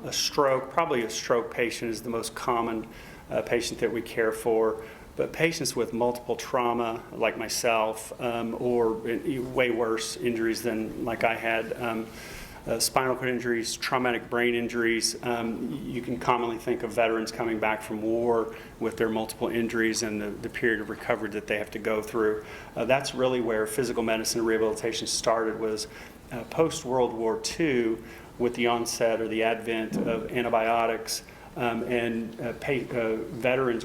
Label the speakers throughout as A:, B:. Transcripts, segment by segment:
A: a stroke, probably a stroke patient is the most common patient that we care for. But patients with multiple trauma, like myself, or way worse injuries than like I had, spinal cord injuries, traumatic brain injuries. You can commonly think of veterans coming back from war with their multiple injuries and the period of recovery that they have to go through. That's really where physical medicine rehabilitation started, was post-World War II with the onset or the advent of antibiotics. Veterans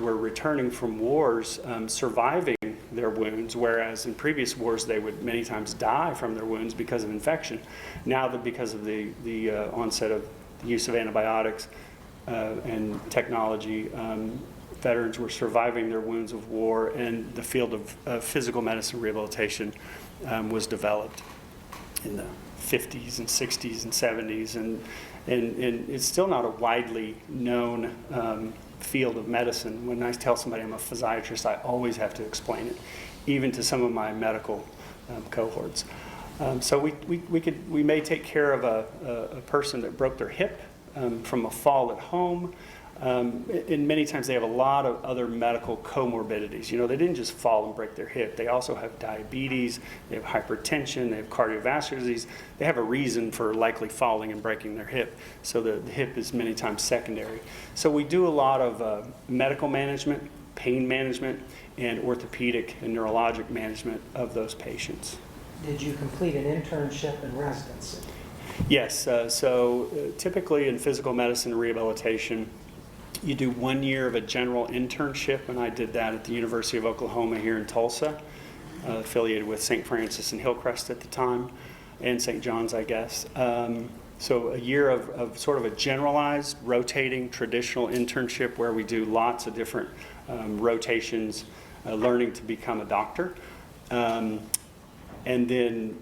A: were returning from wars, surviving their wounds, whereas in previous wars they would many times die from their wounds because of infection. Now that because of the onset of the use of antibiotics and technology, veterans were surviving their wounds of war, and the field of physical medicine rehabilitation was developed in the 50s and 60s and 70s, and it's still not a widely known field of medicine. When I tell somebody I'm a physiatrist, I always have to explain it, even to some of my medical cohorts. So we may take care of a person that broke their hip from a fall at home. And many times they have a lot of other medical comorbidities. You know, they didn't just fall and break their hip. They also have diabetes, they have hypertension, they have cardiovascular disease. They have a reason for likely falling and breaking their hip. So the hip is many times secondary. So we do a lot of medical management, pain management, and orthopedic and neurologic management of those patients.
B: Did you complete an internship and residency?
A: Yes. Typically in physical medicine rehabilitation, you do 1 year of a general internship, and I did that at the University of Oklahoma here in Tulsa, affiliated with St. Francis and Hillcrest at the time, and St. John's, I guess. So a year of sort of a generalized, rotating, traditional internship where we do lots of different rotations, learning to become a doctor. And then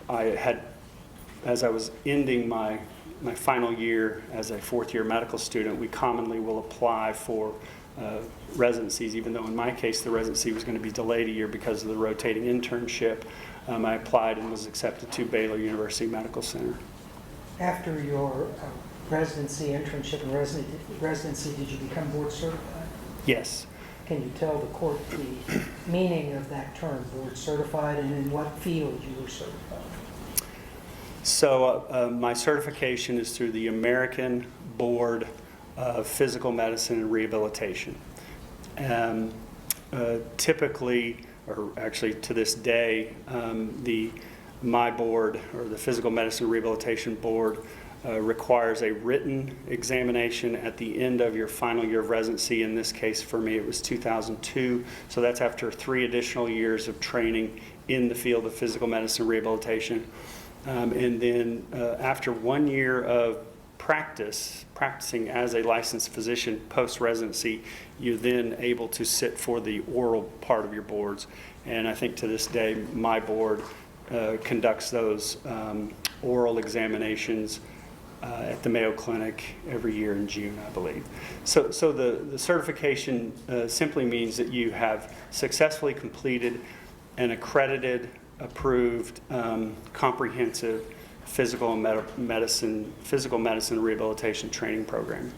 A: I had, as I was ending my final year as a fourth-year medical student, we commonly will apply for residencies, even though in my case the residency was going to be delayed a year because of the rotating internship. I applied and was accepted to Baylor University Medical Center.
B: After your residency, internship, and residency, did you become board certified?
A: Yes.
B: Can you tell the court the meaning of that term, board certified, and in what field you were certified?
A: So my certification is through the American Board of Physical Medicine and Rehabilitation. Typically, or actually to this day, my board, or the Physical Medicine Rehabilitation Board, requires a written examination at the end of your final year of residency. In this case, for me, it was 2002. So that's after 3 additional years of training in the field of physical medicine rehabilitation. And then after 1 year of practicing as a licensed physician post-residency, you're then able to sit for the oral part of your boards. And I think to this day, my board conducts those oral examinations at the Mayo Clinic every year in June, I believe. So the certification simply means that you have successfully completed an accredited, approved, comprehensive physical medicine rehabilitation training program.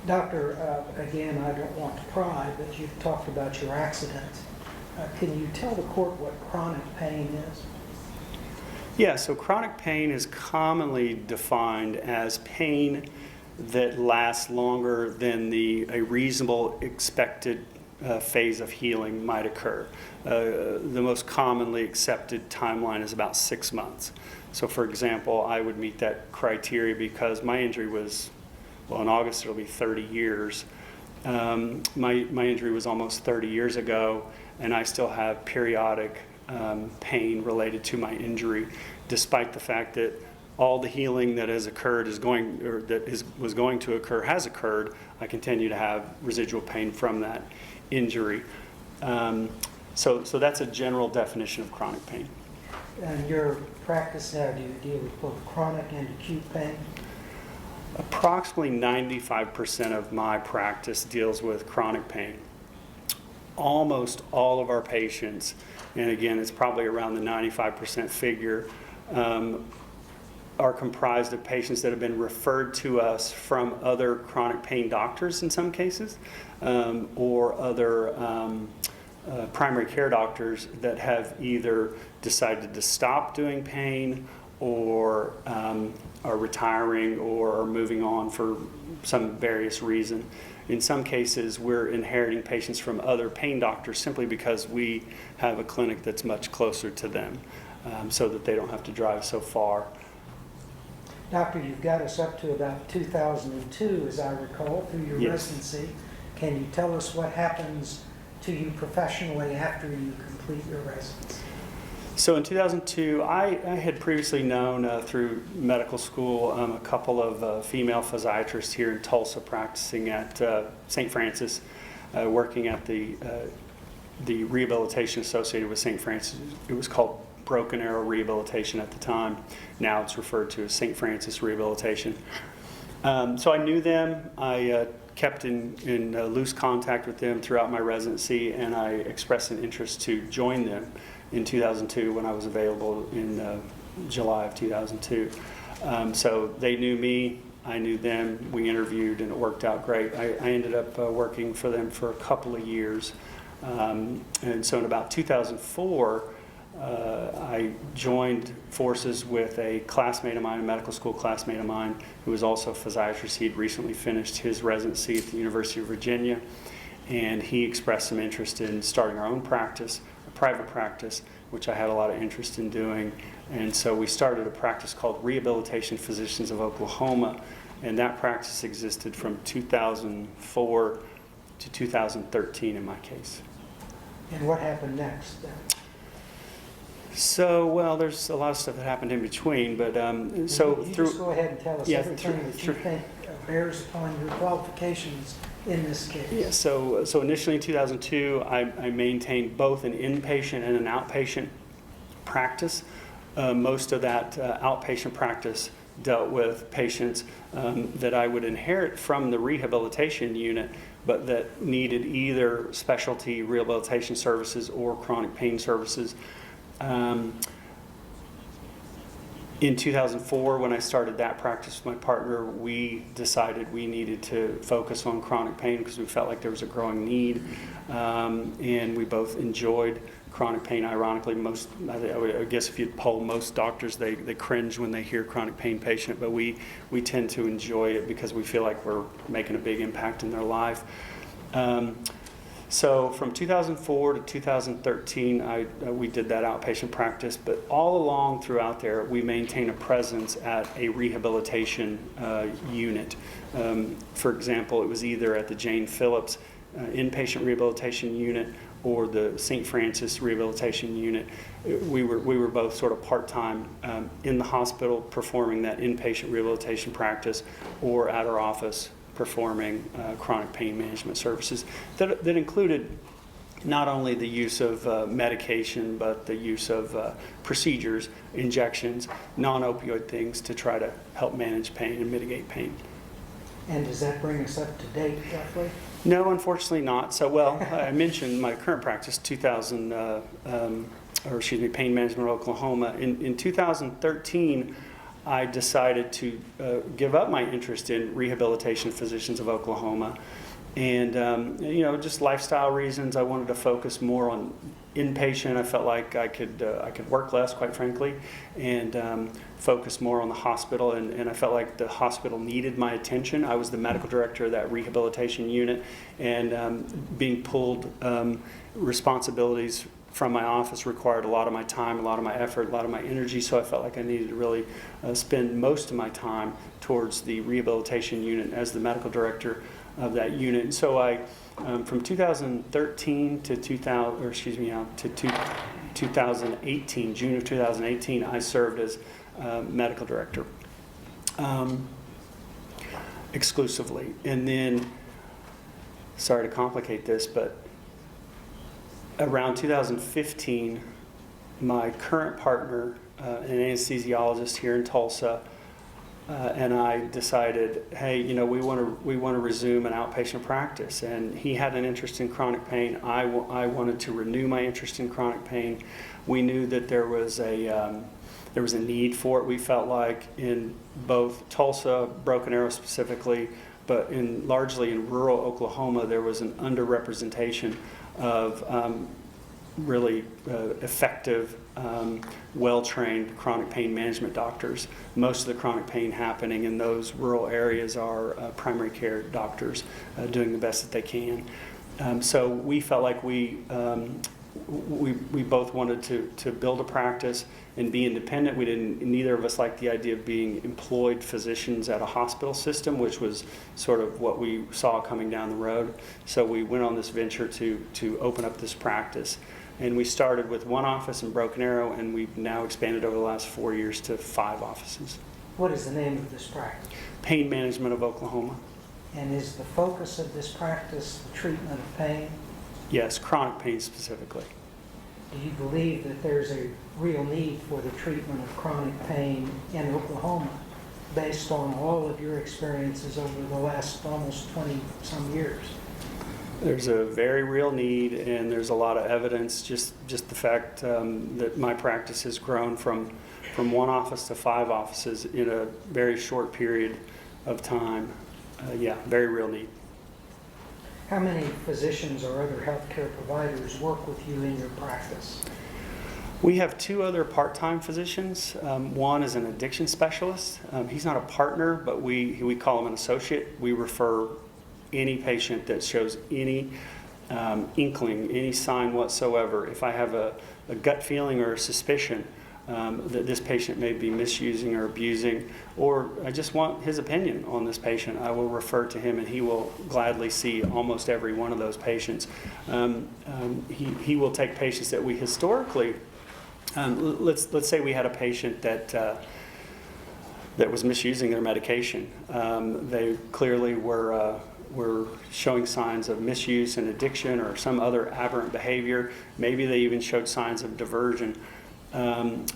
B: Doctor, again, I don't want to pry, but you've talked about your accident. Can you tell the court what chronic pain is?
A: Yeah, so chronic pain is commonly defined as pain that lasts longer than a reasonable expected phase of healing might occur. The most commonly accepted timeline is about 6 months. So for example, I would meet that criteria because my injury was, well, in August it'll be 30 years. My injury was almost 30 years ago, and I still have periodic pain related to my injury, despite the fact that all the healing that has occurred was going to occur has occurred. I continue to have residual pain from that injury. So that's a general definition of chronic pain.
B: And your practice now, do you deal with both chronic and acute pain?
A: Approximately 95% of my practice deals with chronic pain. Almost all of our patients, and again, it's probably around the 95% figure, are comprised of patients that have been referred to us from other chronic pain doctors in some cases, or other primary care doctors that have either decided to stop doing pain, or are retiring, or are moving on for some various reason. In some cases, we're inheriting patients from other pain doctors simply because we have a clinic that's much closer to them, so that they don't have to drive so far.
B: Doctor, you've got us up to about 2002, as I recall, through your
A: Yes.
B: residency. Can you tell us what happens to you professionally after you complete your residency?
A: So in 2002, I had previously known through medical school a couple of female physiatrists here in Tulsa practicing at St. Francis, working at the rehabilitation associated with St. Francis. It was called Broken Arrow Rehabilitation at the time. Now it's referred to as St. Francis Rehabilitation. So I knew them. I kept in loose contact with them throughout my residency, and I expressed an interest to join them in 2002 when I was available in July of 2002. So they knew me, I knew them, we interviewed, and it worked out great. I ended up working for them for a couple of years. And so in about 2004, I joined forces with a classmate of mine, a medical school classmate of mine, who was also a physiatrist. He had recently finished his residency at the University of Virginia, and he expressed some interest in starting our own practice, a private practice, which I had a lot of interest in doing. And so we started a practice called Rehabilitation Physicians of Oklahoma, and that practice existed from 2004 to 2013 in my case.
B: And what happened next then?
A: So, well, there's a lot of stuff that happened in between, but so
B: you
A: through...
B: just go ahead and tell us
A: Yeah,
B: everything that you think bears upon your qualifications in this case.
A: Yeah, so initially in 2002, I maintained both an inpatient and an outpatient practice. Most of that outpatient practice dealt with patients that I would inherit from the rehabilitation unit, but that needed either specialty rehabilitation services or chronic pain services. In 2004, when I started that practice with my partner, we decided we needed to focus on chronic pain because we felt like there was a growing need, and we both enjoyed chronic pain. Ironically, I guess if you poll most doctors, they cringe when they hear chronic pain patient, but we tend to enjoy it because we feel like we're making a big impact in their life. So from 2004 to 2013, we did that outpatient practice, but all along throughout there, we maintain a presence at a rehabilitation unit. For example, it was either at the Jane Phillips inpatient rehabilitation unit or the St. Francis rehabilitation unit. We were both sort of part-time in the hospital performing that inpatient rehabilitation practice, or at our office performing chronic pain management services that included not only the use of medication, but the use of procedures, injections, non-opioid things to try to help manage pain and mitigate pain.
B: And does that bring us up to date, roughly?
A: No, unfortunately not. So, well, I mentioned my current practice, Pain Management of Oklahoma. In 2013, I decided to give up my interest in Rehabilitation Physicians of Oklahoma. And, just lifestyle reasons, I wanted to focus more on inpatient. I felt like I could work less, quite frankly, and focus more on the hospital. And I felt like the hospital needed my attention. I was the medical director of that rehabilitation unit, and being pulled responsibilities from my office required a lot of my time, a lot of my effort, a lot of my energy, so I felt like I needed to really spend most of my time towards the rehabilitation unit as the medical director of that unit. And so I, from 2013 to 2018, June of 2018, I served as medical director exclusively. And then, sorry to complicate this, but around 2015, my current partner, an anesthesiologist here in Tulsa, and I decided, hey, we want to resume an outpatient practice. And he had an interest in chronic pain. I wanted to renew my interest in chronic pain. We knew that there was a There was a need for it, we felt like, in both Tulsa, Broken Arrow specifically, but largely in rural Oklahoma, there was an underrepresentation of really effective, well-trained chronic pain management doctors. Most of the chronic pain happening in those rural areas are primary care doctors doing the best that they can. So we felt like we both wanted to build a practice and be independent. Neither of us liked the idea of being employed physicians at a hospital system, which was sort of what we saw coming down the road. So we went on this venture to open up this practice. And we started with one office in Broken Arrow, and we've now expanded over the last 4 years to 5 offices.
B: What is the name of this practice?
A: Pain Management of Oklahoma.
B: And is the focus of this practice the treatment of pain?
A: Yes, chronic pain specifically.
B: Do you believe that there's a real need for the treatment of chronic pain in Oklahoma based on all of your experiences over the last almost 20-some years?
A: There's a very real need, and there's a lot of evidence. Just the fact that my practice has grown from 1 office to 5 offices in a very short period of time. Yeah, very real need.
B: How many physicians or other healthcare providers work with you in your practice?
A: We have 2 other part-time physicians. One is an addiction specialist. He's not a partner, but we call him an associate. We refer any patient that shows any inkling, any sign whatsoever. If I have a gut feeling or a suspicion that this patient may be misusing or abusing, or I just want his opinion on this patient, I will refer to him, and he will gladly see almost every one of those patients. He will take patients that we historically, let's say we had a patient that was misusing their medication. They clearly were showing signs of misuse and addiction or some other aberrant behavior. Maybe they even showed signs of diversion.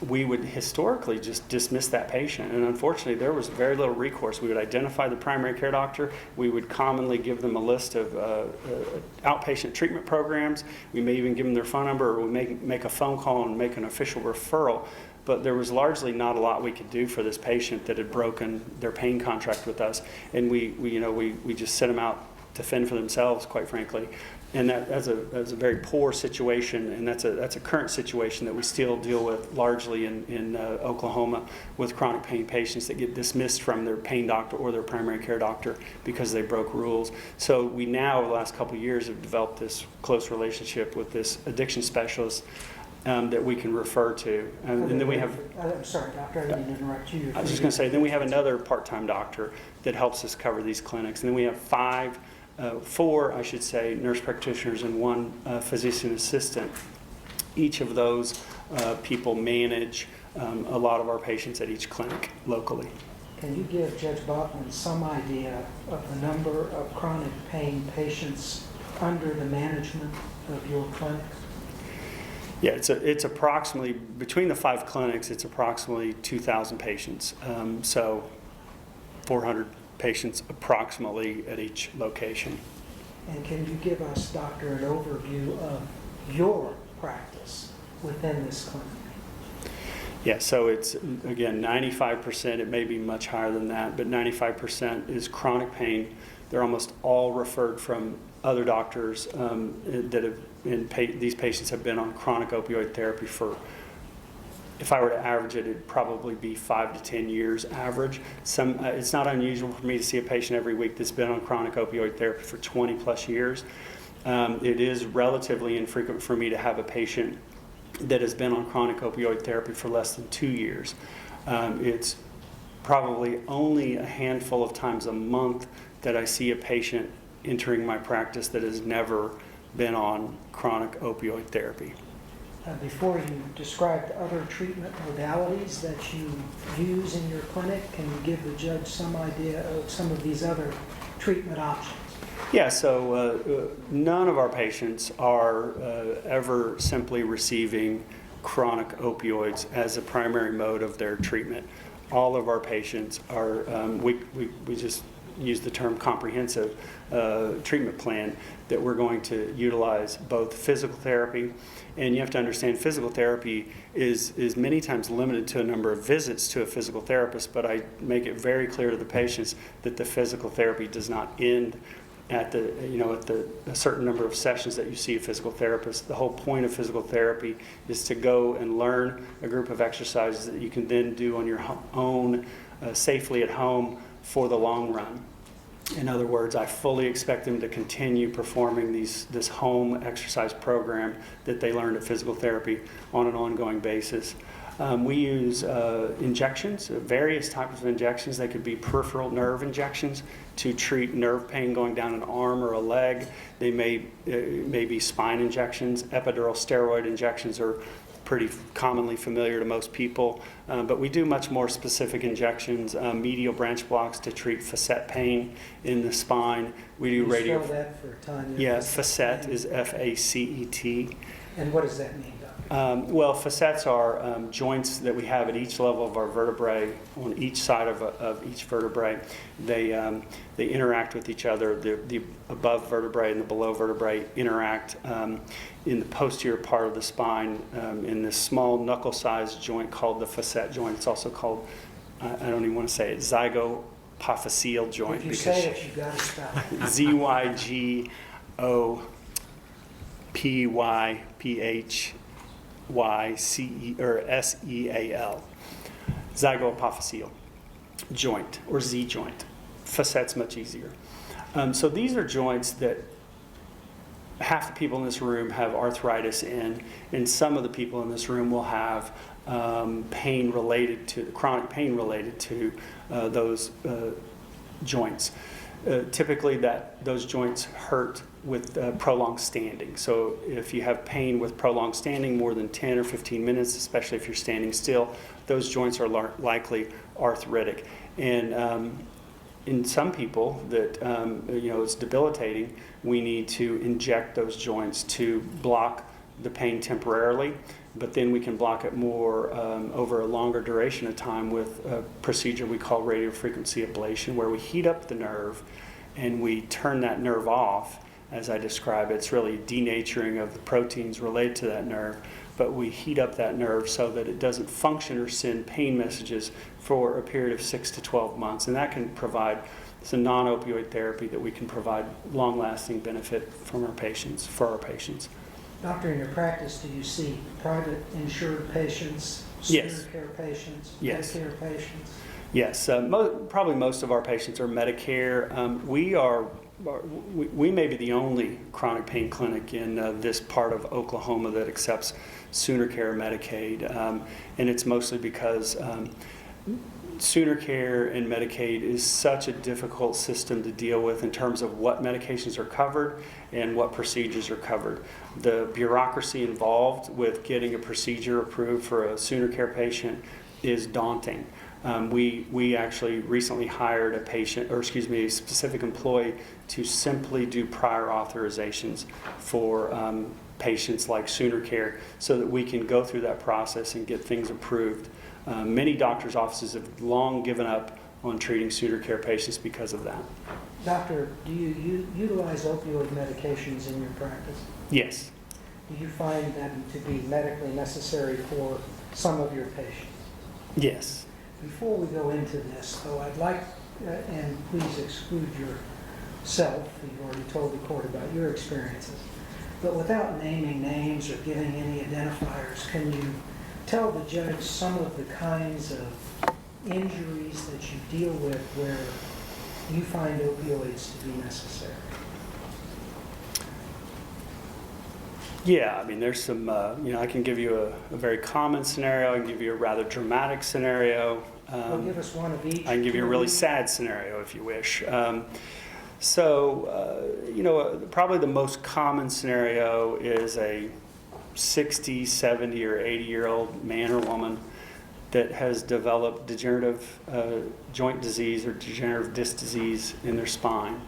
A: We would historically just dismiss that patient, and unfortunately there was very little recourse. We would identify the primary care doctor. We would commonly give them a list of outpatient treatment programs. We may even give them their phone number, or we may make a phone call and make an official referral. But there was largely not a lot we could do for this patient that had broken their pain contract with us, and we just sent them out to fend for themselves, quite frankly. And that's a very poor situation, and that's a current situation that we still deal with largely in Oklahoma with chronic pain patients that get dismissed from their pain doctor or their primary care doctor because they broke rules. So we now, over the last couple of years, have developed this close relationship with this addiction specialist that we can refer to. And then we have...
B: I'm sorry, doctor, I didn't interrupt you.
A: I was just going to say, then we have another part-time doctor that helps us cover these clinics. And then we have 4, I should say, nurse practitioners and 1 physician assistant. Each of those people manage a lot of our patients at each clinic locally.
B: Can you give Judge Bachman some idea of the number of chronic pain patients under the management of your clinics?
A: Yeah, it's approximately, between the 5 clinics, it's approximately 2,000 patients. So 400 patients approximately at each location.
B: And can you give us, doctor, an overview of your practice within this clinic?
A: Yeah, so it's, again, 95%, it may be much higher than that, but 95% is chronic pain. They're almost all referred from other doctors that have, these patients have been on chronic opioid therapy for, if I were to average it, it'd probably be 5 to 10 years average. It's not unusual for me to see a patient every week that's been on chronic opioid therapy for 20 plus years. It is relatively infrequent for me to have a patient that has been on chronic opioid therapy for less than 2 years. It's probably only a handful of times a month that I see a patient entering my practice that has never been on chronic opioid therapy.
B: Before you describe the other treatment modalities that you use in your clinic, can you give the judge some idea of some of these other treatment options?
A: Yeah, so none of our patients are ever simply receiving chronic opioids as a primary mode of their treatment. All of our patients are, we just use the term comprehensive treatment plan, that we're going to utilize both physical therapy, and you have to understand physical therapy is many times limited to a number of visits to a physical therapist, but I make it very clear to the patients that the physical therapy does not end at a certain number of sessions that you see a physical therapist. The whole point of physical therapy is to go and learn a group of exercises that you can then do on your own safely at home for the long run. In other words, I fully expect them to continue performing this home exercise program that they learned at physical therapy on an ongoing basis. We use injections, various types of injections. They could be peripheral nerve injections to treat nerve pain going down an arm or a leg. They may be spine injections. Epidural steroid injections are pretty commonly familiar to most people, but we do much more specific injections, medial branch blocks to treat facet pain in the spine. We do radio.
B: Spell that for Tanya.
A: Yeah, facet is F-A-C-E-T.
B: And what does that mean, Doctor?
A: Well, facets are joints that we have at each level of our vertebrae, on each side of each vertebrae. They interact with each other. The above vertebrae and the below vertebrae interact in the posterior part of the spine in this small knuckle-sized joint called the facet joint. It's also called, I don't even want to say it, zygopophyseal joint.
B: If you say it, you've got to spell it. Z-Y-G-O-P-Y-P-H-Y-C-E or S-E-A-L, zygopophyseal joint or Z joint. Facet's much easier. So these are joints that half the people in this room have arthritis in, and some of the people in this room will have chronic pain related to those joints. Typically those joints hurt with prolonged standing. So if you have pain with prolonged standing more than 10 or 15 minutes, especially if you're standing still, those joints are likely arthritic. And in some people that it's debilitating, we need to inject those joints to block the pain temporarily, but then we can block it more over a longer duration of time with a procedure we call radiofrequency ablation, where we heat up the nerve and we turn that nerve off. As I describe it, it's really denaturing of the proteins related to that nerve, but we heat up that nerve so that it doesn't function or send pain messages for a period of 6 to 12 months. And that can provide some non-opioid therapy that we can provide long-lasting benefit for our patients. Doctor, in your practice, do you see private insured patients,
A: Yes.
B: senior care patients,
A: Yes.
B: Medicare patients?
A: Yes, probably most of our patients are Medicare. We may be the only chronic pain clinic in this part of Oklahoma that accepts Sooner Care Medicaid, and it's mostly because Sooner Care and Medicaid is such a difficult system to deal with in terms of what medications are covered and what procedures are covered. The bureaucracy involved with getting a procedure approved for a Sooner Care patient is daunting. We actually recently hired a specific employee to simply do prior authorizations for patients like Sooner Care so that we can go through that process and get things approved. Many doctors' offices have long given up on treating Sooner Care patients because of that.
B: Doctor, do you utilize opioid medications in your practice?
A: Yes.
B: Do you find them to be medically necessary for some of your patients?
A: Yes.
B: Before we go into this, though, I'd like, and please exclude yourself, you've already told the court about your experiences, but without naming names or giving any identifiers, can you tell the judge some of the kinds of injuries that you deal with where you find opioids to be necessary?
A: Yeah, I mean, there's some, I can give you a very common scenario. I can give you a rather dramatic scenario.
B: Well, give us one of each.
A: I can give you a really sad scenario if you wish. Probably the most common scenario is a 60, 70, or 80-year-old man or woman that has developed degenerative joint disease or degenerative disc disease in their spine.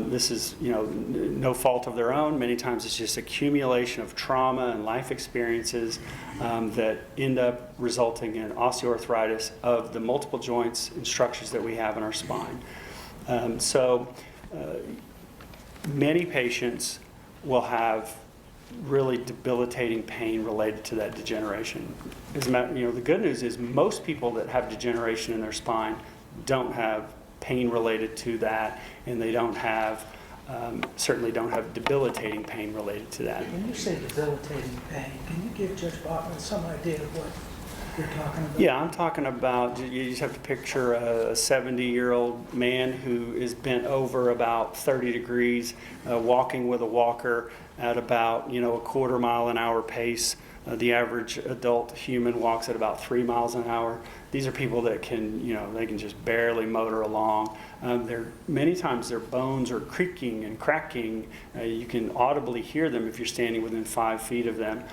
A: This is, no fault of their own. Many times it's just accumulation of trauma and life experiences that end up resulting in osteoarthritis of the multiple joints and structures that we have in our spine. So many patients will have really debilitating pain related to that degeneration. The good news is most people that have degeneration in their spine don't have pain related to that, and they don't have, certainly don't have debilitating pain related to that.
B: When you say debilitating pain, can you give Judge Bachman some idea of what you're talking about?
A: Yeah, I'm talking about, you just have to picture a 70-year-old man who is bent over about 30 degrees, walking with a walker at about, a quarter mile an hour pace. The average adult human walks at about 3 miles an hour. These are people that can, they can just barely motor along. Many times their bones are creaking and cracking. You can audibly hear them if you're standing within 5 feet of them.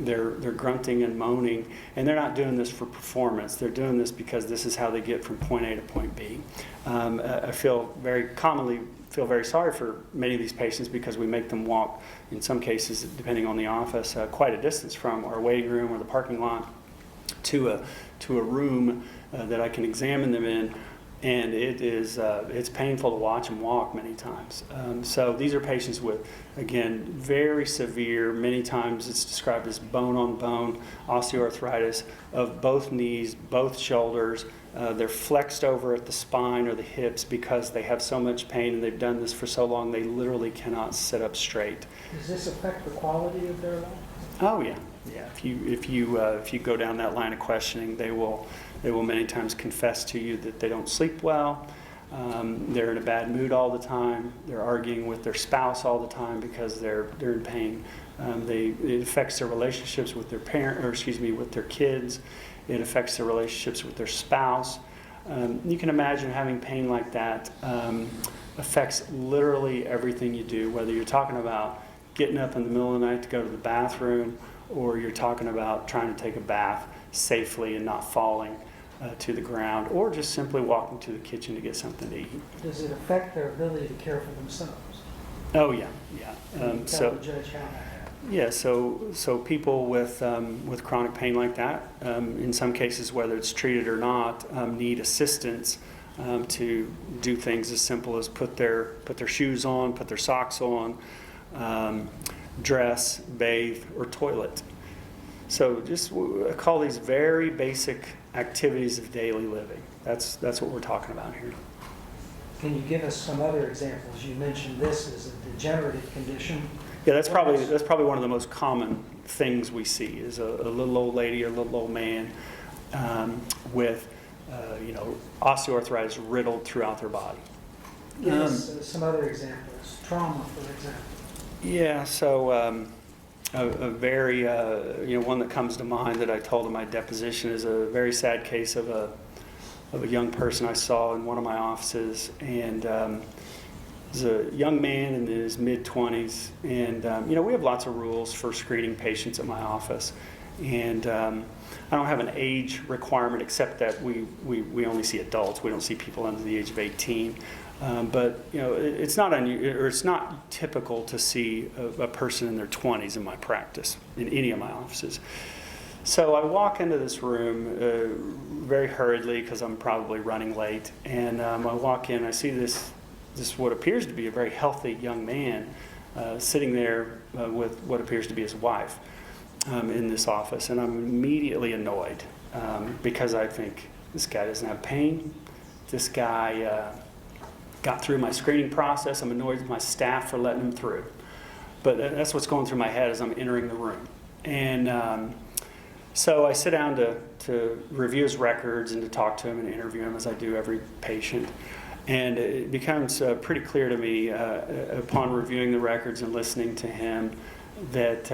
A: They're grunting and moaning, and they're not doing this for performance. They're doing this because this is how they get from point A to point B. I commonly feel very sorry for many of these patients because we make them walk, in some cases, depending on the office, quite a distance from our waiting room or the parking lot to a room that I can examine them in, and it's painful to watch them walk many times. So these are patients with, again, very severe, many times it's described as bone-on-bone osteoarthritis of both knees, both shoulders. They're flexed over at the spine or the hips because they have so much pain and they've done this for so long they literally cannot sit up straight.
B: Does this affect the quality of their life?
A: Oh yeah, yeah. If you go down that line of questioning, they will many times confess to you that they don't sleep well. They're in a bad mood all the time. They're arguing with their spouse all the time because they're in pain. It affects their relationships with with their kids. It affects their relationships with their spouse. You can imagine having pain like that affects literally everything you do, whether you're talking about getting up in the middle of the night to go to the bathroom, or you're talking about trying to take a bath safely and not falling to the ground, or just simply walking to the kitchen to get something to eat.
B: Does it affect their ability to care for themselves?
A: Oh yeah, yeah.
B: Can you tell the judge how that happens?
A: Yeah, so people with chronic pain like that, in some cases, whether it's treated or not, need assistance to do things as simple as put their shoes on, put their socks on, dress, bathe, or toilet. So just call these very basic activities of daily living. That's what we're talking about here.
B: Can you give us some other examples? You mentioned this as a degenerative condition.
A: Yeah, that's probably one of the most common things we see is a little old lady or a little old man with osteoarthritis riddled throughout their body.
B: Give us some other examples. Trauma, for example.
A: Yeah, so a very one that comes to mind that I told in my deposition is a very sad case of a young person I saw in one of my offices, and he's a young man in his mid-20s, and we have lots of rules for screening patients at my office, and I don't have an age requirement except that we only see adults. We don't see people under the age of 18. But it's not typical to see a person in their 20s in my practice in any of my offices. So I walk into this room very hurriedly because I'm probably running late, and I walk in. I see this what appears to be a very healthy young man sitting there with what appears to be his wife in this office, and I'm immediately annoyed because I think this guy doesn't have pain. This guy got through my screening process. I'm annoyed with my staff for letting him through. But that's what's going through my head as I'm entering the room. And so I sit down to review his records and to talk to him and interview him as I do every patient. And it becomes pretty clear to me upon reviewing the records and listening to him that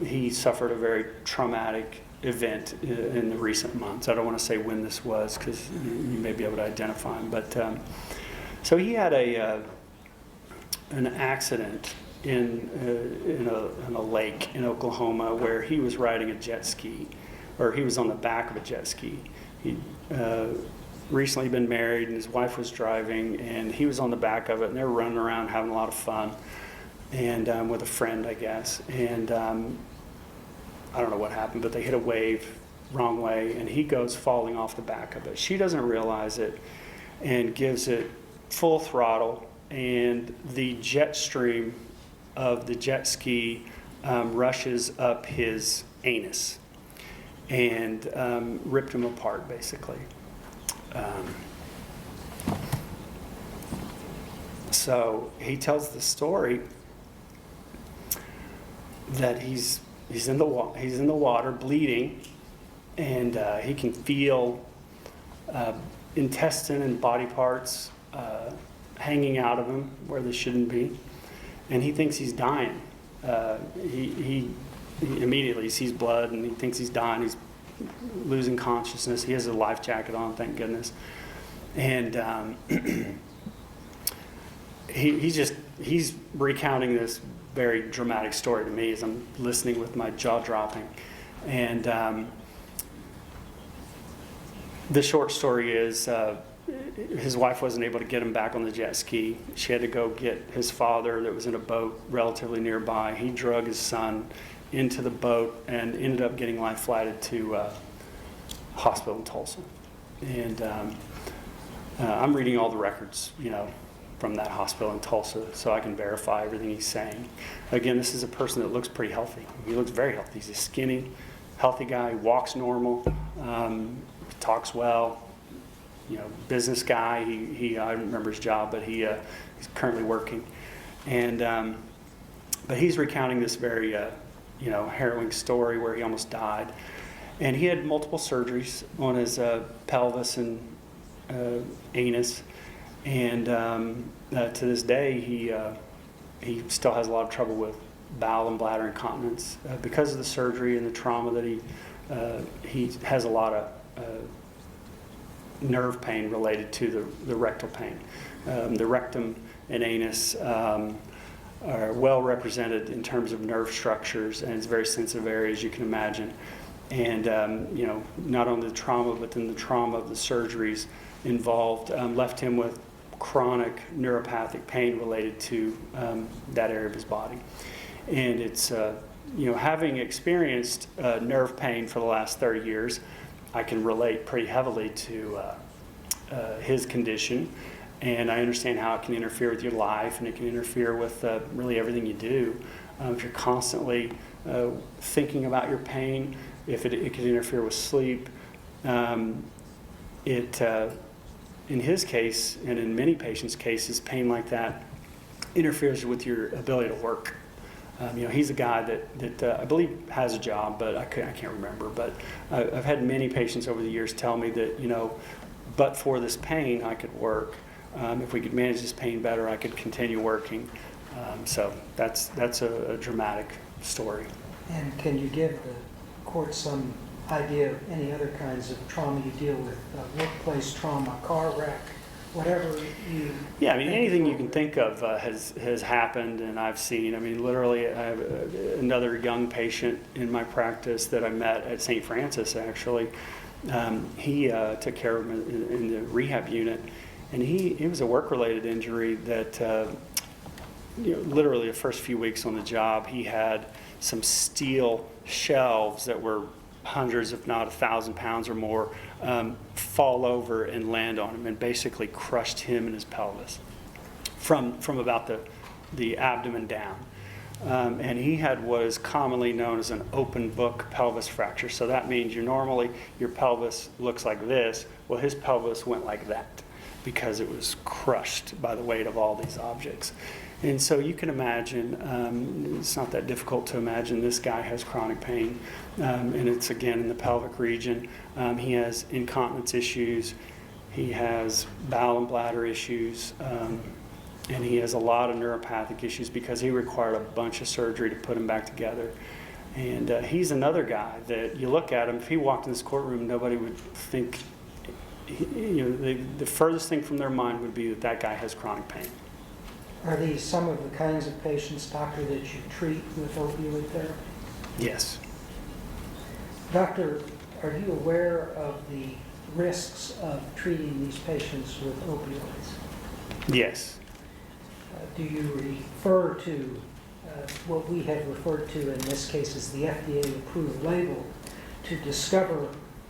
A: he suffered a very traumatic event in the recent months. I don't want to say when this was because you may be able to identify him, but so he had an accident in a lake in Oklahoma where he was riding a jet ski, or he was on the back of a jet ski. He'd recently been married, and his wife was driving, and he was on the back of it, and they were running around having a lot of fun, and with a friend, I guess. And I don't know what happened, but they hit a wave wrong way, and he goes falling off the back of it. She doesn't realize it and gives it full throttle, and the jet stream of the jet ski rushes up his anus and ripped him apart, basically. So he tells the story that he's in the water bleeding, and he can feel intestine and body parts hanging out of him where they shouldn't be, and he thinks he's dying. He immediately sees blood and he thinks he's dying. He's losing consciousness. He has a life jacket on, thank goodness, and he's recounting this very dramatic story to me as I'm listening with my jaw dropping. And the short story is his wife wasn't able to get him back on the jet ski. She had to go get his father that was in a boat relatively nearby. He drug his son into the boat and ended up getting life flighted to hospital in Tulsa. And I'm reading all the records, from that hospital in Tulsa, so I can verify everything he's saying. Again, this is a person that looks pretty healthy. He looks very healthy. He's a skinny, healthy guy. He walks normal, talks well. Business guy. I don't remember his job, but he's currently working. And but he's recounting this very harrowing story where he almost died, and he had multiple surgeries on his pelvis and anus. And to this day, he still has a lot of trouble with bowel and bladder incontinence because of the surgery and the trauma that he has a lot of nerve pain related to the rectal pain. The rectum and anus are well represented in terms of nerve structures, and it's very sensitive areas, you can imagine. And not only the trauma, but then the trauma of the surgeries involved left him with chronic neuropathic pain related to that area of his body. And it's, having experienced nerve pain for the last 30 years, I can relate pretty heavily to his condition, and I understand how it can interfere with your life, and it can interfere with really everything you do. If you're constantly thinking about your pain, it can interfere with sleep. In his case, and in many patients' cases, pain like that interferes with your ability to work. He's a guy that I believe has a job, but I can't remember. But I've had many patients over the years tell me that, but for this pain, I could work. If we could manage this pain better, I could continue working. So that's a dramatic story.
B: And can you give the court some idea of any other kinds of trauma you deal with, workplace trauma, car wreck, whatever you...
A: Yeah, anything you can think of has happened, and I've seen. Literally, I have another young patient in my practice that I met at St. Francis, actually. He took care of him in the rehab unit, and it was a work-related injury that, literally the first few weeks on the job, he had some steel shelves that were hundreds, if not 1,000 pounds or more, fall over and land on him and basically crushed him and his pelvis from about the abdomen down. And he had what is commonly known as an open book pelvis fracture. So that means your pelvis looks like this. Well, his pelvis went like that because it was crushed by the weight of all these objects. And so you can imagine, it's not that difficult to imagine, this guy has chronic pain, and it's again in the pelvic region. He has incontinence issues, he has bowel and bladder issues, and he has a lot of neuropathic issues because he required a bunch of surgery to put him back together. And he's another guy that you look at him, if he walked in this courtroom, nobody would think, the furthest thing from their mind would be that guy has chronic pain.
B: Are these some of the kinds of patients, doctor, that you treat with opioid therapy?
A: Yes.
B: Doctor, are you aware of the risks of treating these patients with opioids?
A: Yes.
B: Do you refer to what we have referred to in this case as the FDA-approved label to discover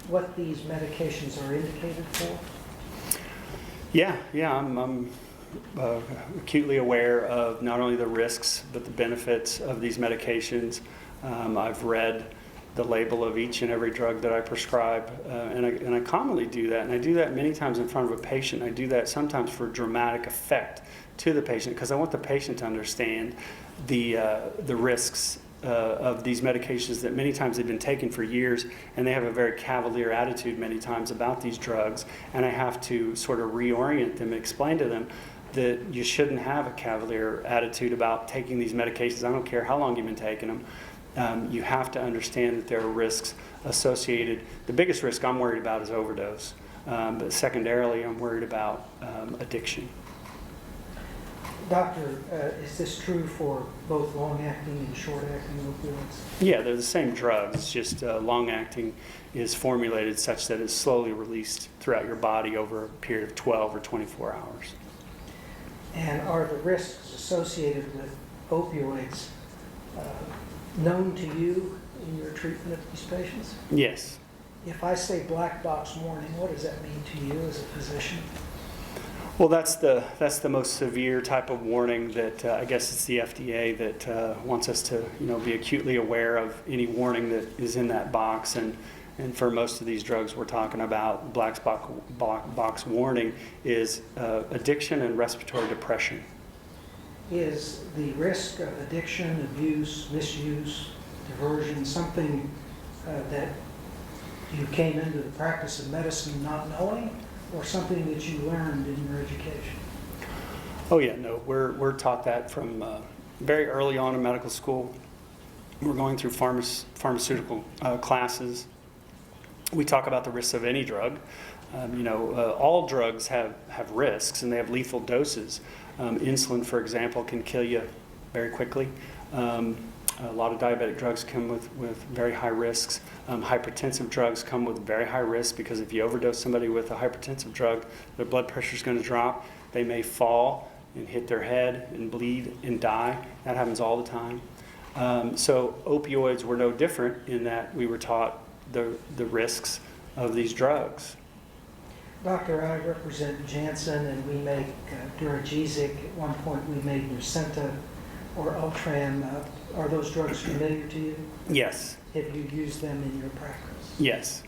B: what these medications are indicated for?
A: Yeah, I'm acutely aware of not only the risks but the benefits of these medications. I've read the label of each and every drug that I prescribe, and I commonly do that, and I do that many times in front of a patient. I do that sometimes for dramatic effect to the patient because I want the patient to understand the risks of these medications that many times they've been taken for years, and they have a very cavalier attitude many times about these drugs, and I have to sort of reorient them and explain to them that you shouldn't have a cavalier attitude about taking these medications. I don't care how long you've been taking them. You have to understand that there are risks associated. The biggest risk I'm worried about is overdose, but secondarily I'm worried about addiction.
B: Doctor, is this true for both long-acting and short-acting opioids?
A: Yeah, they're the same drugs. It's just long-acting is formulated such that it's slowly released throughout your body over a period of 12 or 24 hours.
B: And are the risks associated with opioids known to you in your treatment of these patients?
A: Yes.
B: If I say black box warning, what does that mean to you as a physician?
A: Well, that's the most severe type of warning that I guess it's the FDA that wants us to be acutely aware of any warning that is in that box. And for most of these drugs we're talking about, black box warning is addiction and respiratory depression.
B: Is the risk of addiction, abuse, misuse, diversion something that you came into the practice of medicine not knowing, or something that you learned in your education?
A: Oh yeah, no, we're taught that from very early on in medical school. We're going through pharmaceutical classes. We talk about the risks of any drug. All drugs have risks and they have lethal doses. Insulin, for example, can kill you very quickly. A lot of diabetic drugs come with very high risks. Hypertensive drugs come with very high risks because if you overdose somebody with a hypertensive drug, their blood pressure is going to drop. They may fall and hit their head and bleed and die. That happens all the time. So opioids were no different in that we were taught the risks of these drugs.
B: Doctor, I represent Janssen, and we make Duragesic. At one point we made Nucenta or Ultram. Are those drugs familiar to you?
A: Yes.
B: Have you used them in your practice?
A: Yes.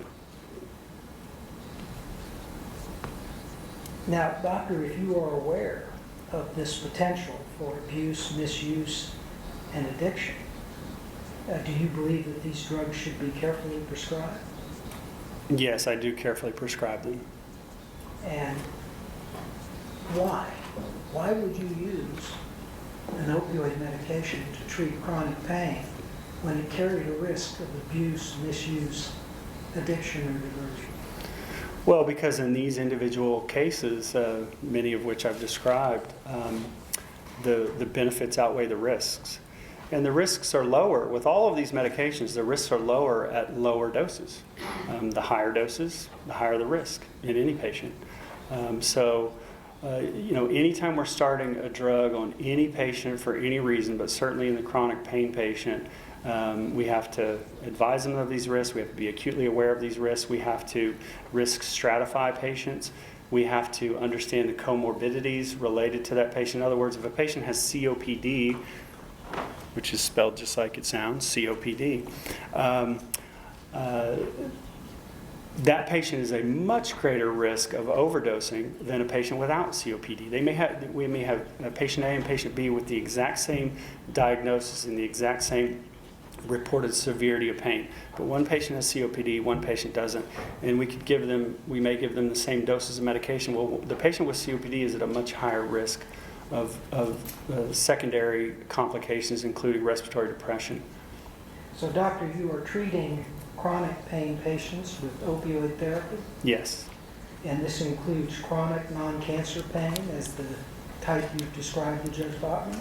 B: Now, doctor, if you are aware of this potential for abuse, misuse, and addiction, do you believe that these drugs should be carefully prescribed?
A: Yes, I do carefully prescribe them.
B: And why? Why would you use an opioid medication to treat chronic pain when it carried a risk of abuse, misuse, addiction, or diversion?
A: Well, because in these individual cases, many of which I've described, the benefits outweigh the risks. And the risks are lower. With all of these medications, the risks are lower at lower doses. The higher doses, the higher the risk in any patient. Anytime we're starting a drug on any patient for any reason, but certainly in the chronic pain patient, we have to advise them of these risks. We have to be acutely aware of these risks. We have to risk stratify patients. We have to understand the comorbidities related to that patient. In other words, if a patient has COPD, which is spelled just like it sounds, COPD, that patient is a much greater risk of overdosing than a patient without COPD. We may have patient A and patient B with the exact same diagnosis and the exact same reported severity of pain, but one patient has COPD, one patient doesn't, and we may give them the same doses of medication. Well, the patient with COPD is at a much higher risk of secondary complications, including respiratory depression.
B: So, doctor, you are treating chronic pain patients with opioid therapy?
A: Yes.
B: And this includes chronic non-cancer pain as the type you've described to Judge Bachman?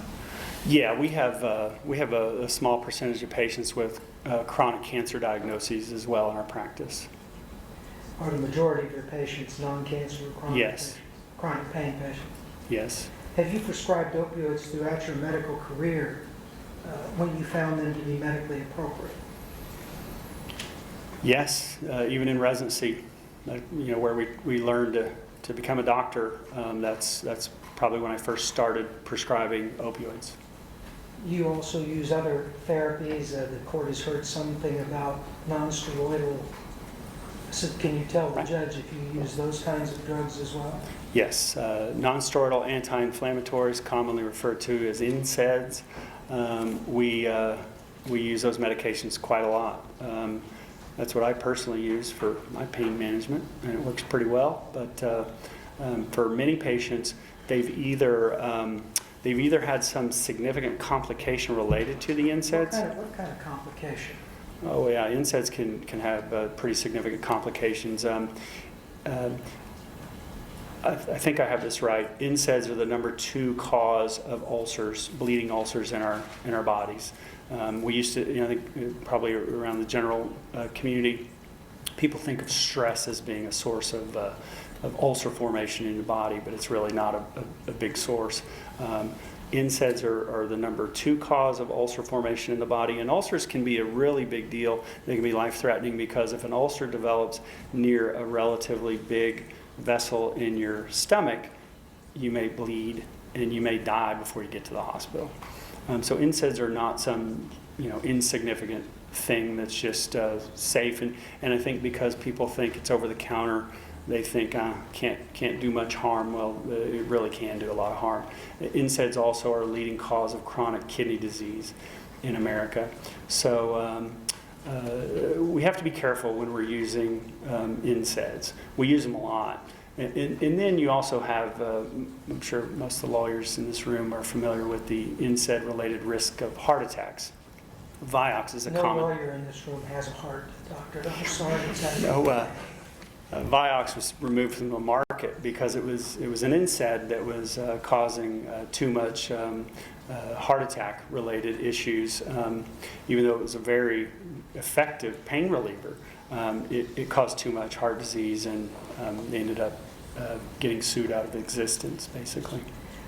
A: Yeah, we have a small percentage of patients with chronic cancer diagnoses as well in our practice.
B: Are the majority of your patients non-cancer or chronic?
A: Yes.
B: Chronic pain patients?
A: Yes.
B: Have you prescribed opioids throughout your medical career when you found them to be medically appropriate?
A: Yes, even in residency, where we learned to become a doctor. That's probably when I first started prescribing opioids.
B: You also use other therapies. The court has heard something about non-steroidal. So can you tell the
A: Right.
B: judge if you use those kinds of drugs as well?
A: Yes, non-steroidal anti-inflammatories, commonly referred to as NSAIDs. We use those medications quite a lot. That's what I personally use for my pain management, and it works pretty well. But for many patients, they've either had some significant complication related to the NSAIDs.
B: What kind of complication?
A: Oh yeah, NSAIDs can have pretty significant complications. I think I have this right. NSAIDs are the number 2 cause of ulcers, bleeding ulcers in our bodies. We used to, I think probably around the general community, people think of stress as being a source of ulcer formation in your body, but it's really not a big source. NSAIDs are the number 2 cause of ulcer formation in the body, and ulcers can be a really big deal. They can be life-threatening because if an ulcer develops near a relatively big vessel in your stomach, you may bleed and you may die before you get to the hospital. So NSAIDs are not some insignificant thing that's just safe, and I think because people think it's over the counter, they think can't do much harm. Well, it really can do a lot of harm. NSAIDs also are a leading cause of chronic kidney disease in America. So we have to be careful when we're using NSAIDs. We use them a lot. And then you also have, I'm sure most of the lawyers in this room are familiar with the NSAID-related risk of heart attacks. Vioxx is a common...
B: No lawyer in this room has a heart, doctor. I'm sorry.
A: Vioxx was removed from the market because it was an NSAID that was causing too much heart attack related issues. Even though it was a very effective pain reliever, it caused too much heart disease, and they ended up getting sued out of existence, basically.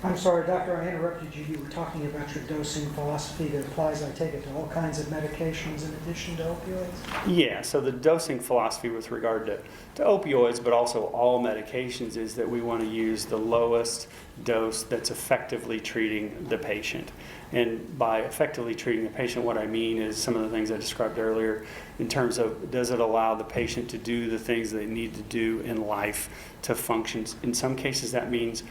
B: I'm sorry, doctor, I interrupted you. You were talking about your dosing philosophy that applies, I take it, to all kinds of medications in addition to opioids?
A: Yeah, so the dosing philosophy with regard to opioids, but also all medications, is that we want to use the lowest dose that's effectively treating the patient. And by effectively treating the patient, what I mean is some of the things I described earlier in terms of, does it allow the patient to do the things they need to do in life to function? In some cases, that means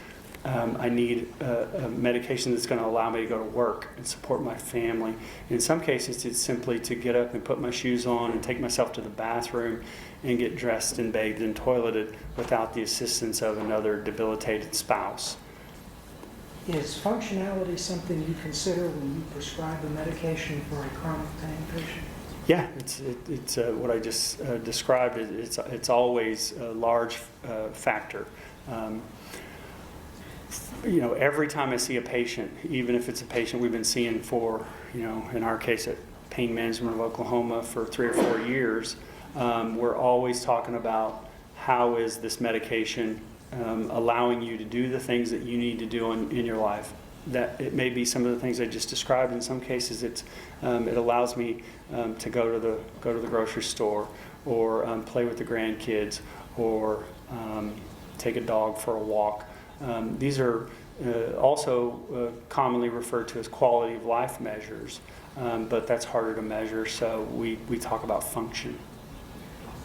A: I need a medication that's going to allow me to go to work and support my family. In some cases, it's simply to get up and put my shoes on and take myself to the bathroom and get dressed and bathed and toileted without the assistance of another debilitated spouse.
B: Is functionality something you consider when you prescribe a medication for a chronic pain patient?
A: Yeah, it's what I just described. It's always a large factor. Every time I see a patient, even if it's a patient we've been seeing for, in our case at Pain Management of Oklahoma for 3 or 4 years, we're always talking about how is this medication allowing you to do the things that you need to do in your life. That it may be some of the things I just described. In some cases, it allows me to go to the grocery store, or play with the grandkids, or take a dog for a walk. These are also commonly referred to as quality of life measures, but that's harder to measure, so we talk about function.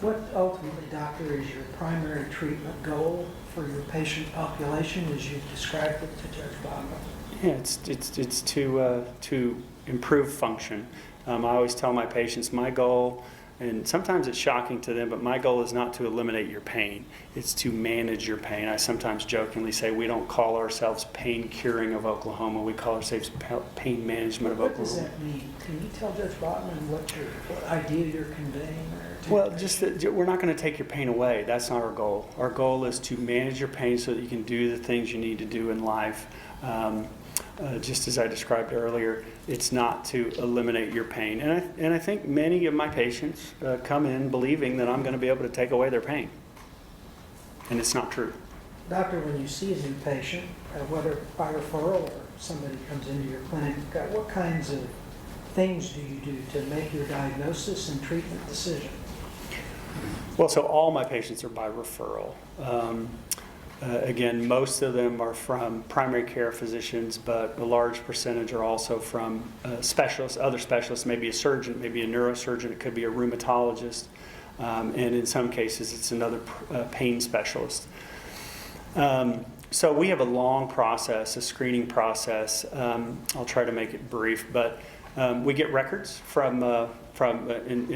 B: What ultimately, doctor, is your primary treatment goal for your patient population as you've described it to Judge Bachman?
A: Yeah, it's to improve function. I always tell my patients my goal, and sometimes it's shocking to them, but my goal is not to eliminate your pain. It's to manage your pain. I sometimes jokingly say we don't call ourselves Pain Curing of Oklahoma. We call ourselves Pain Management of Oklahoma.
B: What does that mean? Can you tell Judge Bachman what idea you're conveying there?
A: Well, just that we're not going to take your pain away. That's not our goal. Our goal is to manage your pain so that you can do the things you need to do in life. Just as I described earlier, it's not to eliminate your pain. And I think many of my patients come in believing that I'm going to be able to take away their pain. And it's not true.
B: Doctor, when you see a new patient, whether by referral or somebody comes into your clinic, what kinds of things do you do to make your diagnosis and treatment decision?
A: Well, so all my patients are by referral. Again, most of them are from primary care physicians, but a large percentage are also from specialists, other specialists, maybe a surgeon, maybe a neurosurgeon, it could be a rheumatologist, and in some cases it's another pain specialist. So we have a long process, a screening process. I'll try to make it brief, but we get records and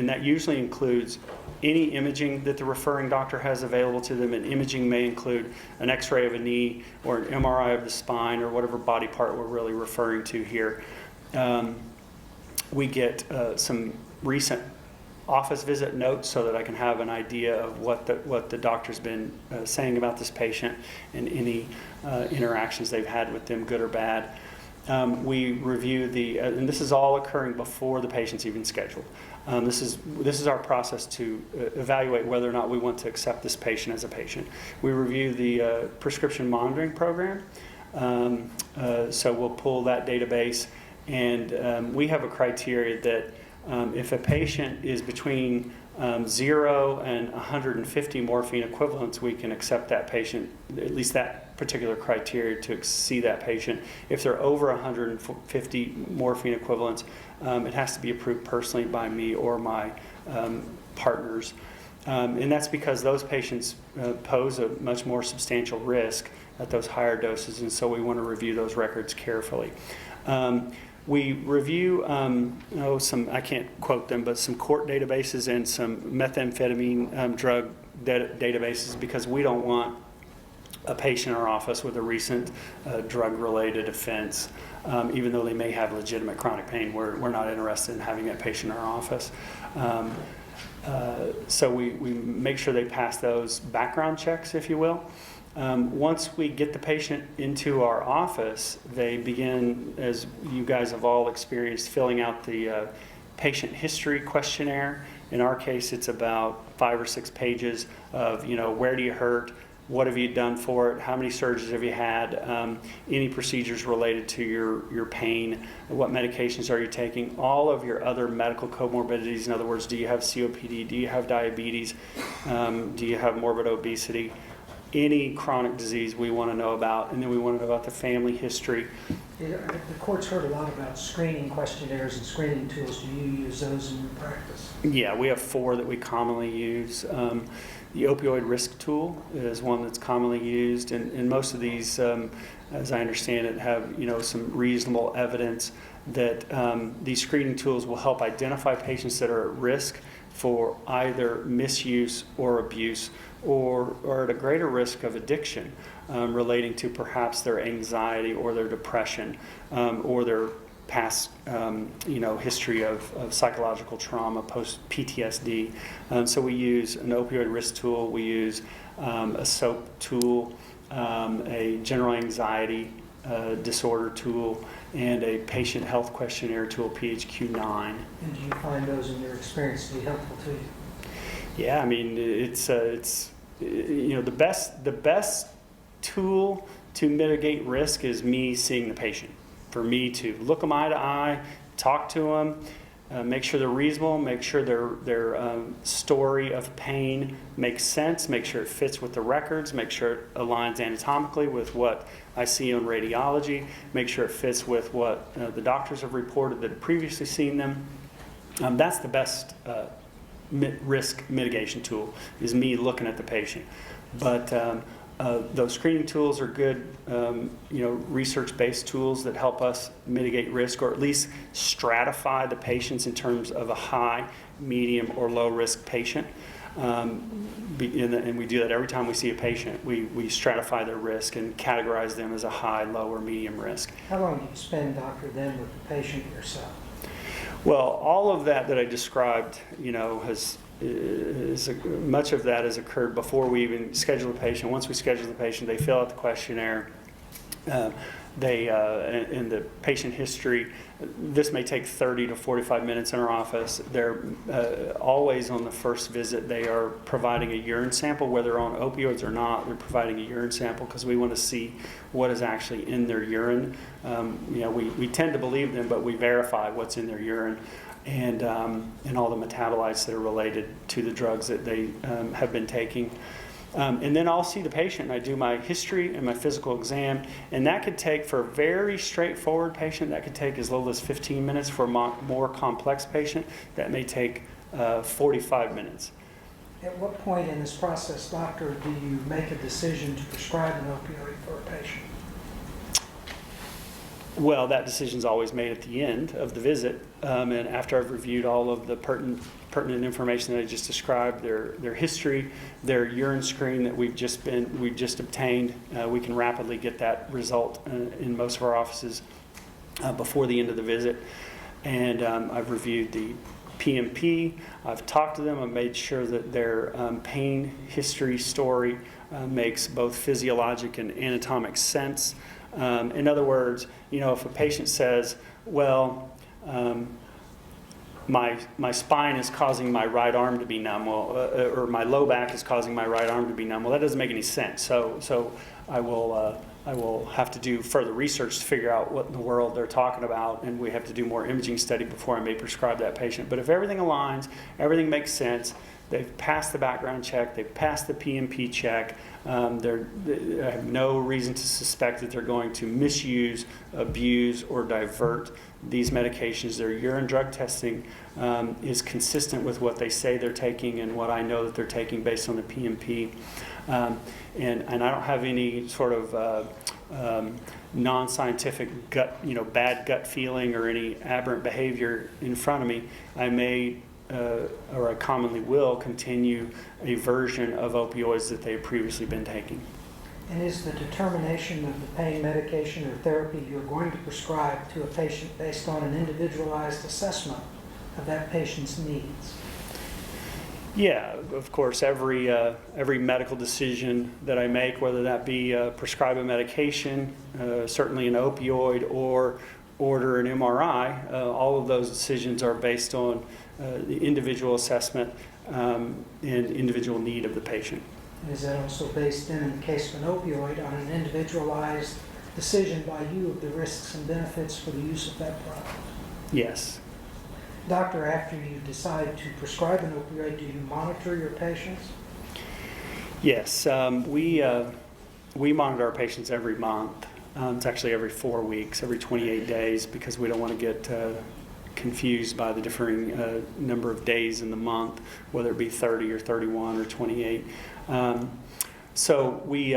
A: that usually includes any imaging that the referring doctor has available to them, and imaging may include an x-ray of a knee or an MRI of the spine or whatever body part we're really referring to here. We get some recent office visit notes so that I can have an idea of what the doctor's been saying about this patient and any interactions they've had with them, good or bad. We review and this is all occurring before the patient's even scheduled. This is our process to evaluate whether or not we want to accept this patient as a patient. We review the prescription monitoring program. So we'll pull that database, and we have a criteria that if a patient is between 0 and 150 morphine equivalents, we can accept that patient, at least that particular criteria, to see that patient. If they're over 150 morphine equivalents, it has to be approved personally by me or my partners. And that's because those patients pose a much more substantial risk at those higher doses, and so we want to review those records carefully. We review some, I can't quote them, but some court databases and some methamphetamine drug databases, because we don't want a patient in our office with a recent drug-related offense. Even though they may have legitimate chronic pain, we're not interested in having that patient in our office. So we make sure they pass those background checks, if you will. Once we get the patient into our office, they begin, as you guys have all experienced, filling out the patient history questionnaire. In our case, it's about 5 or 6 pages of, where do you hurt? What have you done for it? How many surgeries have you had? Any procedures related to your pain? What medications are you taking? All of your other medical comorbidities. In other words, do you have COPD? Do you have diabetes? Do you have morbid obesity? Any chronic disease we want to know about, and then we want to know about the family history.
B: The court's heard a lot about screening questionnaires and screening tools. Do you use those in your practice? Yeah, we have 4 that we commonly use. The opioid risk tool is one that's commonly used, and most of these, as I understand it, have some reasonable evidence that these screening tools will help identify patients that are at risk for either misuse or abuse, or are at a greater risk of addiction relating to perhaps their anxiety or their depression or their past history of psychological trauma, post-PTSD. So we use an opioid risk tool, we use a SOAP tool, a general anxiety disorder tool, and a patient health questionnaire tool, PHQ-9. And do you find those in your experience to be helpful to you?
A: Yeah, I mean, it's the best tool to mitigate risk is me seeing the patient. For me to look them eye to eye, talk to them, make sure they're reasonable, make sure their story of pain makes sense, make sure it fits with the records, make sure it aligns anatomically with what I see on radiology, make sure it fits with what the doctors have reported that have previously seen them. That's the best risk mitigation tool, is me looking at the patient. But those screening tools are good, research-based tools that help us mitigate risk, or at least stratify the patients in terms of a high, medium, or low-risk patient. And we do that every time we see a patient. We stratify their risk and categorize them as a high, low, or medium risk.
B: How long do you spend, doctor, then with the patient yourself?
A: Well, all of that I described, much of that has occurred before we even schedule the patient. Once we schedule the patient, they fill out the questionnaire. In the patient history, this may take 30 to 45 minutes in our office. They're always on the first visit, they are providing a urine sample, whether on opioids or not. They're providing a urine sample because we want to see what is actually in their urine. We tend to believe them, but we verify what's in their urine, and all the metabolites that are related to the drugs that they have been taking. And then I'll see the patient, and I do my history and my physical exam, and that could take, for a very straightforward patient, that could take as little as 15 minutes. For a more complex patient, that may take 45 minutes.
B: At what point in this process, doctor, do you make a decision to prescribe an opioid for a patient?
A: Well, that decision is always made at the end of the visit, and after I've reviewed all of the pertinent information that I just described, their history, their urine screen that we've just obtained. We can rapidly get that result in most of our offices before the end of the visit, and I've reviewed the PMP. I've talked to them. I've made sure that their pain history story makes both physiologic and anatomic sense. In other words, if a patient says, well, my spine is causing my right arm to be numb, or my low back is causing my right arm to be numb, well, that doesn't make any sense. So I will have to do further research to figure out what in the world they're talking about, and we have to do more imaging study before I may prescribe that patient. But if everything aligns, everything makes sense, they've passed the background check, they've passed the PMP check, I have no reason to suspect that they're going to misuse, abuse, or divert these medications. Their urine drug testing is consistent with what they say they're taking and what I know that they're taking based on the PMP. And I don't have any sort of non-scientific bad gut feeling or any aberrant behavior in front of me. I may or I commonly will continue a version of opioids that they've previously been taking.
B: And is the determination of the pain medication or therapy you're going to prescribe to a patient based on an individualized assessment of that patient's needs?
A: Yeah, of course, every medical decision that I make, whether that be prescribe a medication, certainly an opioid, or order an MRI, all of those decisions are based on the individual assessment and individual need of the patient.
B: And is that also based in the case of an opioid, on an individualized decision by you of the risks and benefits for the use of that product?
A: Yes.
B: Doctor, after you decide to prescribe an opioid, do you monitor your patients?
A: Yes, we monitor our patients every month. It's actually every 4 weeks, every 28 days, because we don't want to get confused by the differing number of days in the month, whether it be 30 or 31 or 28. So we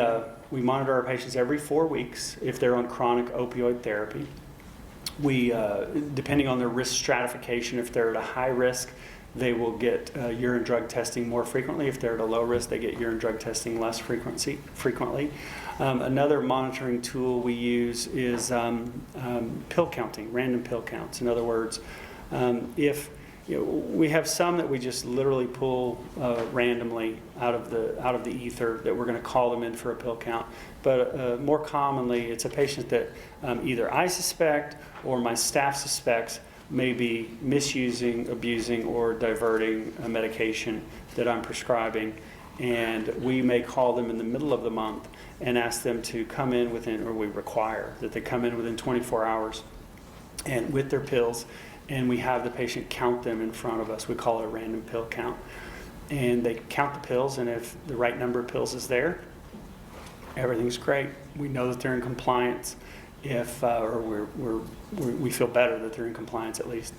A: monitor our patients every 4 weeks if they're on chronic opioid therapy. We, depending on their risk stratification, if they're at a high risk, they will get urine drug testing more frequently. If they're at a low risk, they get urine drug testing less frequently. Another monitoring tool we use is pill counting, random pill counts. In other words, if we have some that we just literally pull randomly out of the ether that we're going to call them in for a pill count. But more commonly, it's a patient that either I suspect or my staff suspects may be misusing, abusing, or diverting a medication that I'm prescribing. And we may call them in the middle of the month and ask them to come in within, or we require that they come in within 24 hours and with their pills, and we have the patient count them in front of us. We call it a random pill count. And they count the pills, and if the right number of pills is there, everything's great. We know that they're in compliance. If we feel better that they're in compliance at least.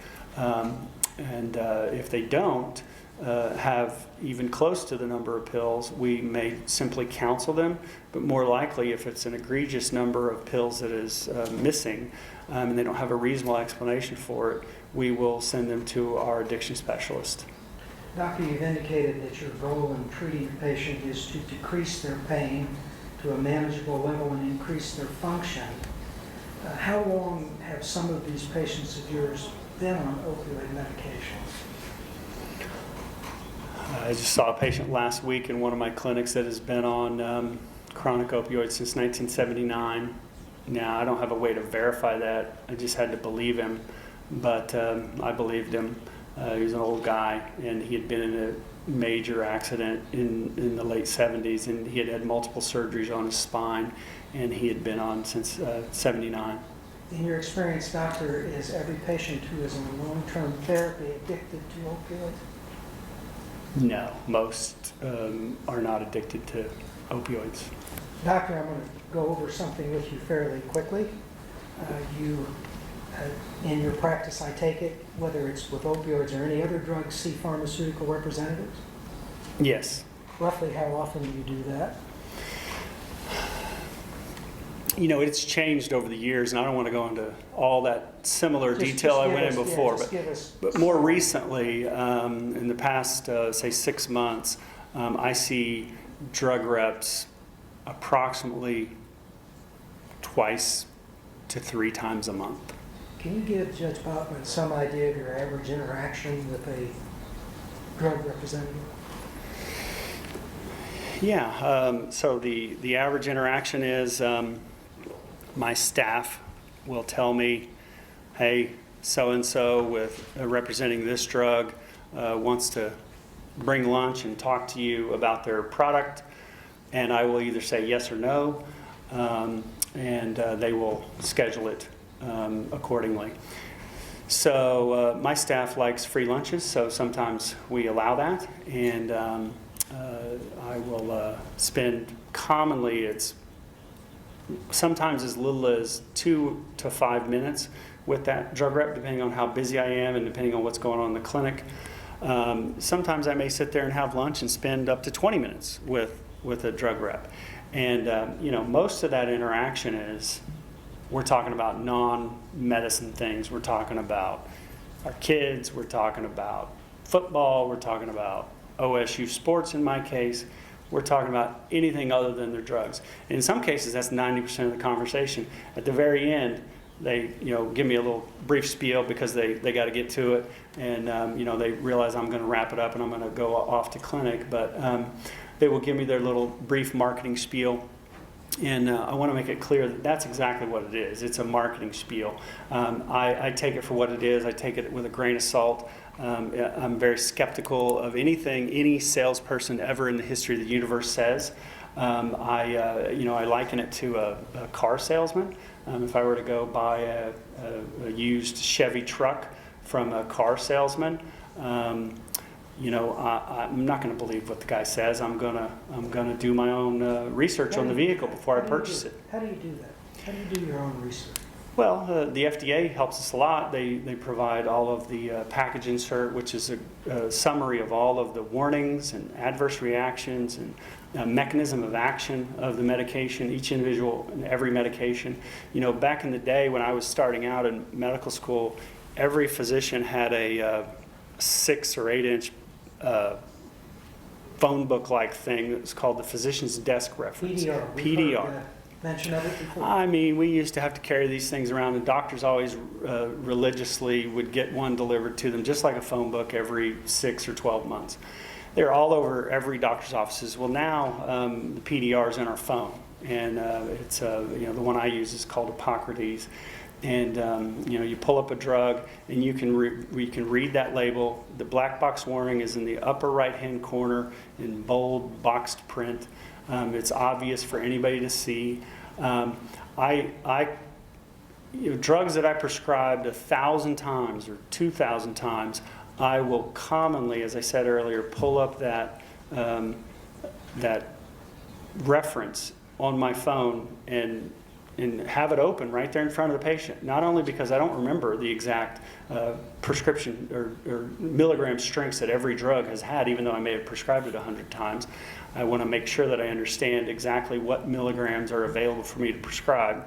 A: If they don't have even close to the number of pills, we may simply counsel them, but more likely if it's an egregious number of pills that is missing and they don't have a reasonable explanation for it, we will send them to our addiction specialist.
B: Doctor, you've indicated that your goal in treating a patient is to decrease their pain to a manageable level and increase their function. How long have some of these patients of yours been on opioid medications?
A: I just saw a patient last week in one of my clinics that has been on chronic opioids since 1979. Now, I don't have a way to verify that. I just had to believe him, but I believed him. He was an old guy, and he had been in a major accident in the late 70s, and he had had multiple surgeries on his spine, and he had been on since 79.
B: In your experience, doctor, is every patient who is in long-term therapy addicted to opioids?
A: No, most are not addicted to opioids.
B: Doctor, I'm going to go over something with you fairly quickly. In your practice, I take it, whether it's with opioids or any other drugs, see pharmaceutical representatives?
A: Yes.
B: Roughly how often do you do that?
A: You know, it's changed over the years, and I don't want to go into all that similar detail I went in before, but more recently, in the past, say 6 months, I see drug reps approximately 2 to 3 times a month.
B: Can you give Judge Botman some idea of your average interaction with a drug representative?
A: Yeah, so the average interaction is my staff will tell me, hey, so-and-so with representing this drug wants to bring lunch and talk to you about their product, and I will either say yes or no, and they will schedule it accordingly. So my staff likes free lunches, so sometimes we allow that, and I will spend, commonly it's sometimes as little as 2 to 5 minutes with that drug rep, depending on how busy I am and depending on what's going on in the clinic. Sometimes I may sit there and have lunch and spend up to 20 minutes with a drug rep. And you know, most of that interaction is, we're talking about non-medicine things. We're talking about our kids, we're talking about football, we're talking about OSU sports in my case. We're talking about anything other than their drugs. In some cases, that's 90% of the conversation. At the very end, they give me a little brief spiel because they got to get to it, and they realize I'm going to wrap it up and I'm going to go off to clinic. But they will give me their little brief marketing spiel. And I want to make it clear that that's exactly what it is. It's a marketing spiel. I take it for what it is. I take it with a grain of salt. I'm very skeptical of anything any salesperson ever in the history of the universe says. I liken it to a car salesman. If I were to go buy a used Chevy truck from a car salesman, I'm not going to believe what the guy says. I'm gonna do my own research on the vehicle before I purchase it.
B: How do you do that? How do you do your own research?
A: Well, the FDA helps us a lot. They provide all of the package insert, which is a summary of all of the warnings and adverse reactions and mechanism of action of the medication, each individual and every medication. You know, back in the day when I was starting out in medical school, every physician had a 6 or 8 inch phone book-like thing that was called the Physician's Desk Reference.
B: PDR.
A: PDR.
B: Mention of it before.
A: I mean, we used to have to carry these things around, and doctors always religiously would get one delivered to them, just like a phone book, every 6 or 12 months. They're all over every doctor's offices. Well, now the PDR is in our phone, and it's the one I use is called Hippocrates. And you pull up a drug, and you can read that label. The black box warning is in the upper right-hand corner in bold boxed print. It's obvious for anybody to see. Drugs that I prescribed 1,000 times or 2,000 times, I will commonly, as I said earlier, pull up that reference on my phone and have it open right there in front of the patient. Not only because I don't remember the exact prescription or milligram strengths that every drug has had, even though I may have prescribed it 100 times. I want to make sure that I understand exactly what milligrams are available for me to prescribe.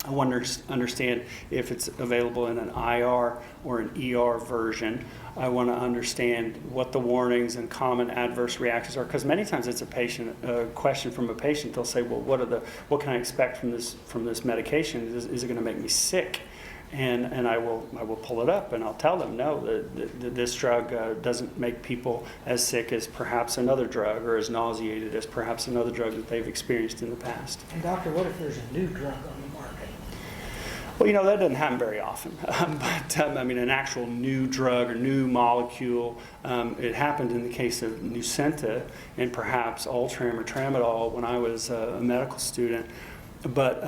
A: I want to understand if it's available in an IR or an ER version. I want to understand what the warnings and common adverse reactions are, because many times it's a question from a patient. They'll say, "Well, what can I expect from this medication? Is it going to make me sick?" And I will pull it up and I'll tell them, no, this drug doesn't make people as sick as perhaps another drug, or as nauseated as perhaps another drug that they've experienced in the past.
B: And doctor, what if there's a new drug on the market?
A: Well, that doesn't happen very often. An actual new drug or new molecule, it happened in the case of Nucenta and perhaps Ultram or Tramadol when I was a medical student. But,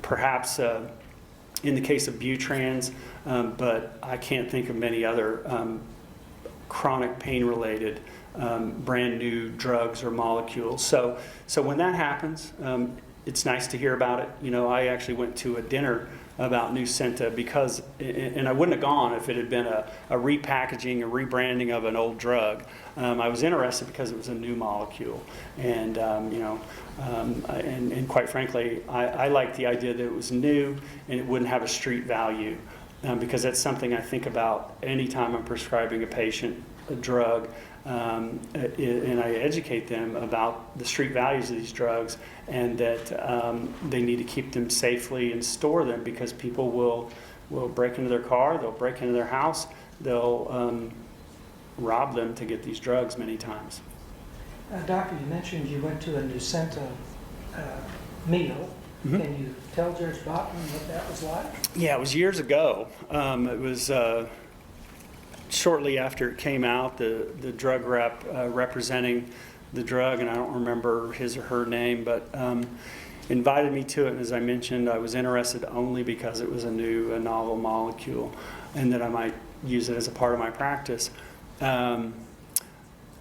A: perhaps in the case of Butrans, but I can't think of many other chronic pain-related brand new drugs or molecules. So when that happens, it's nice to hear about it. You know, I actually went to a dinner about Nucynta because, and I wouldn't have gone if it had been a repackaging, a rebranding of an old drug. I was interested because it was a new molecule, and and quite frankly, I liked the idea that it was new and it wouldn't have a street value, because that's something I think about anytime I'm prescribing a patient a drug. And I educate them about the street values of these drugs, and that they need to keep them safely and store them, because people will break into their car, they'll break into their house, they'll rob them to get these drugs many times.
B: Doctor, you mentioned you went to a Nucynta meal.
A: Mm-hmm.
B: Can you tell Judge Bachman what that was like?
A: Yeah, it was years ago. It was shortly after it came out. The drug rep representing the drug, and I don't remember his or her name, but invited me to it. And as I mentioned, I was interested only because it was a novel molecule, and that I might use it as a part of my practice.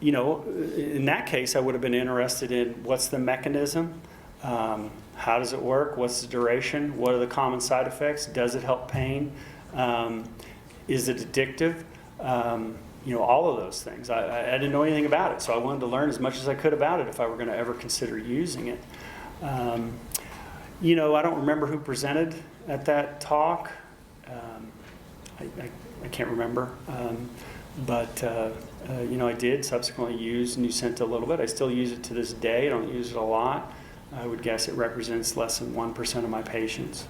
A: You know, in that case, I would have been interested in what's the mechanism, how does it work, what's the duration, what are the common side effects, does it help pain, is it addictive, you know, all of those things. I didn't know anything about it, so I wanted to learn as much as I could about it if I were going to ever consider using it. You know, I don't remember who presented at that talk. I can't remember. But you know, I did subsequently use Nucynta a little bit. I still use it to this day. I don't use it a lot. I would guess it represents less than 1% of my patients.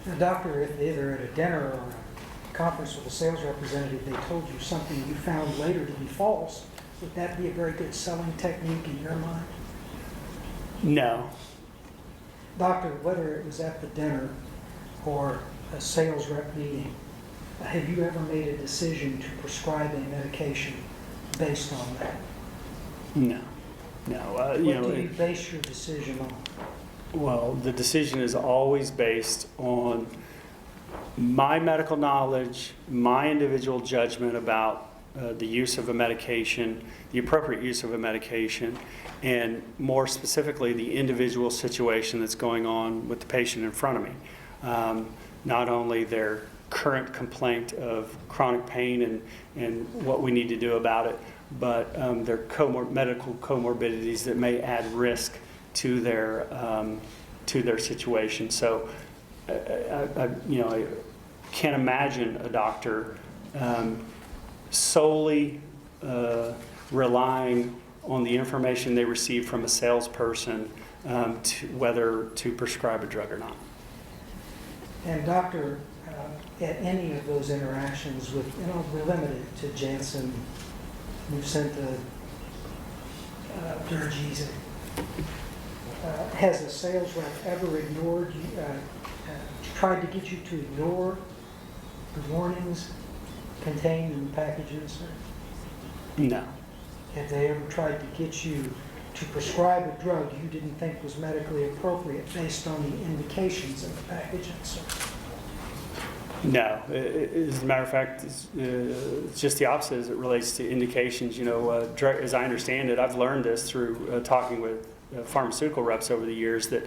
B: Now, doctor, if either at a dinner or a conference with a sales representative, they told you something you found later to be false, would that be a very good selling technique in your mind?
A: No.
B: Doctor, whether it was at the dinner or a sales rep meeting, have you ever made a decision to prescribe a medication based on that?
A: No. No. You know,
B: What do you base your decision on?
A: well, the decision is always based on my medical knowledge, my individual judgment about the use of a medication, the appropriate use of a medication, and more specifically, the individual situation that's going on with the patient in front of me. Not only their current complaint of chronic pain and what we need to do about it, but their medical comorbidities that may add risk to their situation. So, you know, I can't imagine a doctor solely relying on the information they receive from a salesperson whether to prescribe a drug or not.
B: And doctor, at any of those interactions with, you know, we're limited to Janssen, Nucynta, Durgese, has a sales rep ever ignored you, tried to get you to ignore the warnings contained in the packages?
A: No.
B: Have they ever tried to get you to prescribe a drug you didn't think was medically appropriate based on the indications in the package insert?
A: No. As a matter of fact, it's just the opposite as it relates to indications. You know, as I understand it, I've learned this through talking with pharmaceutical reps over the years, that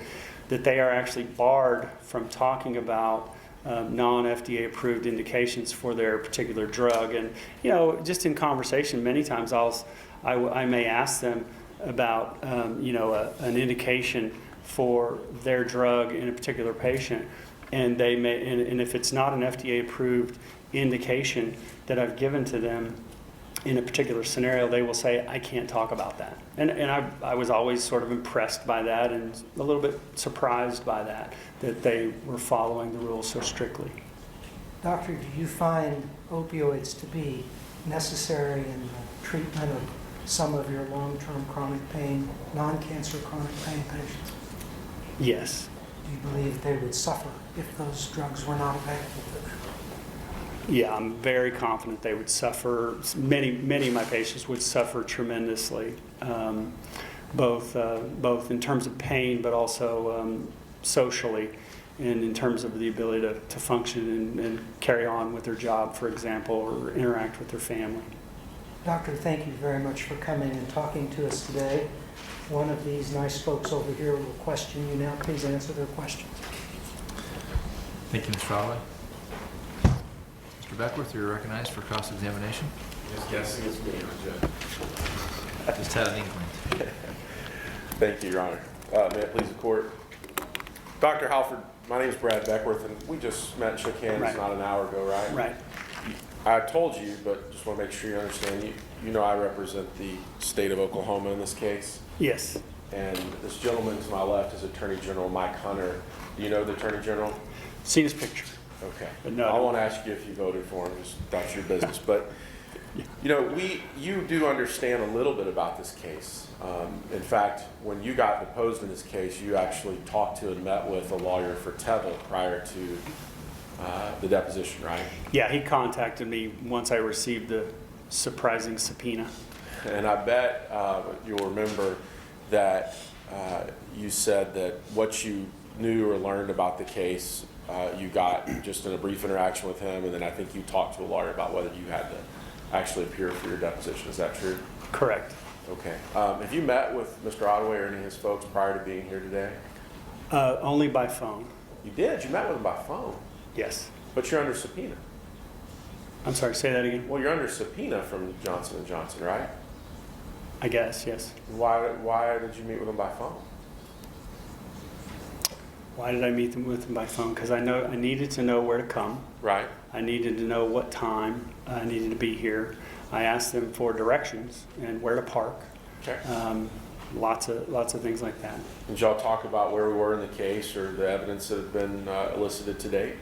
A: they are actually barred from talking about non-FDA approved indications for their particular drug. And, you know, just in conversation, many times I may ask them about, you know, an indication for their drug in a particular patient. And they may, and if it's not an FDA approved indication that I've given to them in a particular scenario, they will say, I can't talk about that. And I was always sort of impressed by that and a little bit surprised by that they were following the rules so strictly.
B: Doctor, do you find opioids to be necessary in the treatment of some of your long-term chronic pain, non-cancer chronic pain patients?
A: Yes.
B: Do you believe they would suffer if those drugs were not available to them?
A: Yeah, I'm very confident they would suffer. Many of my patients would suffer tremendously, both in terms of pain, but also socially, and in terms of the ability to function and carry on with their job, for example, or interact with their family.
B: Doctor, thank you very much for coming and talking to us today. One of these nice folks over here will question you now. Please answer their questions.
C: Thank you, Mr. Holloway. Mr. Beckworth, you're recognized for cross-examination.
D: Just guessing it's me, Judge.
C: Just had an inkling.
D: Thank you, Your Honor. May it please the court. Dr. Halford, my name is Brad Beckworth, and we just met and shook hands
A: Right.
D: not an hour ago, right?
A: Right.
D: I told you, but just want to make sure you understand. You know I represent the state of Oklahoma in this case,
A: Yes.
D: and this gentleman to my left is Attorney General Mike Hunter. Do you know the Attorney General?
A: Seen his picture.
D: Okay.
A: But no, I
D: I
A: don't.
D: won't ask you if you voted for him, just that's your business. But, you know, you do understand a little bit about this case. In fact, when you got deposed in this case, you actually talked to and met with a lawyer for Teva prior to the deposition, right?
A: Yeah, he contacted me once I received the surprising subpoena.
D: And I bet you'll remember that you said that what you knew or learned about the case, you got just in a brief interaction with him, and then I think you talked to a lawyer about whether you had to actually appear for your deposition. Is that true?
A: Correct.
D: Okay. Have you met with Mr. Ottaway or any of his folks prior to being here today?
A: Only by phone.
D: You did. You met with him by phone,
A: Yes.
D: but you're under subpoena.
A: I'm sorry, say that again?
D: Well, you're under subpoena from Johnson & Johnson, right?
A: I guess, yes.
D: Why did you meet with him by phone?
A: Why did I meet with him by phone? Because I needed to know where to come.
D: Right.
A: I needed to know what time I needed to be here. I asked them for directions and where to park.
D: Okay.
A: Lots of things like that.
D: Did y'all talk about where we were in the case or the evidence that had been elicited to date?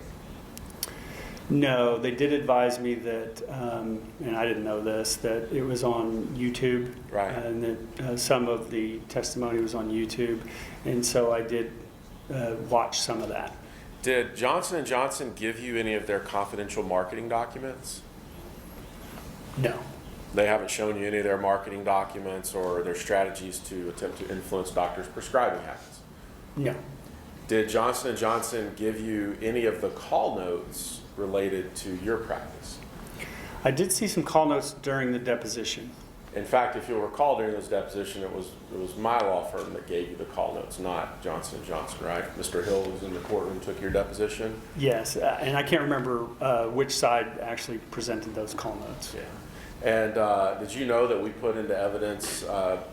A: No, they did advise me that, and I didn't know this, that it was on YouTube.
D: Right.
A: And that some of the testimony was on YouTube. And so I did watch some of that.
D: Did Johnson & Johnson give you any of their confidential marketing documents?
A: No.
D: They haven't shown you any of their marketing documents or their strategies to attempt to influence doctors' prescribing habits?
A: No.
D: Did Johnson & Johnson give you any of the call notes related to your practice?
A: I did see some call notes during the deposition.
D: In fact, if you'll recall during this deposition, it was my law firm that gave you the call notes, not Johnson & Johnson, right? Mr. Hill was in the courtroom, took your deposition?
A: Yes, and I can't remember which side actually presented those call notes.
D: Yeah. And did you know that we put into evidence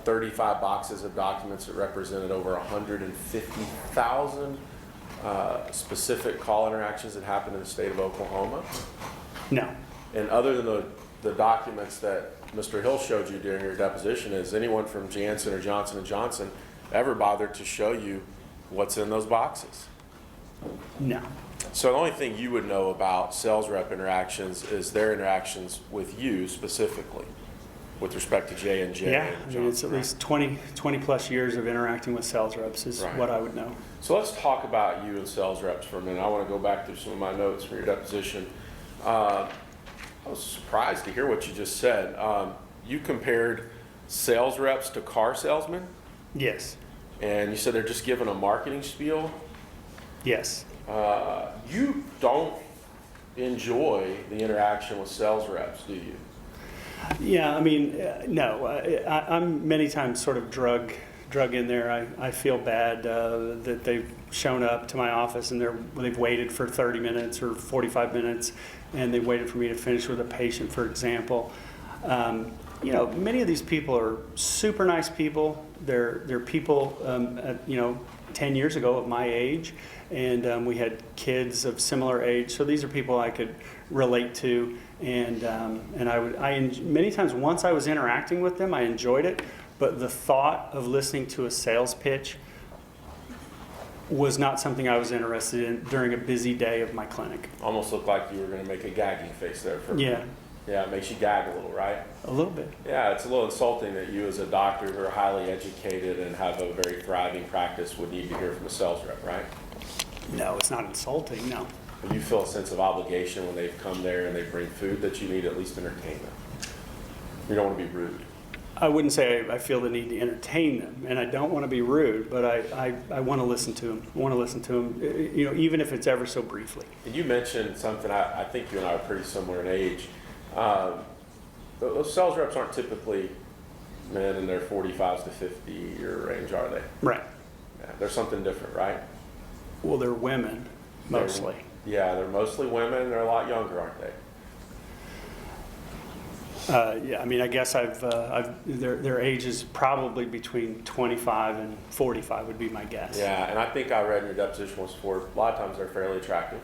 D: 35 boxes of documents that represented over 150,000 specific call interactions that happened in the state of Oklahoma?
A: No.
D: And other than the documents that Mr. Hill showed you during your deposition, has anyone from Janssen or Johnson & Johnson ever bothered to show you what's in those boxes?
A: No.
D: So the only thing you would know about sales rep interactions is their interactions with you specifically, with respect to J&J.
A: Yeah,
D: and
A: I mean,
D: Johnson,
A: it's at least 20 plus years of interacting with sales reps is
D: Right.
A: what I would know.
D: So let's talk about you and sales reps for a minute. I want to go back through some of my notes from your deposition. I was surprised to hear what you just said. You compared sales reps to car salesmen,
A: Yes.
D: and you said they're just given a marketing spiel.
A: Yes.
D: You don't enjoy the interaction with sales reps, do you?
A: Yeah, I mean, no. I'm many times sort of drug in there. I feel bad that they've shown up to my office and they've waited for 30 minutes or 45 minutes, and they waited for me to finish with a patient, for example. You know, many of these people are super nice people. They're people, 10 years ago of my age, and we had kids of similar age. So these are people I could relate to, and many times once I was interacting with them, I enjoyed it. But the thought of listening to a sales pitch was not something I was interested in during a busy day of my clinic.
D: Almost looked like you were going to make a gagging face there for a minute.
A: Yeah,
D: Yeah, it makes you gag a little, right?
A: a little bit.
D: Yeah, it's a little insulting that you as a doctor who are highly educated and have a very thriving practice would need to hear from a sales rep, right?
A: No, it's not insulting, no.
D: But you feel a sense of obligation when they've come there and they bring food that you need to at least entertain them. You don't want to be rude.
A: I wouldn't say I feel the need to entertain them, and I don't want to be rude, but I want to listen to them. I want to listen to them, even if it's ever so briefly.
D: And you mentioned something, I think you and I are pretty similar in age. those sales reps aren't typically men in their 45s to 50-year range, are they?
A: Right.
D: Yeah, there's something different, right?
A: Well, they're women, mostly.
D: Yeah, they're mostly women. They're a lot younger, aren't they?
A: Yeah, I mean, I guess their age is probably between 25 and 45 would be my guess.
D: Yeah, and I think I read in your deposition once before, a lot of times they're fairly attractive.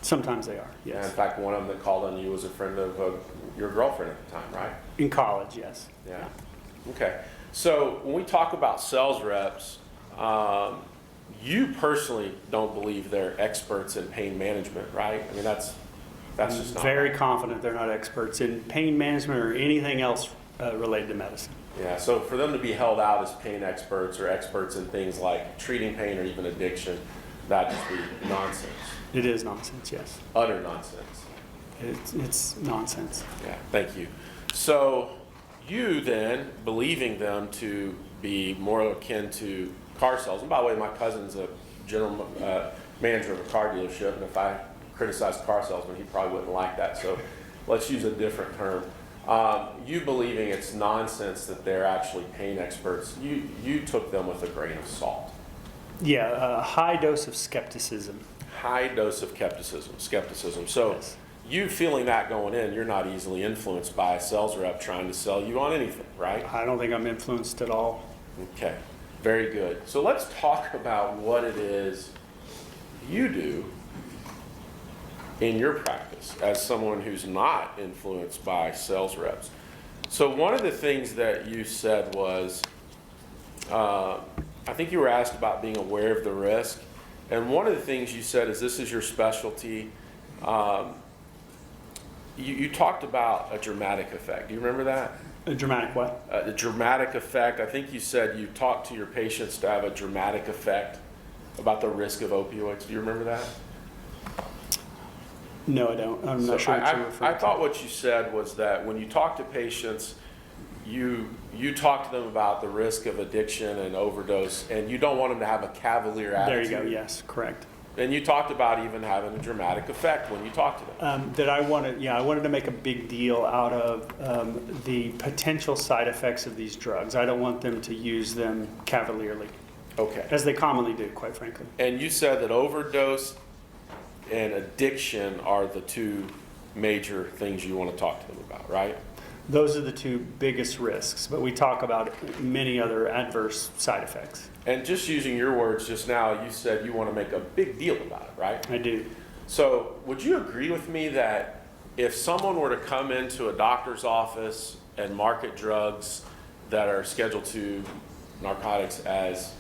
A: Sometimes they are,
D: And in
A: yes.
D: fact, one of them that called on you was a friend of your girlfriend at the time, right?
A: In college, yes.
D: Yeah. Okay. So when we talk about sales reps, you personally don't believe they're experts in pain management, right? I mean, that's just not
A: Very
D: right.
A: confident they're not experts in pain management or anything else related to medicine.
D: Yeah. So for them to be held out as pain experts or experts in things like treating pain or even addiction, that'd just be nonsense.
A: It is nonsense, yes.
D: Utter nonsense.
A: It's nonsense.
D: Yeah. Thank you. So you then believing them to be more akin to car sales. And by the way, my cousin's a general manager of a car dealership, and if I criticized car salesman, he probably wouldn't like that. So let's use a different term. You believing it's nonsense that they're actually pain experts, you took them with a grain of salt.
A: Yeah, a high dose of skepticism.
D: High dose of skepticism. So
A: Yes.
D: you feeling that going in, you're not easily influenced by a sales rep trying to sell you on anything, right?
A: I don't think I'm influenced at all.
D: Okay, very good. So let's talk about what it is you do in your practice as someone who's not influenced by sales reps. So one of the things that you said was, I think you were asked about being aware of the risk. And one of the things you said is this is your specialty. You talked about a dramatic effect. Do you remember that?
A: A dramatic what?
D: The dramatic effect. I think you said you talked to your patients to have a dramatic effect about the risk of opioids. Do you remember that?
A: No, I don't. I'm
D: So
A: not sure what you're referring
D: I
A: to.
D: thought what you said was that when you talk to patients, you talk to them about the risk of addiction and overdose, and you don't want them to have a cavalier
A: There
D: attitude.
A: you go, yes, correct.
D: And you talked about even having a dramatic effect when you talk to them.
A: I wanted to make a big deal out of the potential side effects of these drugs. I don't want them to use them cavalierly,
D: Okay.
A: as they commonly do, quite frankly.
D: And you said that overdose and addiction are the two major things you want to talk to them about, right?
A: Those are the two biggest risks, but we talk about many other adverse side effects.
D: And just using your words just now, you said you want to make a big deal about it, right?
A: I do.
D: So would you agree with me that if someone were to come into a doctor's office and market drugs that are scheduled to narcotics as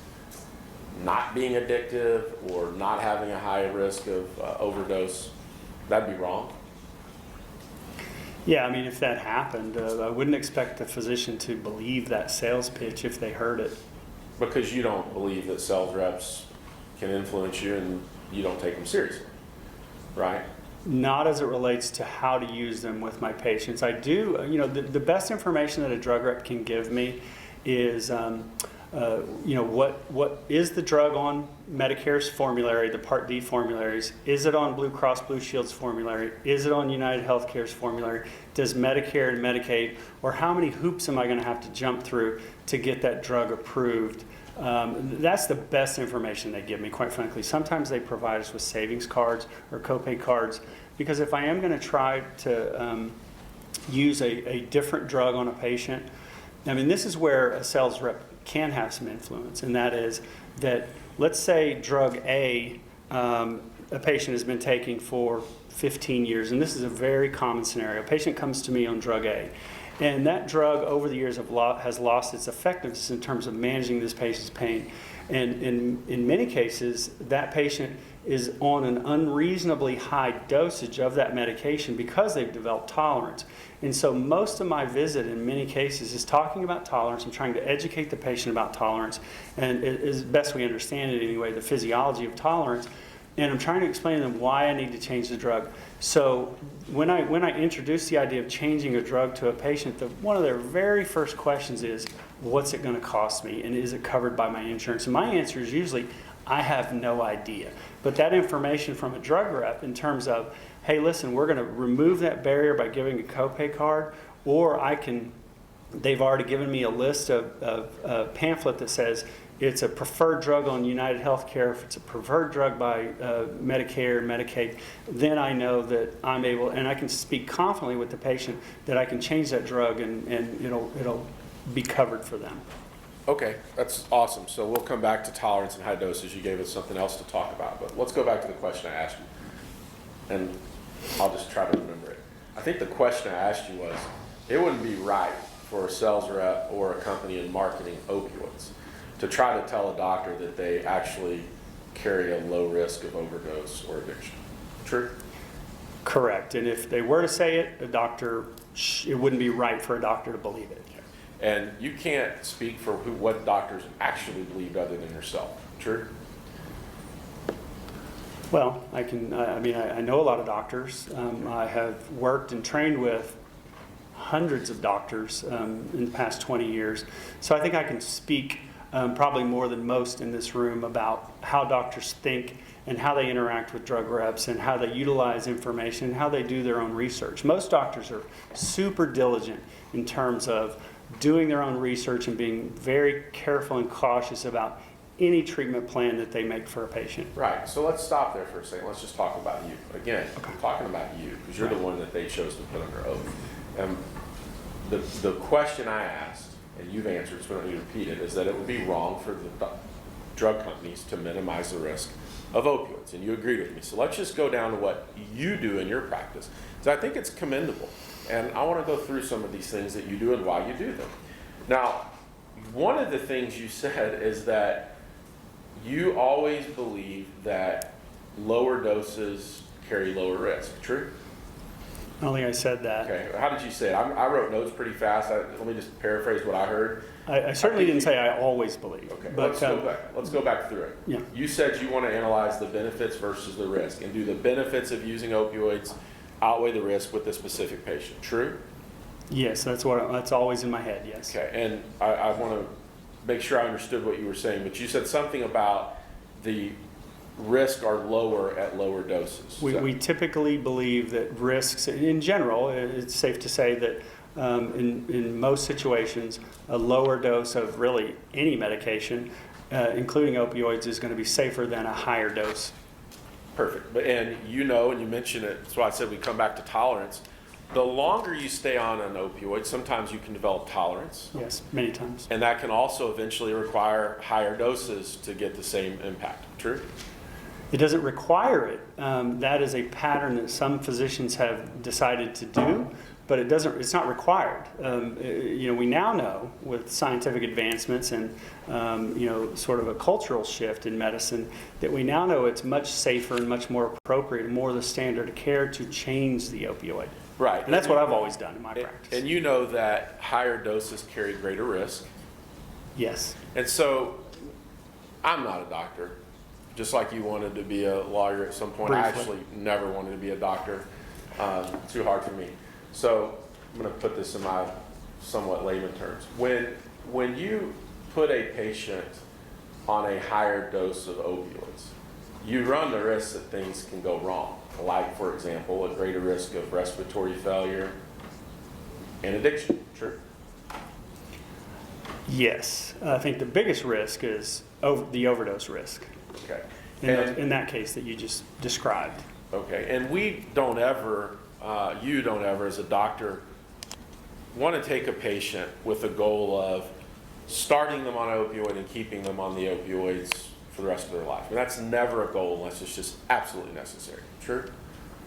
D: not being addictive or not having a high risk of overdose, that'd be wrong?
A: Yeah, I mean, if that happened, I wouldn't expect the physician to believe that sales pitch if they heard it.
D: Because you don't believe that sales reps can influence you and you don't take them seriously, right?
A: Not as it relates to how to use them with my patients. I do, the best information that a drug rep can give me is, what is the drug on Medicare's formulary, the Part D formularies? Is it on Blue Cross Blue Shield's formulary? Is it on United Healthcare's formulary? Does Medicare and Medicaid, or how many hoops am I going to have to jump through to get that drug approved? That's the best information they give me, quite frankly. Sometimes they provide us with savings cards or copay cards, because if I am going to try to use a different drug on a patient, I mean, this is where a sales rep can have some influence, and that is that, let's say drug A, a patient has been taking for 15 years, and this is a very common scenario. A patient comes to me on drug A, and that drug over the years has lost its effectiveness in terms of managing this patient's pain. And in many cases, that patient is on an unreasonably high dosage of that medication because they've developed tolerance. And so most of my visit in many cases is talking about tolerance. I'm trying to educate the patient about tolerance, and as best we understand it anyway, the physiology of tolerance. And I'm trying to explain to them why I need to change the drug. So when I introduce the idea of changing a drug to a patient, one of their very first questions is, what's it going to cost me, and is it covered by my insurance? And my answer is usually, I have no idea. But that information from a drug rep in terms of, hey, listen, we're going to remove that barrier by giving a copay card, or they've already given me a list of a pamphlet that says it's a preferred drug on United Healthcare, if it's a preferred drug by Medicare, Medicaid, then I know that I'm able, and I can speak confidently with the patient that I can change that drug and it'll be covered for them.
D: Okay, that's awesome. So we'll come back to tolerance and high doses. You gave us something else to talk about, but let's go back to the question I asked you, and I'll just try to remember it. I think the question I asked you was, it wouldn't be right for a sales rep or a company in marketing opioids to try to tell a doctor that they actually carry a low risk of overdose or addiction. True?
A: Correct. And if they were to say it, it wouldn't be right for a doctor to believe it.
D: And you can't speak for what doctors actually believe other than yourself. True?
A: Well, I know a lot of doctors. I have worked and trained with hundreds of doctors in the past 20 years. So I think I can speak probably more than most in this room about how doctors think and how they interact with drug reps and how they utilize information and how they do their own research. Most doctors are super diligent in terms of doing their own research and being very careful and cautious about any treatment plan that they make for a patient.
D: Right. So let's stop there for a second. Let's just talk about you. Again,
A: Okay.
D: I'm talking about you because you're
A: Right.
D: the one that they chose to put under oath. And the question I asked, and you've answered, so I don't need to repeat it, is that it would be wrong for the drug companies to minimize the risk of opioids. And you agreed with me. So let's just go down to what you do in your practice. So I think it's commendable. And I want to go through some of these things that you do and why you do them. Now, one of the things you said is that you always believe that lower doses carry lower risk. True?
A: I don't think I said that.
D: Okay. How did you say it? I wrote notes pretty fast. Let me just paraphrase what I heard.
A: I certainly didn't say I always believe.
D: Okay.
A: But,
D: Let's go back. Let's go back through it.
A: Yeah.
D: You said you want to analyze the benefits versus the risk, and do the benefits of using opioids outweigh the risk with the specific patient. True?
A: Yes, that's always in my head, yes.
D: Okay. And I want to make sure I understood what you were saying, but you said something about the risk are lower at lower doses.
A: We typically believe that risks, in general, it's safe to say that in most situations, a lower dose of really any medication, including opioids, is going to be safer than a higher dose.
D: Perfect. And you mentioned it, that's why I said we come back to tolerance. The longer you stay on an opioid, sometimes you can develop tolerance.
A: Yes, many times.
D: And that can also eventually require higher doses to get the same impact. True?
A: It doesn't require it. That is a pattern that some physicians have decided to do, but it's not required. We now know with scientific advancements and sort of a cultural shift in medicine that we now know it's much safer and much more appropriate and more the standard of care to change the opioid.
D: Right.
A: And that's what I've always done in my practice.
D: And you know that higher doses carry greater risk.
A: Yes.
D: And so I'm not a doctor. Just like you wanted to be a lawyer at some point.
A: Briefly.
D: I actually never wanted to be a doctor. Too hard for me. So I'm going to put this in my somewhat layman terms. When you put a patient on a higher dose of opioids, you run the risk that things can go wrong. Like, for example, a greater risk of respiratory failure and addiction. True?
A: Yes. I think the biggest risk is the overdose risk.
D: Okay.
A: In that case that you just described.
D: Okay. And we don't ever, you don't ever as a doctor, want to take a patient with the goal of starting them on an opioid and keeping them on the opioids for the rest of their life. And that's never a goal unless it's just absolutely necessary. True?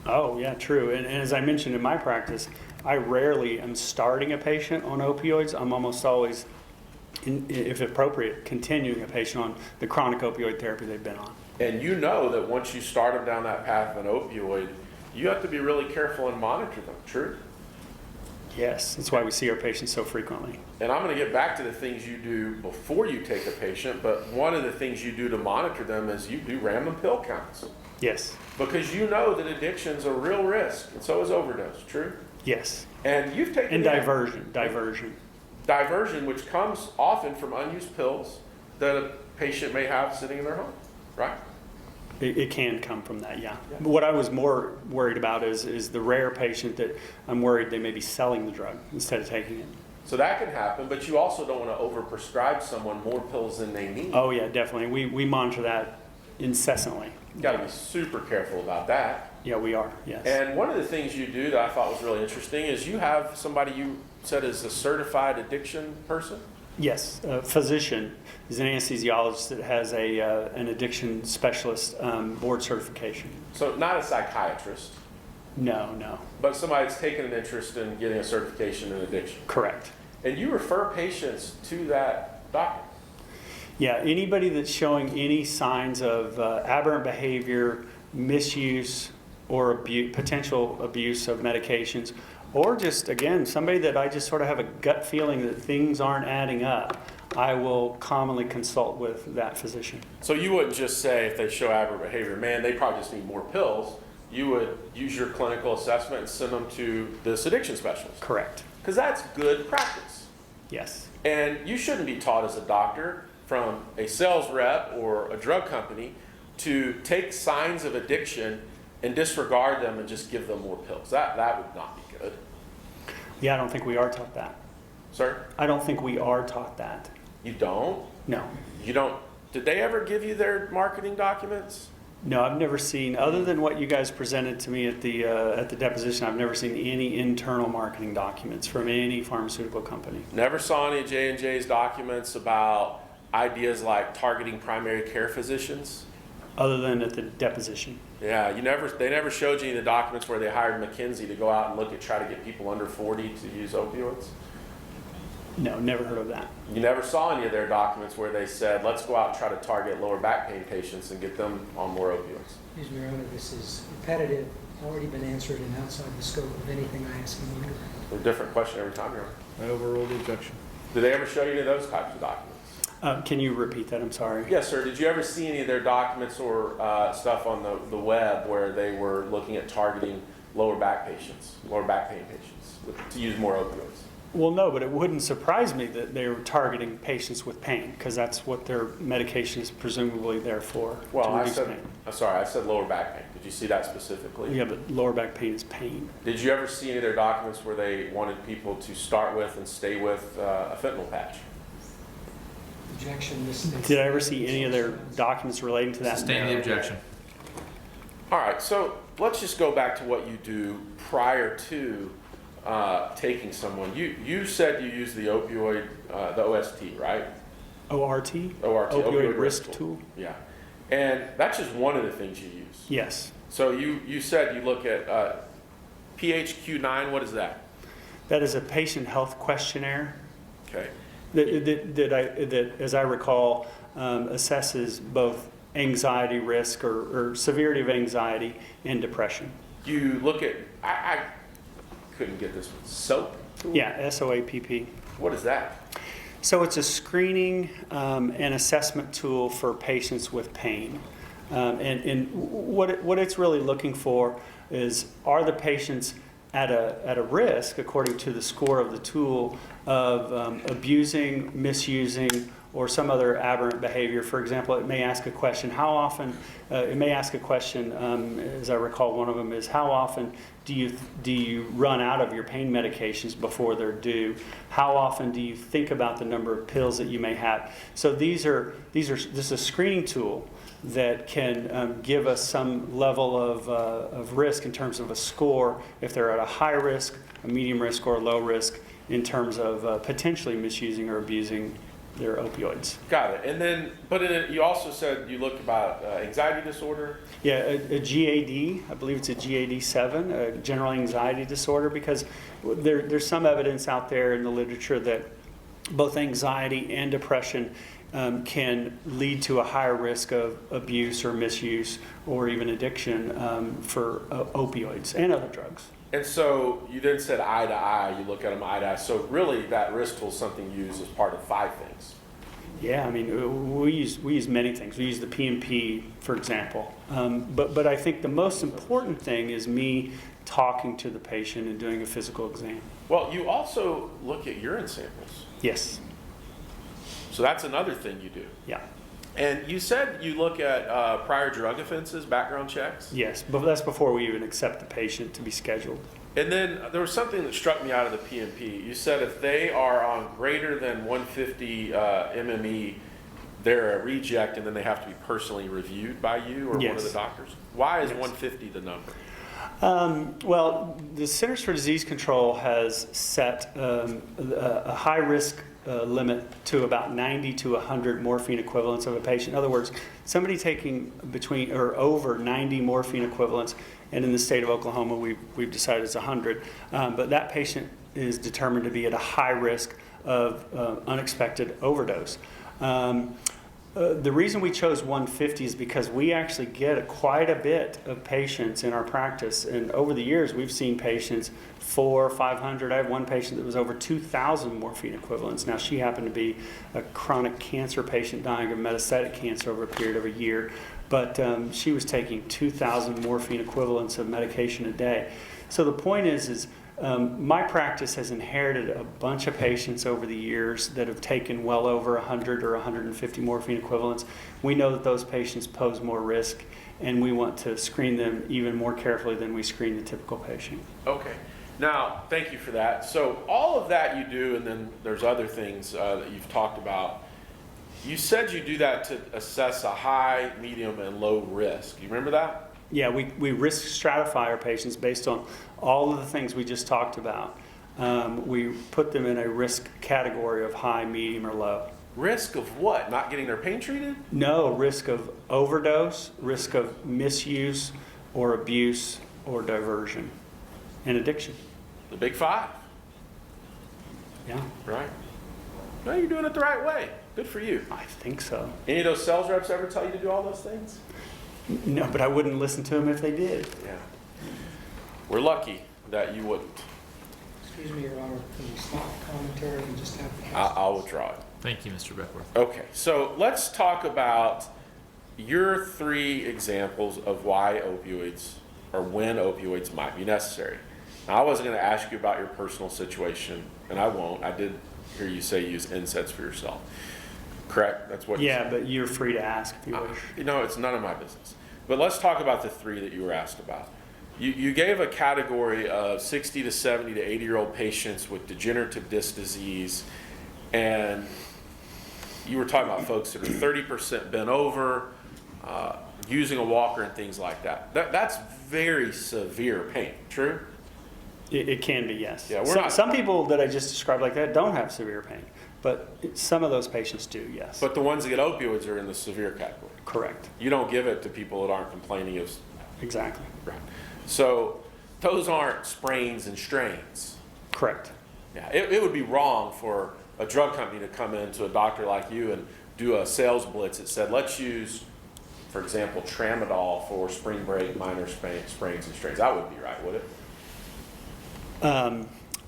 A: Oh, yeah, true. And as I mentioned in my practice, I rarely am starting a patient on opioids. I'm almost always, if appropriate, continuing a patient on the chronic opioid therapy they've been on.
D: And you know that once you start them down that path of an opioid, you have to be really careful and monitor them. True?
A: Yes, that's why we see our patients so frequently.
D: And I'm going to get back to the things you do before you take a patient, but one of the things you do to monitor them is you do random pill counts.
A: Yes.
D: Because you know that addiction's a real risk, and so is overdose. True?
A: Yes.
D: And you've taken
A: And diversion.
D: Diversion, which comes often from unused pills that a patient may have sitting in their home, right?
A: It can come from that, yeah. What I was more worried about is the rare patient that I'm worried they may be selling the drug instead of taking it.
D: So that can happen, but you also don't want to overprescribe someone more pills than they need.
A: Oh yeah, definitely. We monitor that incessantly.
D: You got to be super careful about that.
A: Yeah, we are, yes.
D: And one of the things you do that I thought was really interesting is you have somebody you said is a certified addiction person.
A: Yes, a physician is an anesthesiologist that has an addiction specialist board certification.
D: So not a psychiatrist,
A: No,
D: but somebody that's taken an interest in getting a certification in addiction.
A: correct.
D: And you refer patients to that doctor.
A: Yeah, anybody that's showing any signs of aberrant behavior, misuse, or potential abuse of medications, or just, again, somebody that I just sort of have a gut feeling that things aren't adding up, I will commonly consult with that physician.
D: So you wouldn't just say if they show aberrant behavior, man, they probably just need more pills. You would use your clinical assessment and send them to this addiction specialist.
A: Correct.
D: Because that's good practice.
A: Yes.
D: And you shouldn't be taught as a doctor from a sales rep or a drug company to take signs of addiction and disregard them and just give them more pills. That would not be good.
A: Yeah, I don't think we are taught that.
D: Sir,
A: I don't think we are taught that.
D: you don't?
A: No.
D: You don't? Did they ever give you their marketing documents?
A: No, I've never seen, other than what you guys presented to me at the deposition, I've never seen any internal marketing documents from any pharmaceutical company.
D: Never saw any of J&J's documents about ideas like targeting primary care physicians?
A: Other than at the deposition.
D: Yeah, they never showed you any of the documents where they hired McKinsey to go out and try to get people under 40 to use opioids?
A: No, never heard of that.
D: You never saw any of their documents where they said, let's go out and try to target lower back pain patients and get them on more opioids?
B: Excuse me, Your Honor, this is repetitive, already been answered and outside the scope of anything I ask in the hearing.
D: A different question every time, Your Honor.
C: I overrule the objection.
D: Did they ever show you any of those types of documents?
A: Can you repeat that? I'm sorry.
D: Yes, sir. Did you ever see any of their documents or stuff on the web where they were looking at targeting lower back pain patients to use more opioids?
A: Well, no, but it wouldn't surprise me that they were targeting patients with pain, because that's what their medication is presumably there for,
D: Well,
A: to
D: I
A: reduce
D: said,
A: pain.
D: I'm sorry, I said lower back pain. Did you see that specifically?
A: Yeah, but lower back pain is pain.
D: Did you ever see any of their documents where they wanted people to start with and stay with a fentanyl patch?
B: Objection, this is.
A: Did I ever see any of their documents relating to that?
C: Sustain the
A: No.
C: objection.
D: All right, so let's just go back to what you do prior to taking someone. You said you use the opioid, the OST, right?
A: ORT?
D: ORT,
A: Opioid risk tool?
D: Yeah, and that's just one of the things you use.
A: Yes.
D: So you said you look at PHQ-9. What is that?
A: That is a patient health questionnaire
D: Okay.
A: that as I recall, assesses both anxiety risk or severity of anxiety and depression.
D: You look at I couldn't get this one. SOAP?
A: Yeah, SOAPP.
D: What is that?
A: So it's a screening and assessment tool for patients with pain. And what it's really looking for is, are the patients at a risk, according to the score of the tool, of abusing, misusing, or some other aberrant behavior. For example, it may ask a question, as I recall, one of them is, how often do you run out of your pain medications before they're due? How often do you think about the number of pills that you may have? So this is a screening tool that can give us some level of risk in terms of a score, if they're at a high risk, a medium risk, or a low risk in terms of potentially misusing or abusing their opioids.
D: Got it. And then, you also said you looked about anxiety disorder.
A: Yeah, a GAD, I believe it's a GAD-7, a general anxiety disorder, because there's some evidence out there in the literature that both anxiety and depression can lead to a higher risk of abuse or misuse or even addiction for opioids and other drugs.
D: And so you then said eye to eye, you look at them eye to eye. So really that risk tool is something you use as part of 5 things.
A: Yeah, I mean, we use many things. We use the PMP, for example. But I think the most important thing is me talking to the patient and doing a physical exam.
D: Well, you also look at urine samples.
A: Yes.
D: So that's another thing you do.
A: Yeah.
D: And you said you look at prior drug offenses, background checks?
A: Yes, but that's before we even accept the patient to be scheduled.
D: And then there was something that struck me out of the PMP. You said if they are on greater than 150 MME, they're a reject, and then they have to be personally reviewed by you or one of the
A: Yes.
D: doctors. Why is
A: Yes.
D: 150 the number?
A: Well, the Centers for Disease Control has set a high-risk limit to about 90 to 100 morphine equivalents of a patient. In other words, somebody taking between or over 90 morphine equivalents, and in the state of Oklahoma, we've decided it's 100, but that patient is determined to be at a high risk of unexpected overdose. The reason we chose 150 is because we actually get quite a bit of patients in our practice, and over the years we've seen patients 400, 500. I have one patient that was over 2,000 morphine equivalents. Now, she happened to be a chronic cancer patient dying of metastatic cancer over a period of a year, but she was taking 2,000 morphine equivalents of medication a day. So the point is my practice has inherited a bunch of patients over the years that have taken well over 100 or 150 morphine equivalents. We know that those patients pose more risk, and we want to screen them even more carefully than we screen the typical patient.
D: Okay. Now, thank you for that. So all of that you do, and then there's other things that you've talked about. You said you do that to assess a high, medium, and low risk. You remember that?
A: Yeah, we risk stratify our patients based on all of the things we just talked about. We put them in a risk category of high, medium, or low.
D: Risk of what? Not getting their pain treated?
A: No, risk of overdose, risk of misuse or abuse or diversion, and addiction.
D: The big five,
A: Yeah,
D: right? No, you're doing it the right way. Good for you.
A: I think so.
D: Any of those sales reps ever tell you to do all those things?
A: No, but I wouldn't listen to them if they did.
D: Yeah. We're lucky that you wouldn't.
B: Excuse me, Your Honor, can you stop commentary and just have the
D: I'll withdraw it.
C: Thank you, Mr. Beckworth.
D: Okay, so let's talk about your 3 examples of why opioids or when opioids might be necessary. Now, I wasn't going to ask you about your personal situation, and I won't. I did hear you say you use NSAIDs for yourself. Correct? That's what you
A: Yeah,
D: said.
A: but you're free to ask if you wish.
D: You know, it's none of my business. But let's talk about the 3 that you were asked about. You gave a category of 60 to 70 to 80-year-old patients with degenerative disc disease, and you were talking about folks that are 30% bent over, using a walker and things like that. That's very severe pain, true?
A: It can be, yes.
D: Yeah,
A: Some people that I just described like that don't have severe pain, but some of those patients do, yes.
D: But the ones that get opioids are in the severe category.
A: Correct.
D: You don't give it to people that aren't complaining of...
A: Exactly.
D: Right. So those aren't sprains and strains.
A: Correct.
D: Yeah, it would be wrong for a drug company to come in to a doctor like you and do a sales blitz that said, let's use, for example, tramadol for spring break, minor sprains and strains. That wouldn't be right, would it?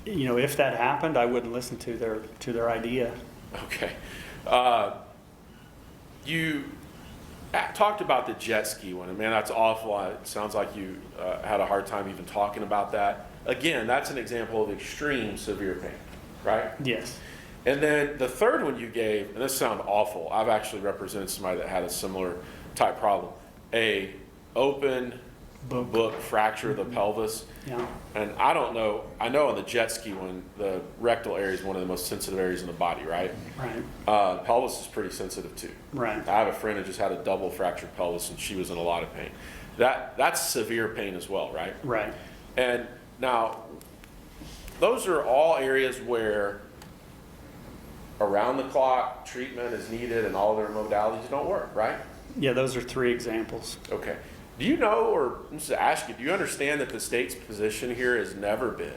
A: You know, if that happened, I wouldn't listen to their idea.
D: Okay. You talked about the jet ski one, and man, that's awful. It sounds like you had a hard time even talking about that. Again, that's an example of extreme severe pain, right?
A: Yes.
D: And then the third one you gave, and this sounds awful. I've actually represented somebody that had a similar type problem. A open book fracture of the pelvis.
A: Yeah.
D: And I don't know, I know on the jet ski one, the rectal area is one of the most sensitive areas in the body, right?
A: Right.
D: Pelvis is pretty sensitive too.
A: Right.
D: I have a friend who just had a double fractured pelvis and she was in a lot of pain. That's severe pain as well, right?
A: Right.
D: And now, those are all areas where around-the-clock treatment is needed and all their modalities don't work, right?
A: Yeah, those are 3 examples.
D: Okay. Do you know, or I'm just ask you, do you understand that the state's position here has never been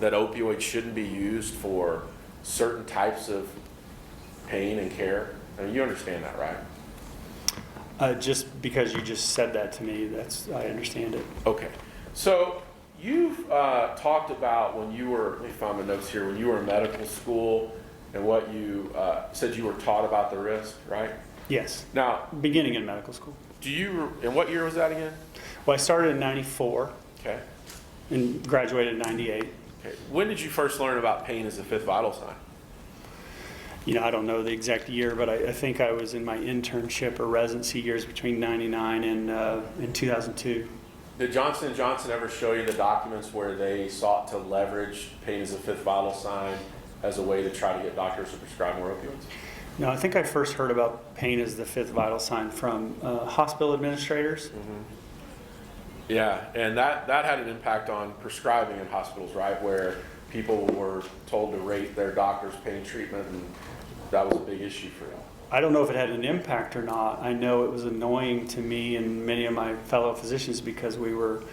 D: that opioids shouldn't be used for certain types of pain and care? I mean, you understand that, right?
A: Just because you just said that to me, I understand it.
D: Okay. So you've talked about when you were, let me find my notes here, when you were in medical school and what you said you were taught about the risk, right?
A: Yes.
D: Now,
A: Beginning in medical school.
D: and what year was that again?
A: Well, I started in 94
D: Okay.
A: and graduated in 98.
D: Okay. When did you first learn about pain as a 5th vital sign?
A: I don't know the exact year, but I think I was in my internship or residency years between 99 and 2002.
D: Did Johnson & Johnson ever show you the documents where they sought to leverage pain as a fifth vital sign as a way to try to get doctors to prescribe more opioids?
A: No, I think I first heard about pain as the fifth vital sign from hospital administrators.
D: Yeah, and that had an impact on prescribing in hospitals, right? Where people were told to rate their doctor's pain treatment, and that was a big issue for them.
A: I don't know if it had an impact or not. I know it was annoying to me and many of my fellow physicians because we were,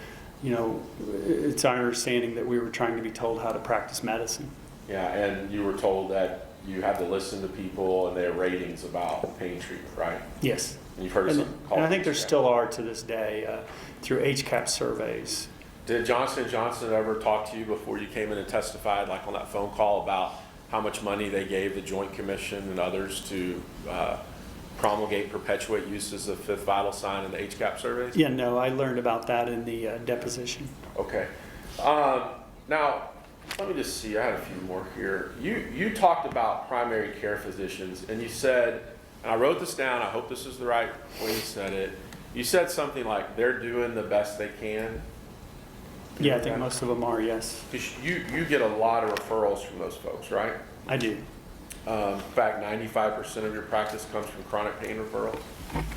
A: it's our understanding that we were trying to be told how to practice medicine.
D: Yeah, and you were told that you had to listen to people and their ratings about pain treatment, right?
A: Yes.
D: And you've heard of something called
A: And I think there
D: HCAP.
A: still are to this day through HCAP surveys.
D: Did Johnson & Johnson ever talk to you before you came in and testified, like on that phone call, about how much money they gave the Joint Commission and others to promulgate, perpetuate uses of fifth vital sign in the HCAP surveys?
A: Yeah, no, I learned about that in the deposition.
D: Okay. Now, let me just see. I had a few more here. You talked about primary care physicians, and you said, and I wrote this down. I hope this is the right way you said it. You said something like they're doing the best they can.
A: Yeah, I think most of them are, yes.
D: Because you get a lot of referrals from those folks, right?
A: I do.
D: In fact, 95% of your practice comes from chronic pain referrals.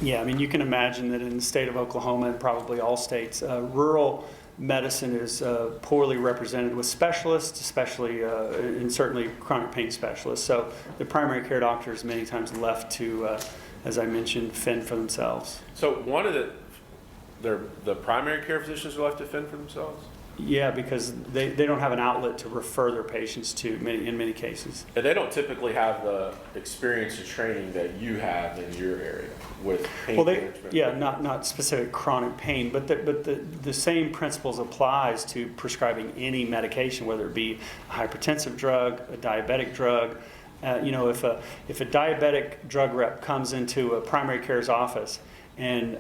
A: Yeah, I mean, you can imagine that in the state of Oklahoma and probably all states, rural medicine is poorly represented with specialists, especially and certainly chronic pain specialists. So the primary care doctors many times left to, as I mentioned, fend for themselves.
D: So one of the primary care physicians are left to fend for themselves?
A: Yeah, because they don't have an outlet to refer their patients to in many cases.
D: And they don't typically have the experience and training that you have in your area with pain management.
A: Yeah, not specific chronic pain, but the same principles applies to prescribing any medication, whether it be a hypertensive drug, a diabetic drug. If a diabetic drug rep comes into a primary care's office and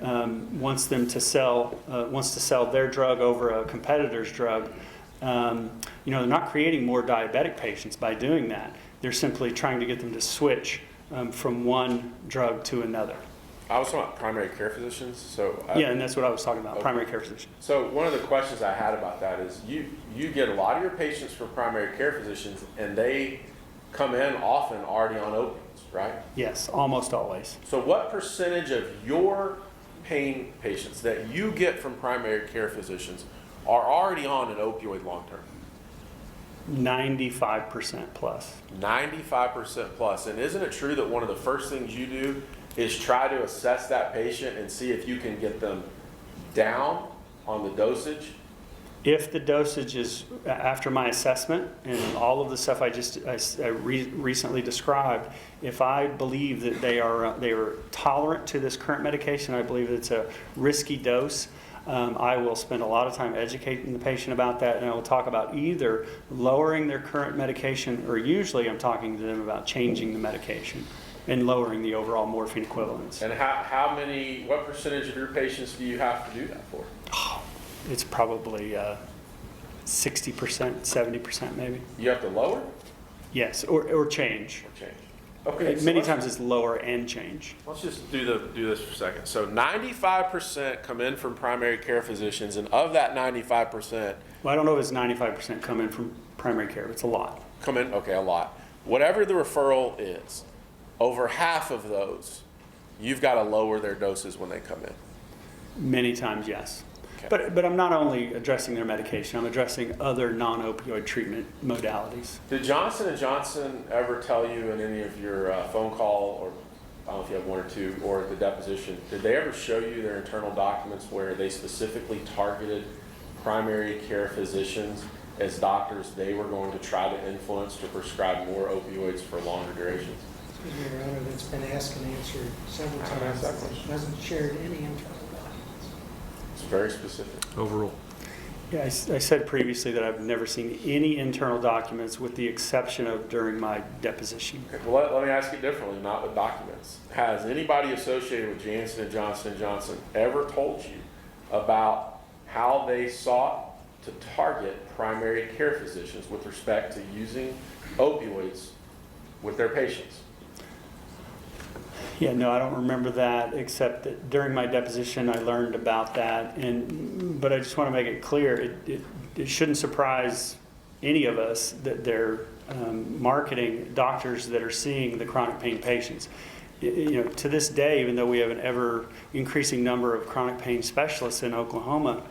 A: wants to sell their drug over a competitor's drug, they're not creating more diabetic patients by doing that. They're simply trying to get them to switch from one drug to another.
D: I was talking about primary care physicians.
A: Yeah, and that's what I was talking about,
D: Okay.
A: primary care physicians.
D: So one of the questions I had about that is you get a lot of your patients from primary care physicians, and they come in often already on opioids, right?
A: Yes, almost always.
D: So what percentage of your pain patients that you get from primary care physicians are already on an opioid long-term?
A: 95% plus.
D: 95% plus. And isn't it true that one of the first things you do is try to assess that patient and see if you can get them down on the dosage?
A: If the dosage is, after my assessment and all of the stuff I recently described, if I believe that they are tolerant to this current medication, I believe it's a risky dose, I will spend a lot of time educating the patient about that, and I will talk about either lowering their current medication, or usually I'm talking to them about changing the medication and lowering the overall morphine equivalence.
D: And what percentage of your patients do you have to do that for?
A: It's probably 60%, 70% maybe.
D: You have to lower
A: Yes, or change.
D: or change? Okay.
A: Many times it's lower and change.
D: Let's just do this for a second. So 95% come in from primary care physicians, and of that 95%,
A: Well, I don't know if it's 95% come in from primary care. It's a lot.
D: come in, okay, a lot. Whatever the referral is, over half of those, you've got to lower their doses when they come in.
A: Many times, yes.
D: Okay.
A: But I'm not only addressing their medication, I'm addressing other non-opioid treatment modalities.
D: Did Johnson & Johnson ever tell you in any of your phone call, or I don't know if you have one or two, or at the deposition, did they ever show you their internal documents where they specifically targeted primary care physicians as doctors they were going to try to influence to prescribe more opioids for longer durations?
B: Excuse me, Your Honor, that's been asked and answered several
D: I've
B: times.
D: asked that question.
B: It hasn't shared any internal documents.
D: It's very specific.
C: Overrule.
A: Yeah, I said previously that I've never seen any internal documents with the exception of during my deposition.
D: Okay, well, let me ask you differently, not with documents. Has anybody associated with Janssen and Johnson ever told you about how they sought to target primary care physicians with respect to using opioids with their patients?
A: Yeah, no, I don't remember that, except that during my deposition, I learned about that. But I just want to make it clear, it shouldn't surprise any of us that they're marketing doctors that are seeing the chronic pain patients. To this day, even though we have an ever increasing number of chronic pain specialists in Oklahoma,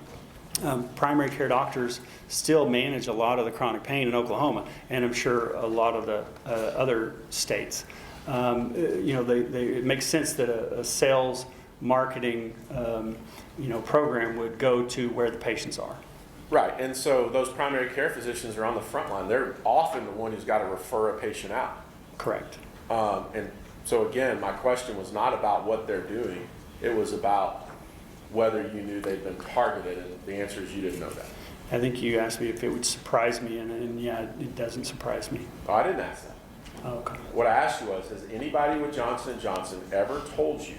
A: primary care doctors still manage a lot of the chronic pain in Oklahoma, and I'm sure a lot of the other states. It makes sense that a sales marketing program would go to where the patients are.
D: Right, and so those primary care physicians are on the front line. They're often the one who's got to refer a patient out.
A: Correct.
D: And so again, my question was not about what they're doing. It was about whether you knew they'd been targeted, and the answer is you didn't know that.
A: I think you asked me if it would surprise me, and yeah, it doesn't surprise me.
D: Oh, I didn't ask that.
A: Oh, okay.
D: What I asked you was, has anybody with Johnson & Johnson ever told you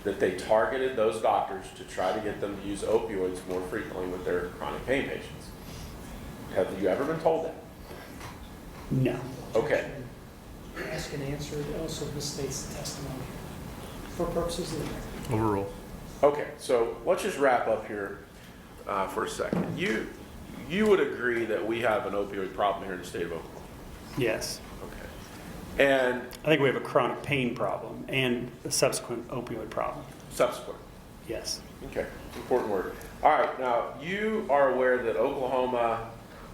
D: that they targeted those doctors to try to get them to use opioids more frequently with their chronic pain patients? Have you ever been told that?
A: No.
D: Okay.
B: Ask and answer, it also misstates the testimony for purposes of the record.
C: Overrule.
D: Okay, so let's just wrap up here for a second. You would agree that we have an opioid problem here in the state of Oklahoma?
A: Yes.
D: Okay. And
A: I think we have a chronic pain problem and a subsequent opioid problem.
D: subsequent.
A: Yes.
D: Okay, important word. All right, now you are aware that Oklahoma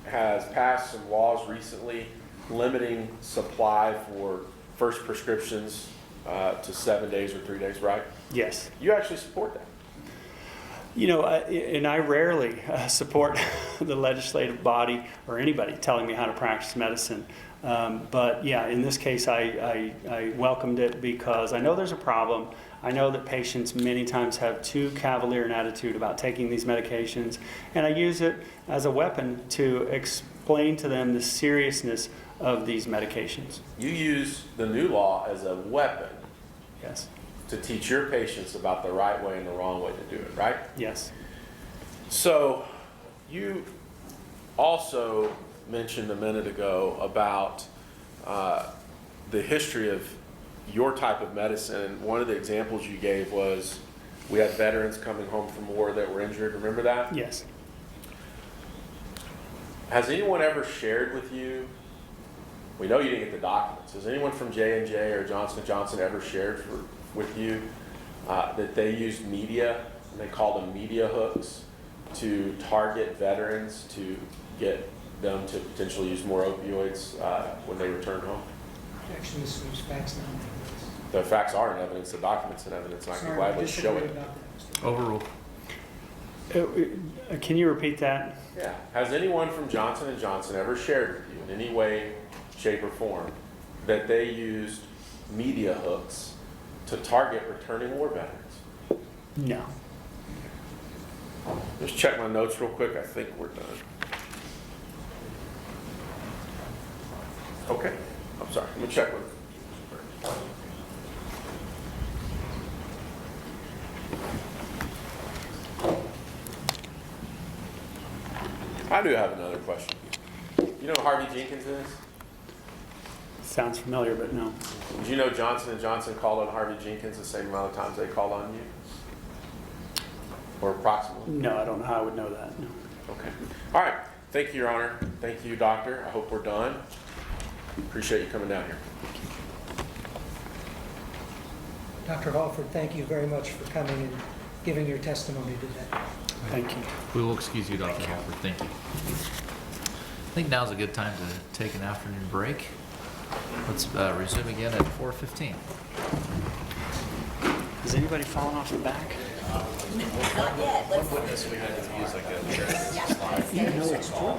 D: has passed some laws recently limiting supply for first prescriptions to 7 days or 3 days, right?
A: Yes.
D: You actually support that.
A: And I rarely support the legislative body or anybody telling me how to practice medicine. But yeah, in this case, I welcomed it because I know there's a problem. I know that patients many times have too cavalier an attitude about taking these medications, and I use it as a weapon to explain to them the seriousness of these medications.
D: You use the new law as a weapon
A: Yes.
D: to teach your patients about the right way and the wrong way to do it, right?
A: Yes.
D: So you also mentioned a minute ago about the history of your type of medicine. One of the examples you gave was we had veterans coming home from war that were injured. Remember that?
A: Yes.
D: Has anyone ever shared with you? We know you didn't get the documents. Has anyone from J&J or Johnson & Johnson ever shared with you that they used media, and they called them media hooks, to target veterans to get them to potentially use more opioids when they return home?
B: Actually, this was facts now.
D: The facts are in evidence, the documents in evidence, and I can gladly show it.
C: Overrule.
A: Can you repeat that?
D: Yeah. Has anyone from Johnson & Johnson ever shared with you in any way, shape, or form that they used media hooks to target returning war veterans?
A: No.
D: Just check my notes real quick. I think we're done. Okay. I'm sorry. Let me check with. I do have another question. You know who Harvey Jenkins is?
A: Sounds familiar, but no.
D: Did you know Johnson & Johnson called on Harvey Jenkins the same amount of times they called on you? Or approximately?
A: No, I don't know how I would know that. No.
D: Okay. All right. Thank you, Your Honor. Thank you, Doctor. I hope we're done. Appreciate you coming down here.
B: Dr. Halford, thank you very much for coming and giving your testimony today.
A: Thank you.
C: We will excuse you, Dr. Halford. Thank you. I think now's a good time to take an afternoon break. Let's resume again at 4:15.
A: Has anybody fallen off the back?
E: Not yet. Let's.
C: Witness, we had to use like a
E: Yeah.
A: You know it's true.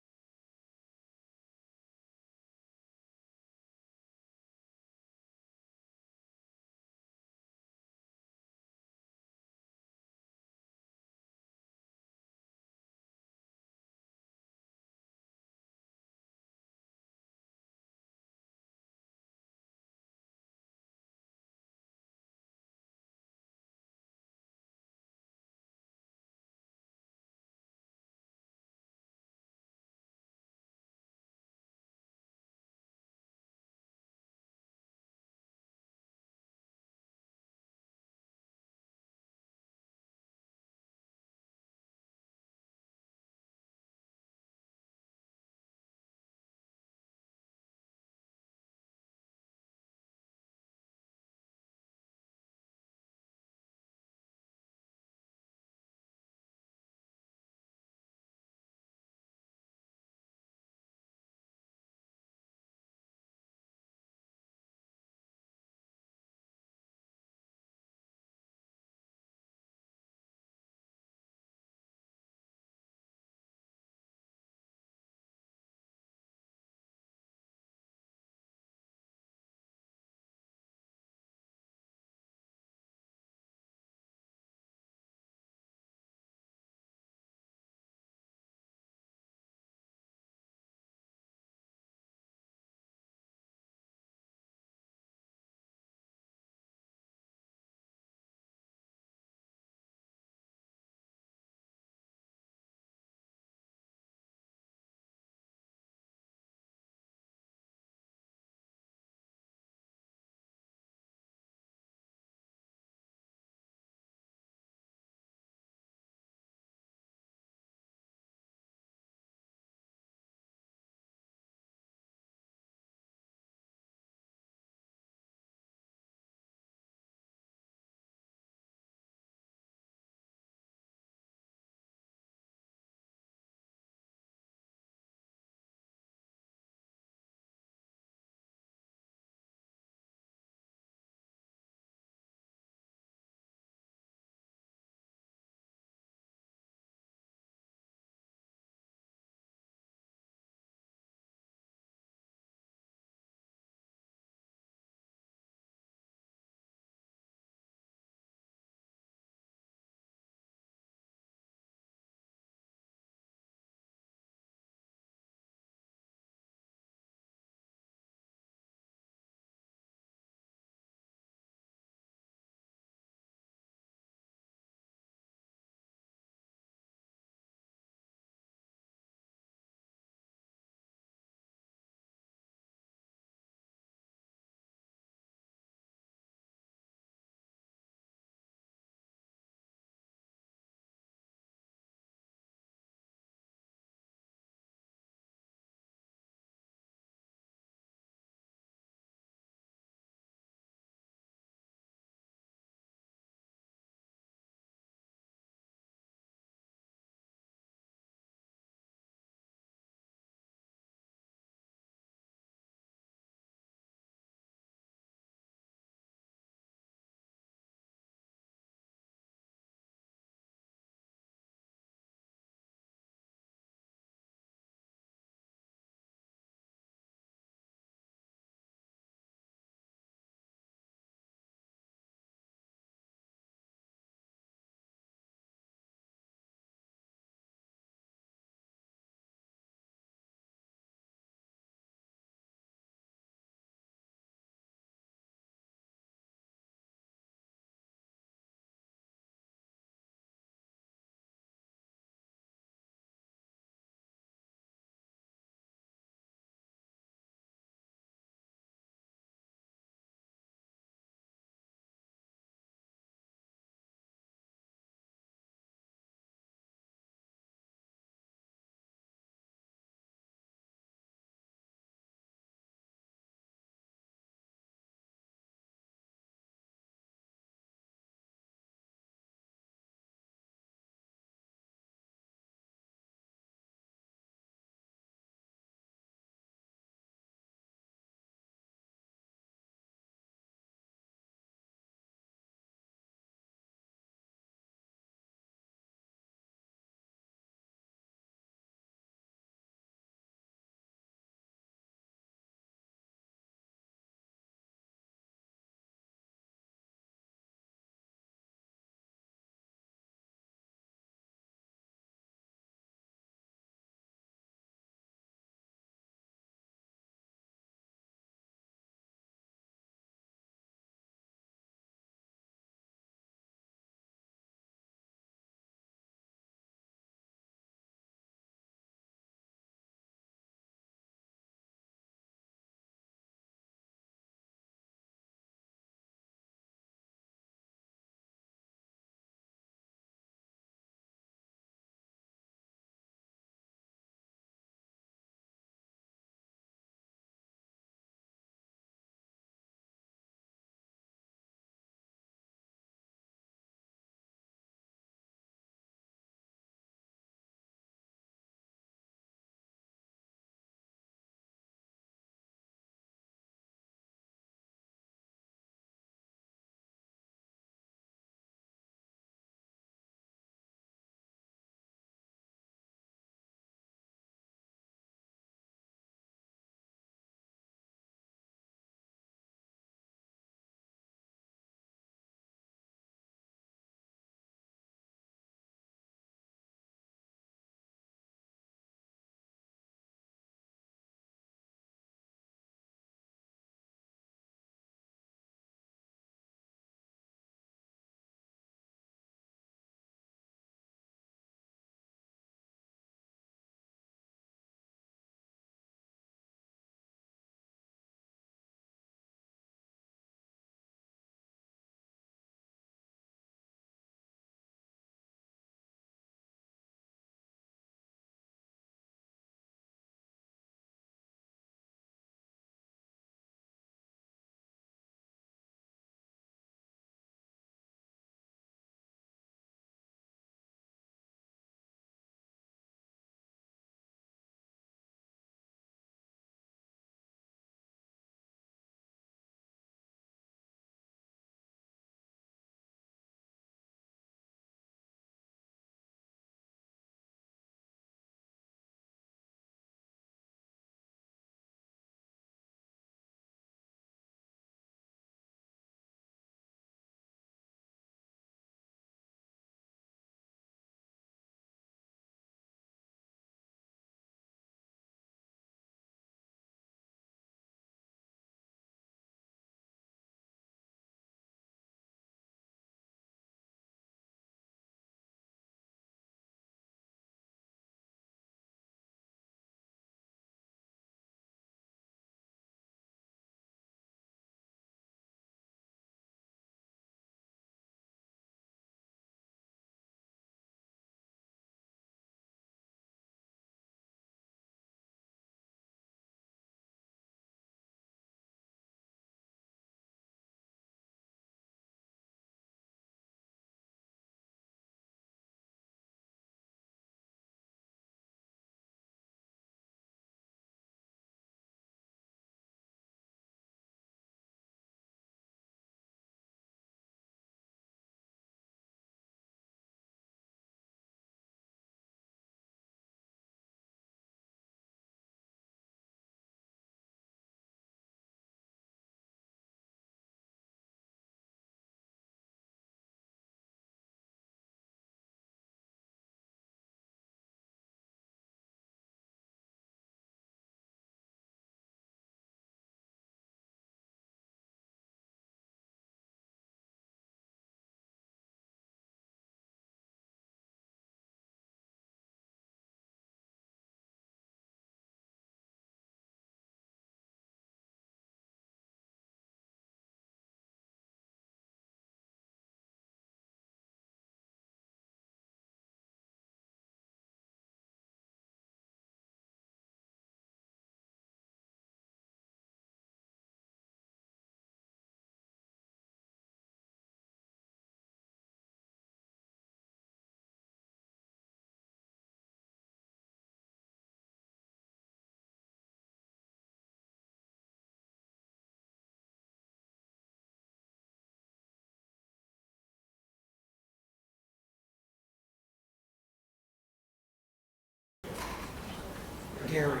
B: Gary.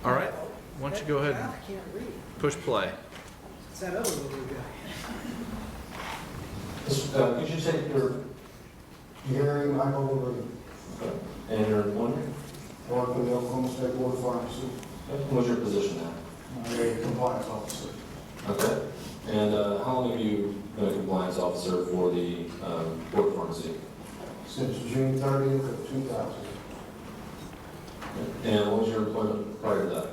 C: All right, why don't you go ahead and
B: I can't read.
C: push play.
B: It's that other little guy.
F: Could you take your
G: Gary Michael Green,
F: and your employment?
G: I work for the Oklahoma State Board of Pharmacy.
F: What's your position now?
G: I'm a compliance officer.
F: Okay. And how long have you been a compliance officer for the Board of Pharmacy?
G: Since June 30th of 2000.
F: And what was your employment prior to that?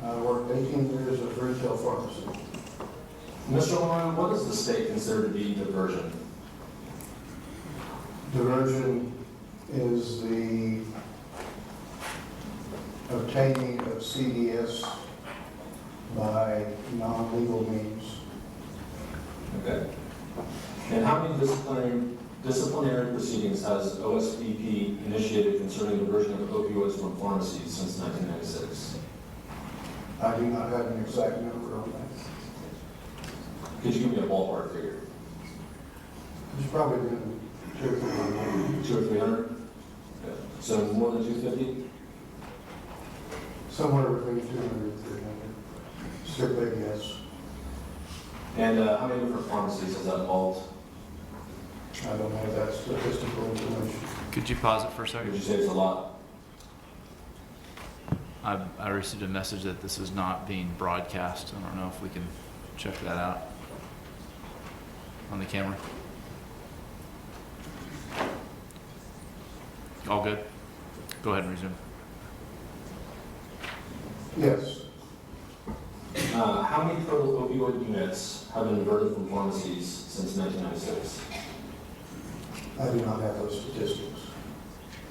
G: I worked 18 years at retail pharmacy.
F: Mr. Lyon, what does the state consider to be diversion?
G: Diversion is the obtaining of CDS by non-legal means.
F: Okay. And how many disciplinary proceedings has OSPP initiated concerning diversion of opioids from pharmacies since 1996?
G: I do not have an exact number on that.
F: Could you give me a ballpark figure?
G: It's probably been 2 or 3 years.
F: 200 or 300? Okay. So more than 250?
G: Somewhere between 200 and 300. Strictly, yes.
F: And how many different pharmacies has that involved?
G: I don't have that statistical information.
C: Could you pause it for a
F: Would
C: second?
F: you say it's a lot?
C: I received a message that this is not being broadcast. I don't know if we can check that out on the camera. All good? Go ahead and resume.
G: Yes,
F: How many total opioid units have been diverted from pharmacies since 1996?
G: I do not have those statistics.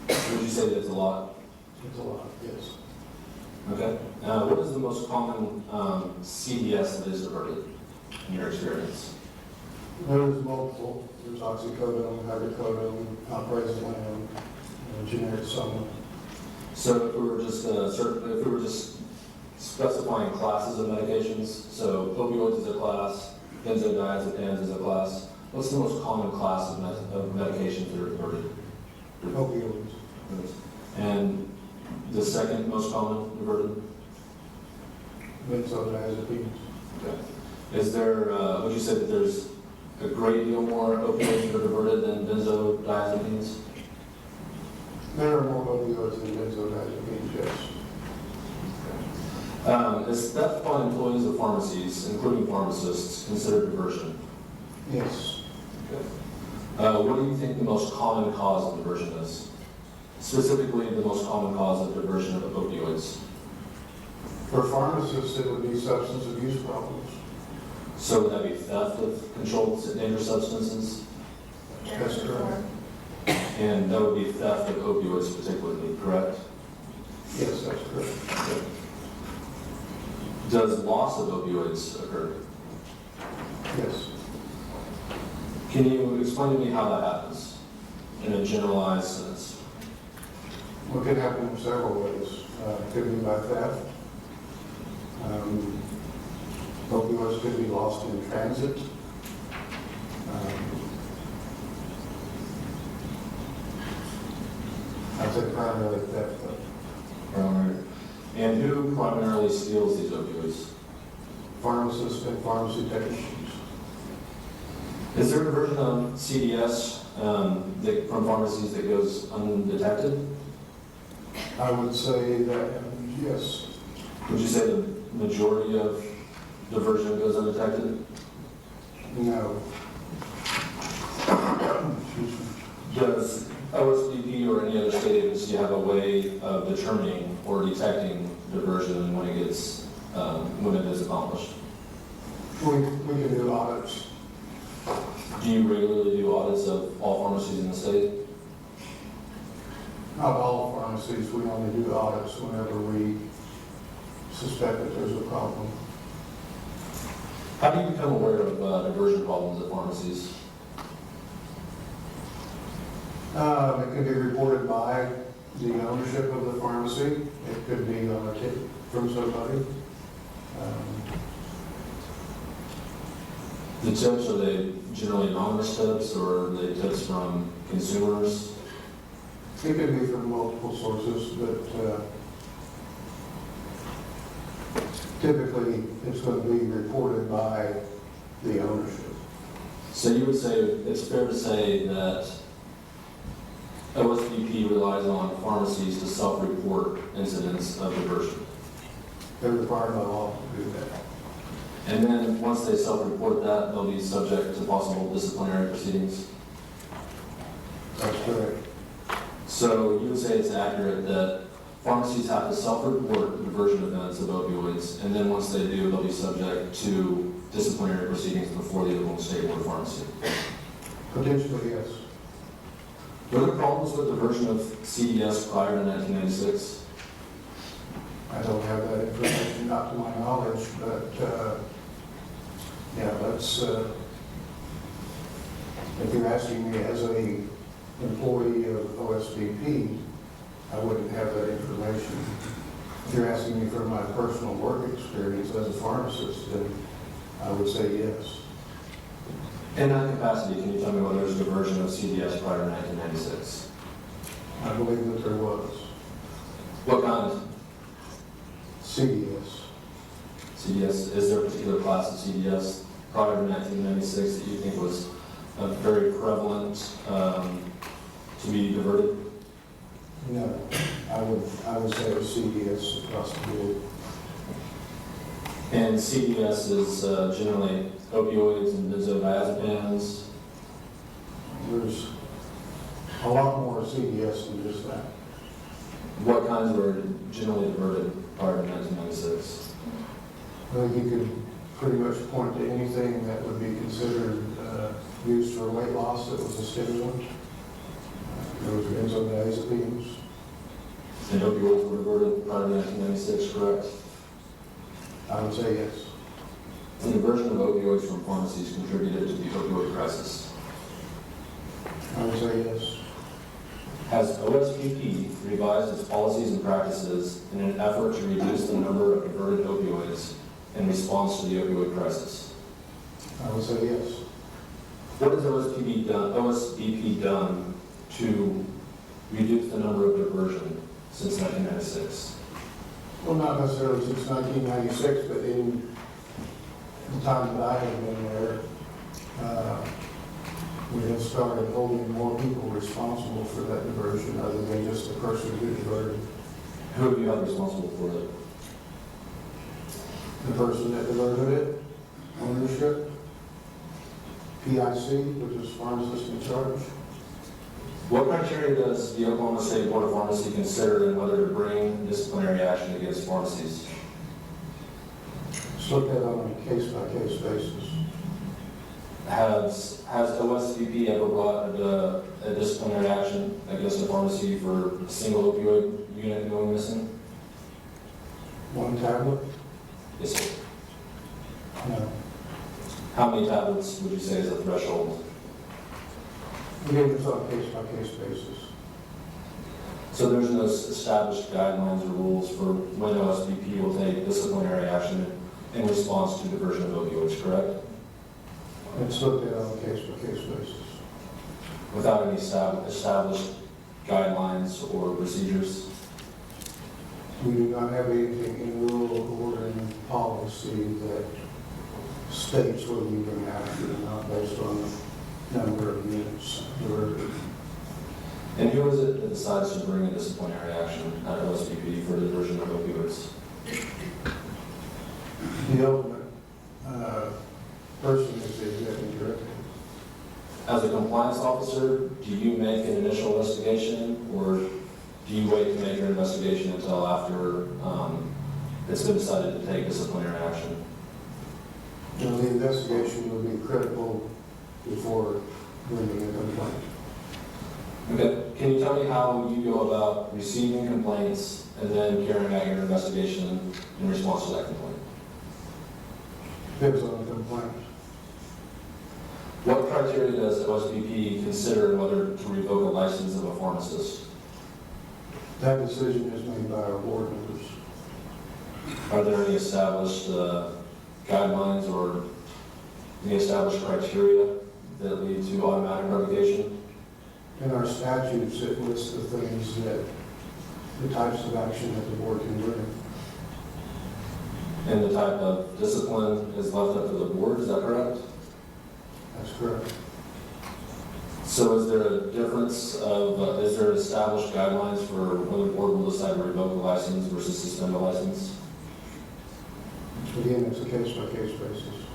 F: Would you say that's a lot?
G: It's a lot, yes.
F: Okay. What is the most common CDS that is diverted in your experience?
G: There's multiple. There's oxycodone, hydrocodone, alprazolam, generic soma.
F: So if we were just if we were just specifying classes of medications, so opioids is a class, benzodiazepines is a class. What's the most common class of medications that are diverted?
G: Opioids.
F: And the second most common diverted?
G: Benzodiazepines.
F: Okay. Is there, would you say that there's a great deal more opioids that are diverted than benzodiazepines?
G: There are more opioids than benzodiazepines, yes.
F: Is theft by employees of pharmacies, including pharmacists, considered diversion?
G: Yes.
F: What do you think the most common cause of diversion is? Specifically, the most common cause of diversion of opioids.
G: For pharmacists, it would be substance abuse problems.
F: So would that be theft of controlled dangerous substances?
G: That's correct.
F: And that would be theft of opioids particularly, correct?
G: Yes, that's correct.
F: Does loss of opioids occur?
G: Yes.
F: Can you explain to me how that happens in a generalized sense?
G: Well, it can happen in several ways. It could be by theft. Opioids could be lost in transit. I'd say primarily theft, though.
F: And who primarily steals these opioids?
G: Pharmacists and pharmacy technicians.
F: Is there a version of CDS from pharmacies that goes undetected?
G: I would say that, yes.
F: Would you say the majority of diversion goes undetected?
G: No.
F: Does OSPP or any other state agency have a way of determining or detecting diversion when it gets when it is accomplished?
G: We can do audits.
F: Do you regularly do audits of all pharmacies in the state?
G: Not all pharmacies, we only do audits whenever we suspect that there's a problem.
F: How do you become aware of diversion problems at pharmacies?
G: It can be reported by the ownership of the pharmacy. It could be on a tip from somebody.
F: The tips, are they generally anonymous tips or are they tips from consumers?
G: It could be from multiple sources, but typically it's going to be reported by the ownership.
F: So you would say it's fair to say that OSBP relies on pharmacies to self-report incidents of diversion.
G: They're required by law to do that.
F: And then once they self-report that, they'll be subject to possible disciplinary proceedings.
G: That's correct.
F: So you would say it's accurate that pharmacies have to self-report diversion events of opioids, and then once they do, they'll be subject to disciplinary proceedings before the Oklahoma State Board of Pharmacy.
G: Potentially, yes.
F: Were there problems with diversion of CDS prior to 1996?
G: I don't have that information, not to my knowledge, but, yeah, that's, if you're asking me as a employee of OSBP, I wouldn't have that information. If you're asking me for my personal work experience as a pharmacist, then I would say yes.
F: In that capacity, can you tell me whether there's diversion of CDS prior to 1996?
G: I believe that there was.
F: What kind?
G: CDS.
F: CDS, is there a particular class of CDS prior to 1996 that you think was very prevalent to be diverted?
G: No, I would say it was CDS across the board.
F: And CDS is generally opioids and benzodiazepines.
G: There's a lot more CDS than just that.
F: What kinds were generally diverted prior to 1996?
G: I think you could pretty much point to anything that would be considered used for weight loss that was a stimulant. There was benzodiazepines.
F: And opioids were diverted prior to 1996, correct?
G: I would say yes.
F: The diversion of opioids from pharmacies contributed to the opioid crisis.
G: I would say yes.
F: Has OSPP revised its policies and practices in an effort to reduce the number of diverted opioids in response to the opioid crisis?
G: I would say yes.
F: What has OSBP done to reduce the number of diversion since 1996?
G: Well, not necessarily since 1996, but in the time that I have been there, we have started holding more people responsible for that diversion other than just the person who diverted.
F: Who have you held responsible for it?
G: The person that diverted it, ownership, PIC, which is pharmacist in charge.
F: What criteria does the Oklahoma State Board of Pharmacy consider in whether to bring disciplinary action against pharmacies?
G: It's looked at on a case-by-case basis.
F: Has OSBP ever brought a disciplinary action against a pharmacy for a single opioid unit going missing?
G: One tablet?
F: Yes, sir.
G: No.
F: How many tablets would you say is a threshold?
G: Again, it's on a case-by-case basis.
F: So there's no established guidelines or rules for when OSBP will take disciplinary action in response to diversion of opioids, correct?
G: It's looked at on a case-by-case basis.
F: Without any established guidelines or procedures?
G: We do not have anything in rule or in policy that states whether you bring action or not based on the number of units diverted.
F: And who is it that decides to bring a disciplinary action at OSBP for diversion of opioids?
G: The ultimate person is the executive director.
F: As a compliance officer, do you make an initial investigation, or do you wait to make your investigation until after it's been decided to take disciplinary action?
G: You know, the investigation will be critical before bringing a complaint.
F: Okay. Can you tell me how you go about receiving complaints and then carrying out your investigation in response to that complaint?
G: Depends on the complaint.
F: What criteria does OSBP consider in whether to revoke a license of a pharmacist?
G: That decision is made by our board members.
F: Are there any established guidelines or any established criteria that lead to automatic revocation?
G: In our statutes, it lists the things that, the types of action that the board can bring.
F: And the type of discipline is left up to the board, is that correct?
G: That's correct.
F: So is there a difference of, is there established guidelines for when the board will decide to revoke a license versus suspend a license?
G: Again, it's a case-by-case basis.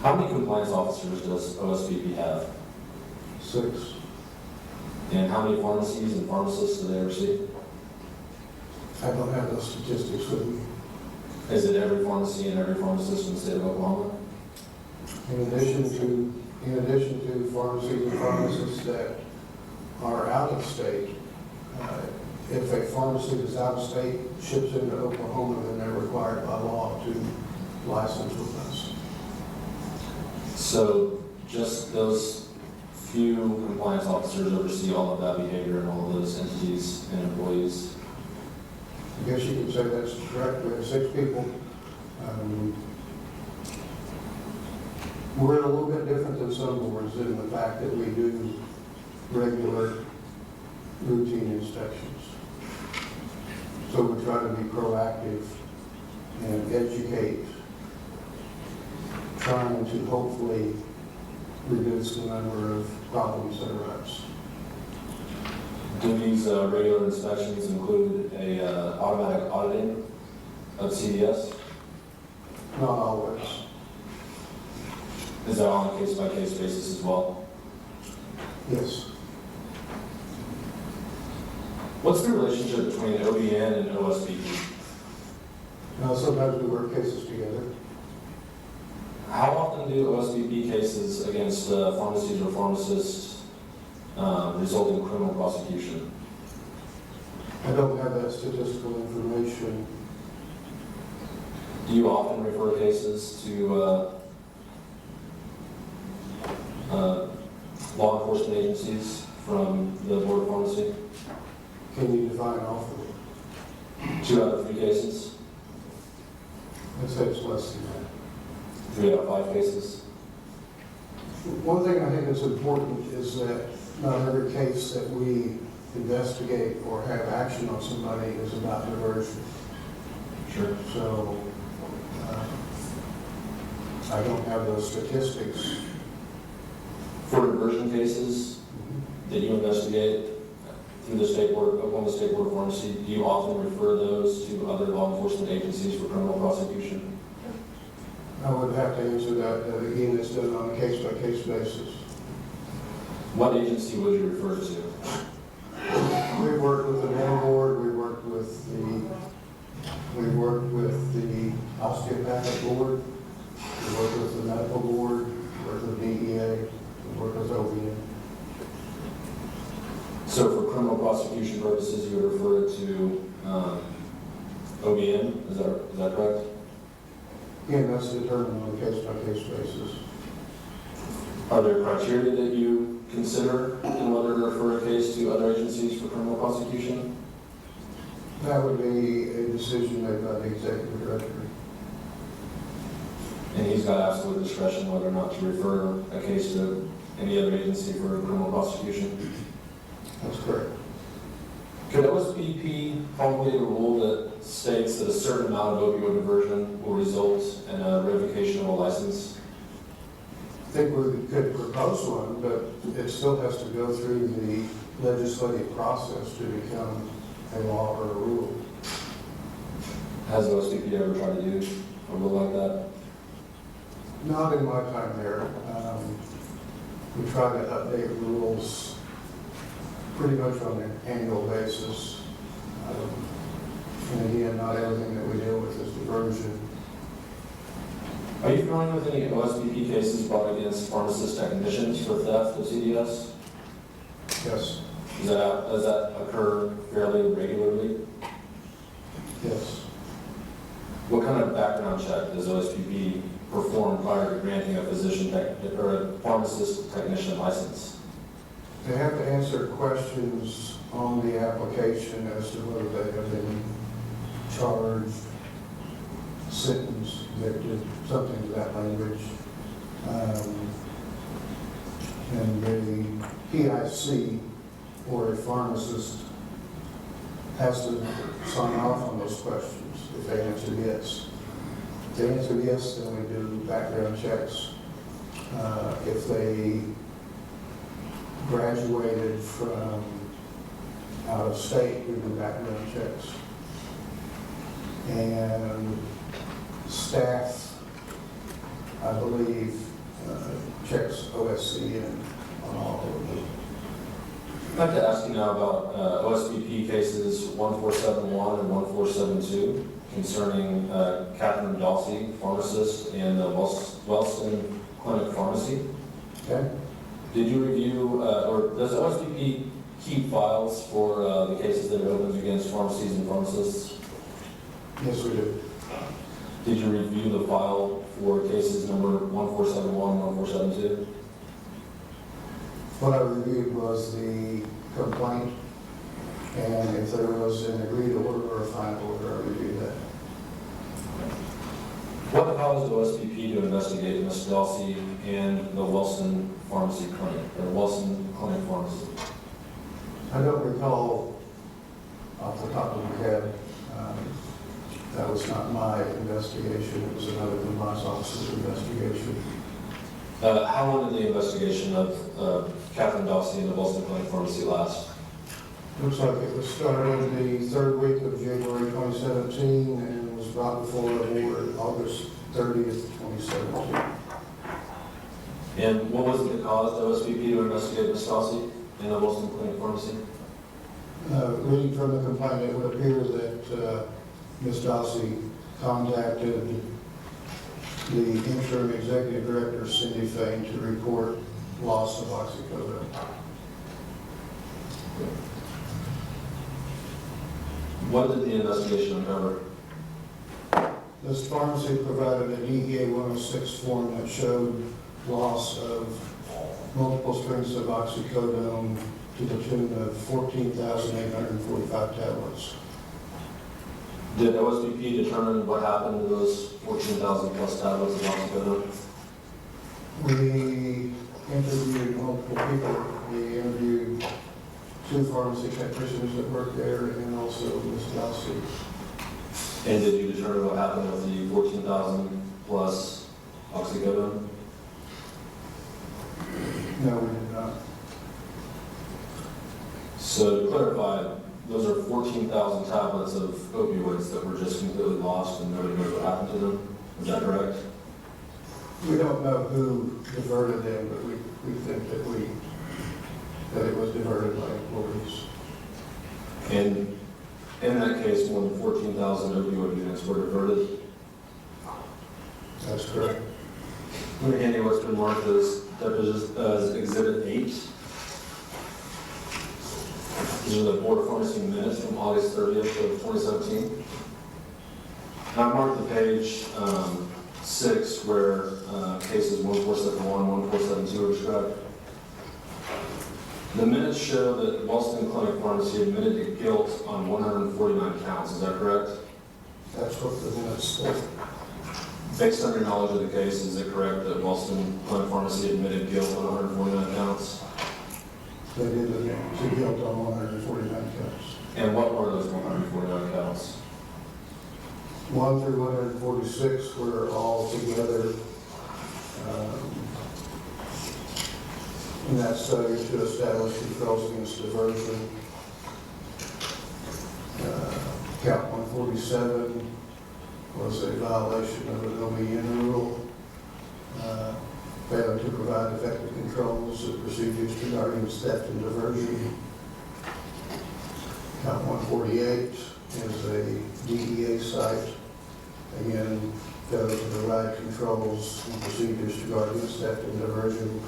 F: How many compliance officers does OSBP have?
G: 6.
F: And how many pharmacies and pharmacists do they oversee?
G: I don't have those statistics with me.
F: Is it every pharmacy and every pharmacist in the state of Oklahoma?
G: In addition to pharmacies and pharmacists that are out of state, if a pharmacy that's out of state ships into Oklahoma, then they're required by law to license with us.
F: So just those few compliance officers oversee all of that behavior and all of those entities and employees?
G: I guess you could say that's correct. We have 6 people. We're a little bit different than some boards in the fact that we do regular routine inspections. So we try to be proactive and educate, trying to hopefully reduce the number of problems that arise.
F: Do these regular inspections include a automatic auditing of CDS?
G: Not always.
F: Is that on a case-by-case basis as well?
G: Yes.
F: What's the relationship between OBN and OSBP?
G: Now, sometimes we work cases together.
F: How often do OSBP cases against pharmacies or pharmacists result in criminal prosecution?
G: I don't have that statistical information.
F: Do you often refer cases to law enforcement agencies from the Board of Pharmacy?
G: Can you define often?
F: 2 out of 3 cases?
G: I'd say it's less than that.
F: 3 out of 5 cases?
G: One thing I think that's important is that not every case that we investigate or have action on somebody is about diversion.
F: Sure.
G: So I don't have those statistics.
F: For diversion cases that you investigate through the State Board, Oklahoma State Board of Pharmacy, do you often refer those to other law enforcement agencies for criminal prosecution?
G: I would have to answer that. Again, it's done on a case-by-case basis.
F: What agency would you refer to?
G: We've worked with the mail board, we've worked with the osteopathic board, we've worked with the medical board, we've worked with DEA, we've worked with OBN.
F: So for criminal prosecution purposes, you would refer it to OBN, is that correct?
G: Again, that's determined on a case-by-case basis.
F: Are there criteria that you consider in whether to refer a case to other agencies for criminal prosecution?
G: That would be a decision made by the executive director.
F: And he's got absolute discretion whether or not to refer a case to any other agency for criminal prosecution?
G: That's correct.
F: Could OSBP promulgate a rule that states that a certain amount of opioid diversion will result in a revocation of a license?
G: I think we could propose one, but it still has to go through the legislative process to become a law or a rule.
F: Has OSBP ever tried to do a rule like that?
G: Not in my time there. We try to update rules pretty much on an annual basis. And again, not everything that we deal with is diversion.
F: Are you familiar with any OSBP cases brought against pharmacist technicians for theft of CDS?
G: Yes,
F: Does that occur fairly regularly?
G: yes.
F: What kind of background check does OSBP perform prior to granting a physician or a pharmacist technician license?
G: They have to answer questions on the application as to whether they have been charged, sentenced, convicted, something to that language. And they PIC or a pharmacist has to sign off on those questions if they answer yes. If they answer yes, then we do background checks. If they graduated from out of state, we do background checks. And staff, I believe, checks OSCN on all of them.
F: I'd like to ask you now about OSBP cases 1471 and 1472 concerning Catherine Dawsey, pharmacist, and the Wellston Clinic Pharmacy.
G: Okay?
F: Did you review, or does OSBP keep files for the cases that it opens against pharmacies and pharmacists?
G: Yes, we do.
F: Did you review the file for cases number 1471, 1472?
G: What I reviewed was the complaint, and if there was an agreed order or a final order, I reviewed that.
F: What caused OSBP to investigate Ms. Dawsey and the Wellston Pharmacy Clinic, or Wellston Clinic Pharmacy?
G: I don't recall off the top of my head. That was not my investigation. It was another compliance officer's investigation.
F: How long did the investigation of Catherine Dawsey and the Wellston Clinic Pharmacy last?
G: Looks like it was started the third week of January 2017 and was brought before the board August 30th, 2017.
F: And what was it that caused OSBP to investigate Ms. Dawsey and the Wellston Clinic Pharmacy?
G: Reading from the complaint, it would appear that Ms. Dawsey contacted the interim executive director, Cindy Fain, to report loss of oxycodone.
F: What did the investigation uncover?
G: This pharmacy provided a DEA 106 form that showed loss of multiple strengths of oxycodone to the tune of 14,845 tablets.
F: Did OSBP determine what happened to those 14,000 plus tablets of oxycodone?
G: We interviewed multiple people. We interviewed 2 pharmacy technicians that worked there and also Ms. Dawsey.
F: And did you determine what happened with the 14,000 plus oxycodone?
G: No, we did not.
F: So to clarify, those are 14,000 tablets of opioids that were just completely lost and nobody knows what happened to them. Is that correct?
G: We don't know who diverted them, but we think that it was diverted by employees.
F: And in that case, more than 14,000 opioid units were diverted.
G: That's correct.
F: I'm going to hand you what's been marked as Exhibit 8. These are the Board of Pharmacy minutes from August 30th of 2017. I marked the page 6 where cases 1471 and 1472 are described. The minutes show that Wellston Clinic Pharmacy admitted to guilt on 149 counts. Is that correct?
G: That's what the minutes say.
F: Based on your knowledge of the case, is it correct that Wellston Clinic Pharmacy admitted guilt on 149 counts?
G: They did admit to guilt on 149 counts.
F: And what were those 149 counts?
G: 1 through 146 were all together. And that's failure to establish controls against diversion. Count 147 was a violation of the no-me-in rule. Failure to provide effective controls and procedures regarding theft and diversion. Count 148 is a DEA site. Again, failure to provide controls and procedures regarding theft and diversion.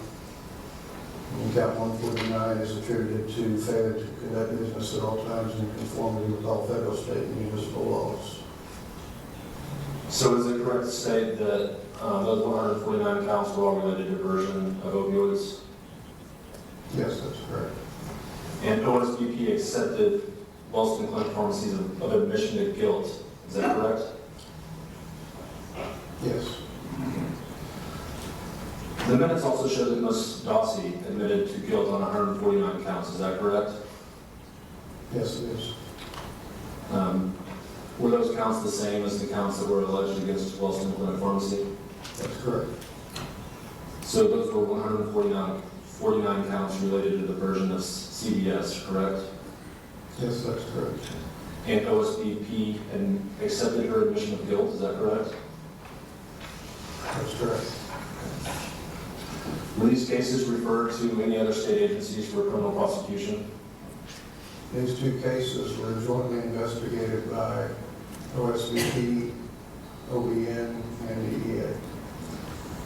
G: And count 149 is attributed to failure to conduct business at all times in conformity with all federal, state, and municipal laws.
F: So is it correct to state that those 149 counts were all related to diversion of opioids?
G: Yes, that's correct.
F: And OSBP accepted Wellston Clinic Pharmacy's of admission to guilt. Is that correct?
G: Yes.
F: The minutes also show that Ms. Dossie admitted to guilt on 149 counts, is that correct?
G: Yes, it is.
F: Were those counts the same as the counts that were alleged against Wellston Clinic Pharmacy?
G: That's correct.
F: So those were 149 counts related to the version of CBS, correct?
G: Yes, that's correct.
F: And OSBP and accepted her admission of guilt, is that correct?
G: That's correct.
F: Were these cases referred to any other state agencies for criminal prosecution?
G: These two cases were jointly investigated by OSBP, OBN, and DEA.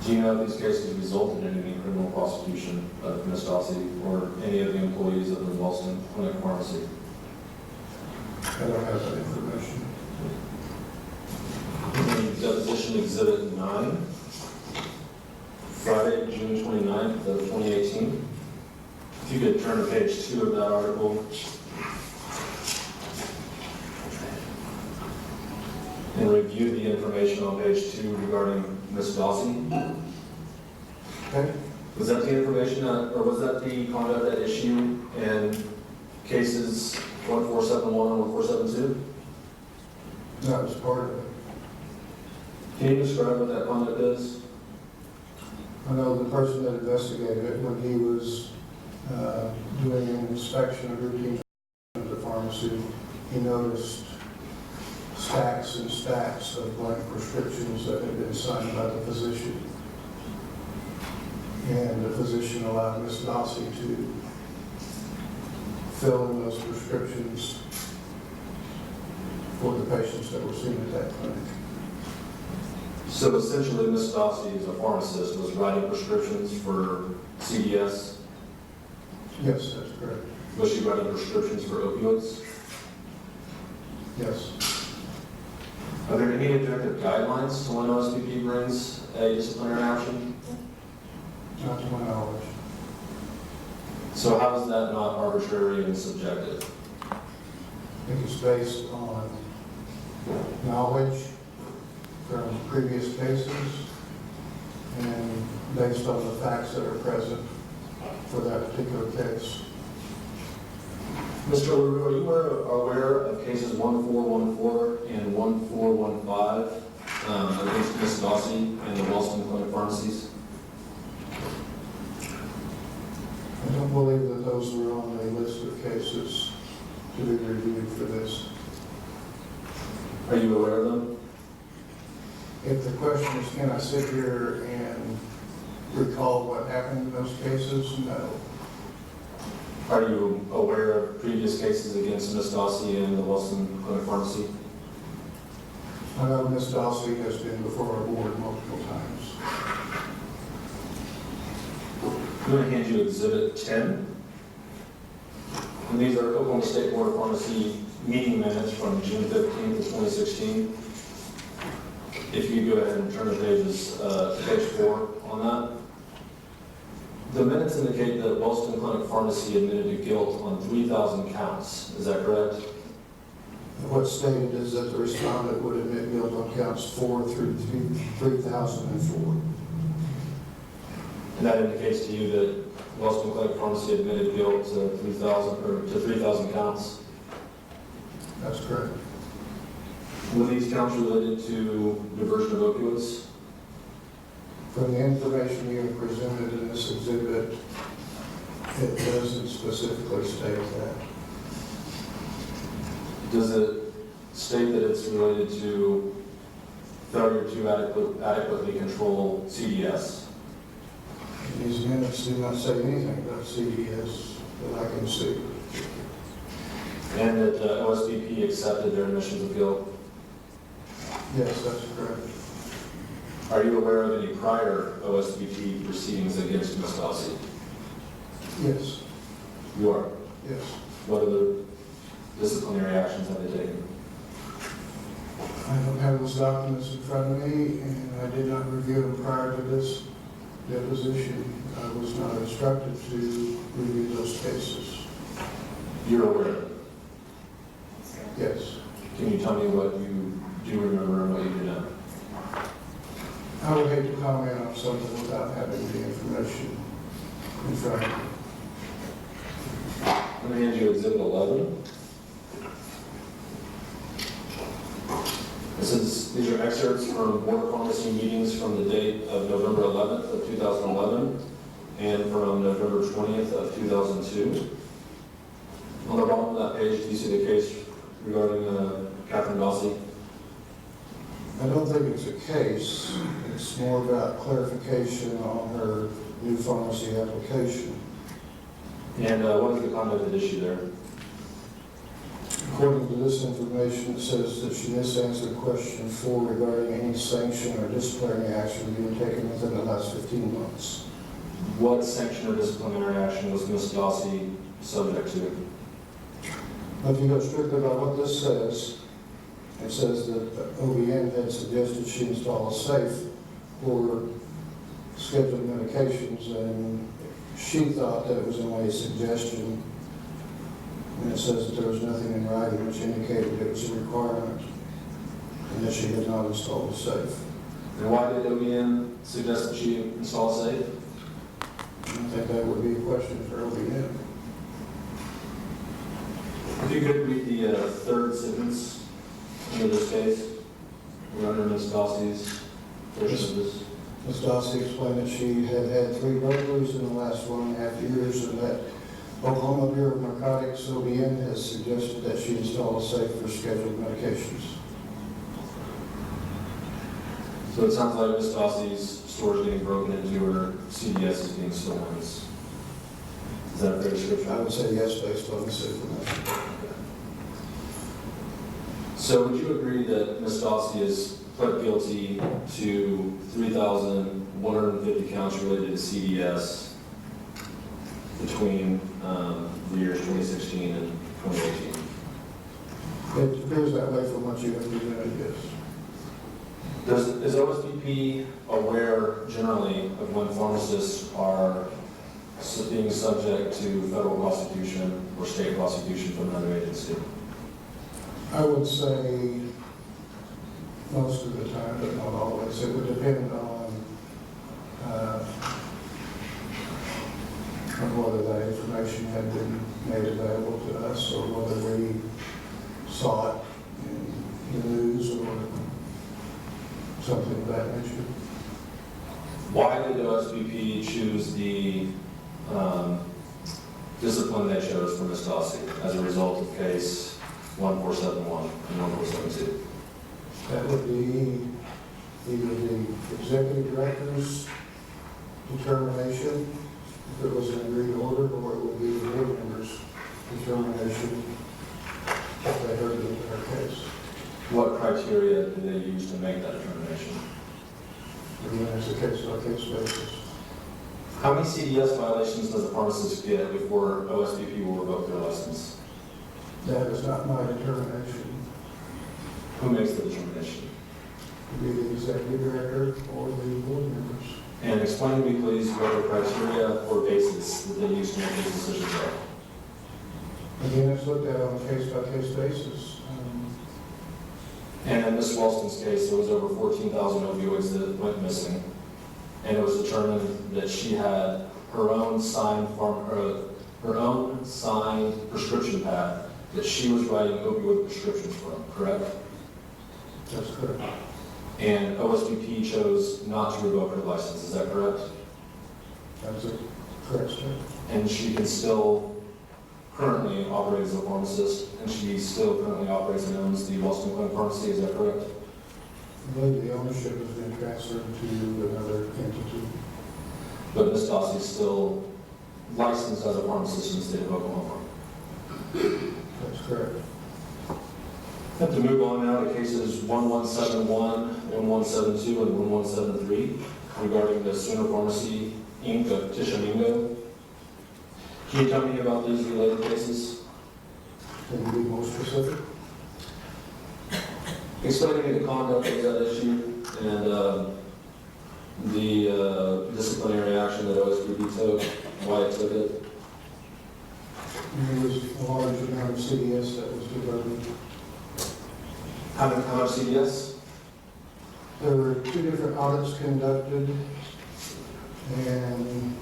F: Do you know if these cases resulted in any criminal prosecution of Ms. Dossie or any of the employees of the Wellston Clinic Pharmacy?
G: I don't have that information.
F: Deposition Exhibit 9, Friday, June 29th of 2018. If you could turn to page 2 of that article. And review the information on page 2 regarding Ms. Dossie.
G: Okay?
F: Was that the information, or was that the conduct at issue in cases 1471 and 1472?
G: That was part of it.
F: Can you describe what that conduct is?
G: I know the person that investigated it, when he was doing an inspection of routine of the pharmacy, he noticed stacks and stacks of blank prescriptions that had been signed by the physician. And the physician allowed Ms. Dossie to fill in those prescriptions for the patients that were seen at that clinic.
F: So essentially, Ms. Dossie, as a pharmacist, was writing prescriptions for CDS.
G: Yes, that's correct.
F: Was she writing prescriptions for opioids?
G: Yes.
F: Are there any objective guidelines to when OSPP brings a disciplinary action?
G: Not to my knowledge.
F: So how is that not arbitrary and subjective?
G: I think it's based on knowledge from previous cases and based on the facts that are present for that particular case.
F: Mr. LaRue, are you aware of cases 1414 and 1415 against Ms. Dossie and the Wellston Clinic Pharmacies?
G: I don't believe that those were on the list of cases to be reviewed for this.
F: Are you aware of them?
G: If the question is, can I sit here and recall what happened in those cases? No.
F: Are you aware of previous cases against Ms. Dossie and the Wellston Clinic Pharmacy?
G: I know Ms. Dossie has been before our board multiple times.
F: I'm going to hand you Exhibit 10. And these are Oklahoma State Board of Pharmacy meeting minutes from June 15th of 2016. If you go ahead and turn to page 4 on that. The minutes indicate that Wellston Clinic Pharmacy admitted to guilt on 3,000 counts. Is that correct?
G: What's stated is that the respondent would admit guilt on counts 4 through 3004.
F: And that indicates to you that Wellston Clinic Pharmacy admitted guilt to 3,000 counts.
G: That's correct.
F: Were these counts related to diversion of opioids?
G: From the information you have presented in this exhibit, it doesn't specifically state that.
F: Does it state that it's related to failure to adequately control CDS?
G: These minutes do not say anything about CDS that I can see.
F: And that OSBP accepted their admissions of guilt?
G: Yes, that's correct.
F: Are you aware of any prior OSBP proceedings against Ms. Dossie?
G: Yes,
F: You are.
G: yes.
F: What other disciplinary actions have they taken?
G: I don't have those documents in front of me, and I did not review them prior to this deposition. I was not instructed to review those cases.
F: You're aware?
G: Yes.
F: Can you tell me what you do remember and what you do not?
G: I would hate to comment on something without having the information in front of me.
F: Let me hand you Exhibit 11. These are excerpts from Board of Pharmacy meetings from the date of November 11th of 2011 and from November 20th of 2002. On the bottom of that page, do you see the case regarding Catherine Dossie?
G: I don't think it's a case. It's more about clarification on her new pharmacy application.
F: And what is the conduct at issue there?
G: According to this information, it says that she misanswered question 4 regarding any sanction or disciplinary action being taken within the last 15 months.
F: What sanction or disciplinary action was Ms. Dossie subject to?
G: If you go strictly by what this says, it says that OBN had suggested she install a safe for scheduled medications, and she thought that it was only a suggestion. And it says that there was nothing in writing which indicated it was a requirement, and that she had not installed a safe.
F: And why did OBN suggest that she install a safe?
G: I think that would be a question for OBN.
F: If you could read the third sentence into this case, we're under Ms. Dossie's portion of this.
G: Ms. Dossie explained that she had had 3 burglaries in the last 1.5 years, and that Oklahoma Bureau of Narcotics, OBN, has suggested that she install a safe for scheduled medications.
F: So it sounds like Ms. Dossie's store is getting broken into, or CDS is being stolen. Is that a fair description?
G: I would say yes, based on this information.
F: So would you agree that Ms. Dossie is pled guilty to 3,150 counts related to CDS between the years 2016 and 2018?
G: It appears that way from what you have presented, yes.
F: Is OSBP aware generally of when pharmacists are being subject to federal prosecution or state prosecution from another agency?
G: I would say most of the time, but not always. It would depend on whether that information had been made available to us or whether we saw it in the news or something of that nature.
F: Why did OSBP choose the discipline they chose for Ms. Dossie as a result of case 1471 and 1472?
G: That would be either the executive director's determination, if it was an agreed order, or it would be the board member's determination if they heard it in our case.
F: What criteria did they use to make that determination?
G: Again, it's a case-by-case basis.
F: How many CDS violations does a pharmacist get before OSBP will revoke their license?
G: That is not my determination.
F: Who makes the determination?
G: It would be the executive director or the board members.
F: And explain to me, please, what the criteria or basis that they use to make these decisions are.
G: Again, it's looked at on a case-by-case basis.
F: And in Ms. Walston's case, there was over 14,000 opioids that went missing. And it was determined that she had her own signed prescription pad that she was writing opioid prescriptions from, correct?
G: That's correct.
F: And OSBP chose not to revoke her license, is that correct?
G: That's a correct statement.
F: And she can still currently operate as a pharmacist, and she still currently operates and owns the Walston Clinic Pharmacy, is that correct?
G: I believe the ownership has been transferred to another entity.
F: But Ms. Dossie is still licensed as a pharmacist in the state of Oklahoma.
G: That's correct.
F: I have to move on now to cases 1171, 1172, and 1173 regarding the Sooner Pharmacy, Inc. of Tishomingo. Can you tell me about these related cases?
G: Can you be more specific?
F: Explain to me the conduct of that issue and the disciplinary action that OSBP took, why it took it.
G: There was a large amount of CDS that was diverted.
F: How much CDS?
G: There were 2 different audits conducted, and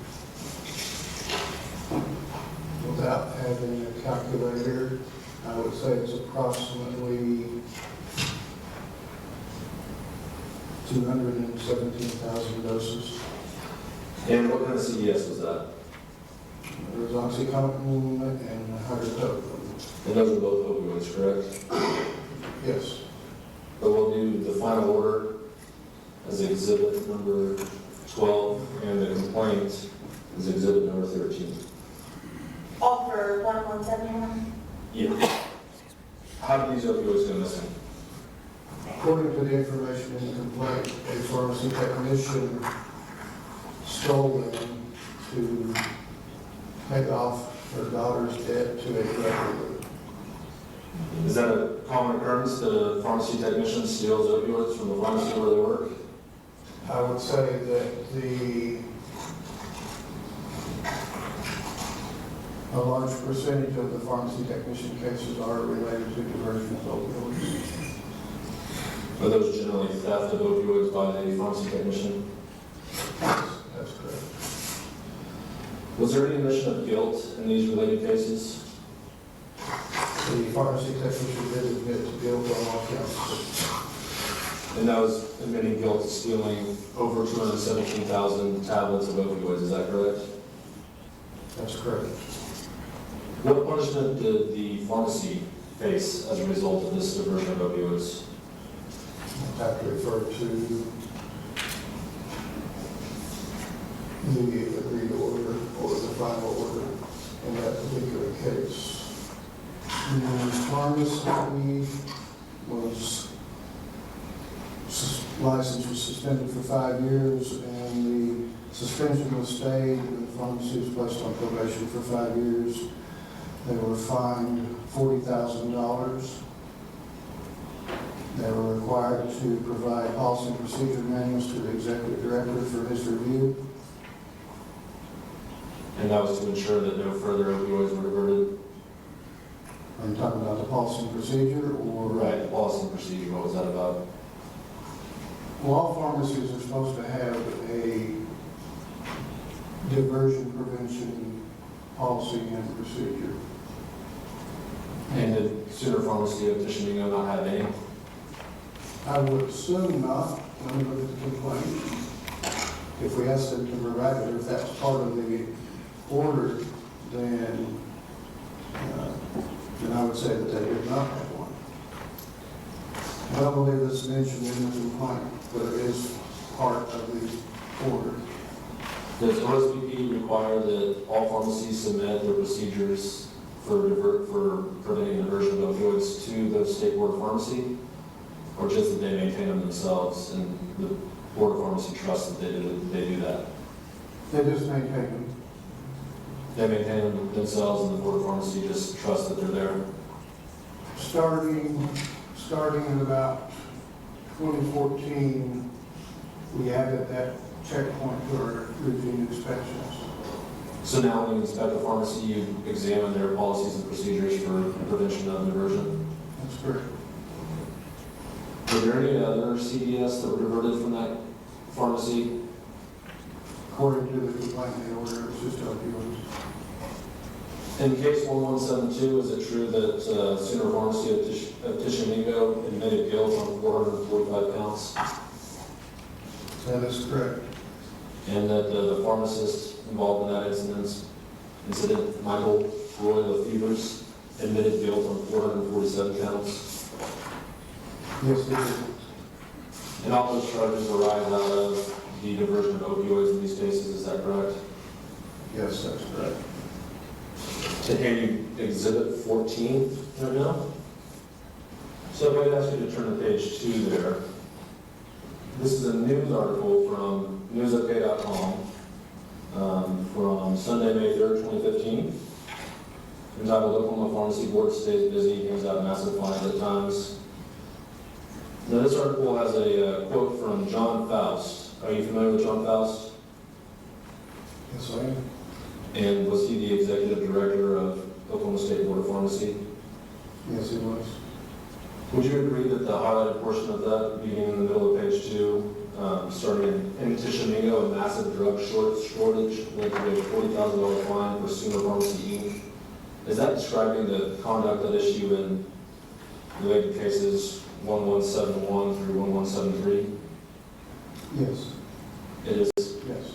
G: without having a calculator, I would say it's approximately 217,000 doses.
F: And what kind of CDS was that?
G: There was OxyContin and hydrocodone.
F: And those are both opioids, correct?
G: Yes.
F: But we'll do the final order as exhibit number 12, and the complaint is exhibit number 13.
E: All for 1171?
F: Yeah. How did these opioids go missing?
G: According to the information in the complaint, a pharmacy technician stole them to pay off her daughter's debt to a drug dealer.
F: Is that a common occurrence that a pharmacy technician steals opioids from the pharmacy where they work?
G: I would say that a large percentage of the pharmacy technician cases are related to diversion of opioids.
F: Are those generally theft of opioids by the pharmacy technician?
G: That's correct.
F: Was there any admission of guilt in these related cases?
G: The pharmacy technician did admit to guilt on all counts.
F: And that was admitting guilt to stealing over 217,000 tablets of opioids, is that correct?
G: That's correct.
F: What punishment did the pharmacy face as a result of this diversion of opioids?
G: I have to refer to the agreed order or the final order in that particular case. The pharmacy was, license was suspended for 5 years, and the suspension was stayed, and the pharmacy was placed on probation for 5 years. They were fined $40,000. They were required to provide policy and procedure manuals to the executive director for his review.
F: And that was to ensure that no further opioids were diverted?
G: Are you talking about the policy and procedure, or?
F: Right, the policy and procedure, what was that about?
G: Well, all pharmacies are supposed to have a diversion prevention policy and procedure.
F: And did Sooner Pharmacy of Tishomingo not have any?
G: I would assume not, when we look at the complaint. If we asked them to provide it, if that's part of the order, then I would say that they did not have one. I don't believe it's mentioned in the complaint, but it is part of the order.
F: Does OSBP require that all pharmacies submit their procedures for preventing diversion of opioids to the State Board of Pharmacy? Or just that they maintain them themselves and the Board of Pharmacy trusts that they do that?
G: They just maintain them.
F: They maintain them themselves and the Board of Pharmacy just trusts that they're there?
G: Starting in about 2014, we added that checkpoint to our routine inspections.
F: So now when you inspect a pharmacy, you examine their policies and procedures for prevention of diversion?
G: That's correct.
F: Were there any other CDS that were diverted from that pharmacy?
G: According to the complaint in the order, it's just opioids.
F: In case 1172, is it true that Sooner Pharmacy of Tishomingo admitted guilt on 445 counts?
G: That is correct.
F: And that the pharmacist involved in that incident, Michael Roy Lefevers, admitted guilt on 447 counts?
G: Yes, they do.
F: And all those charges arise out of the diversion of opioids in these cases, is that correct?
G: Yes, that's correct.
F: To hand you Exhibit 14 right now. So if I could ask you to turn to page 2 there. This is a news article from newsok.com from Sunday, May 3rd, 2015. Entitled Oklahoma Pharmacy Board Stays Busy, Hands Out Massive Fines at Times. Now this article has a quote from John Faust. Are you familiar with John Faust?
G: Yes, I am.
F: And was he the executive director of Oklahoma State Board of Pharmacy?
G: Yes, it was.
F: Would you agree that the highlighted portion of that, beginning in the middle of page 2, starting in Tishomingo, a massive drug shortage led to a $40,000 fine for Sumer Pharmacy Inc., is that describing the conduct at issue in related cases 1171 through 1173?
G: Yes,
F: It is.
G: yes.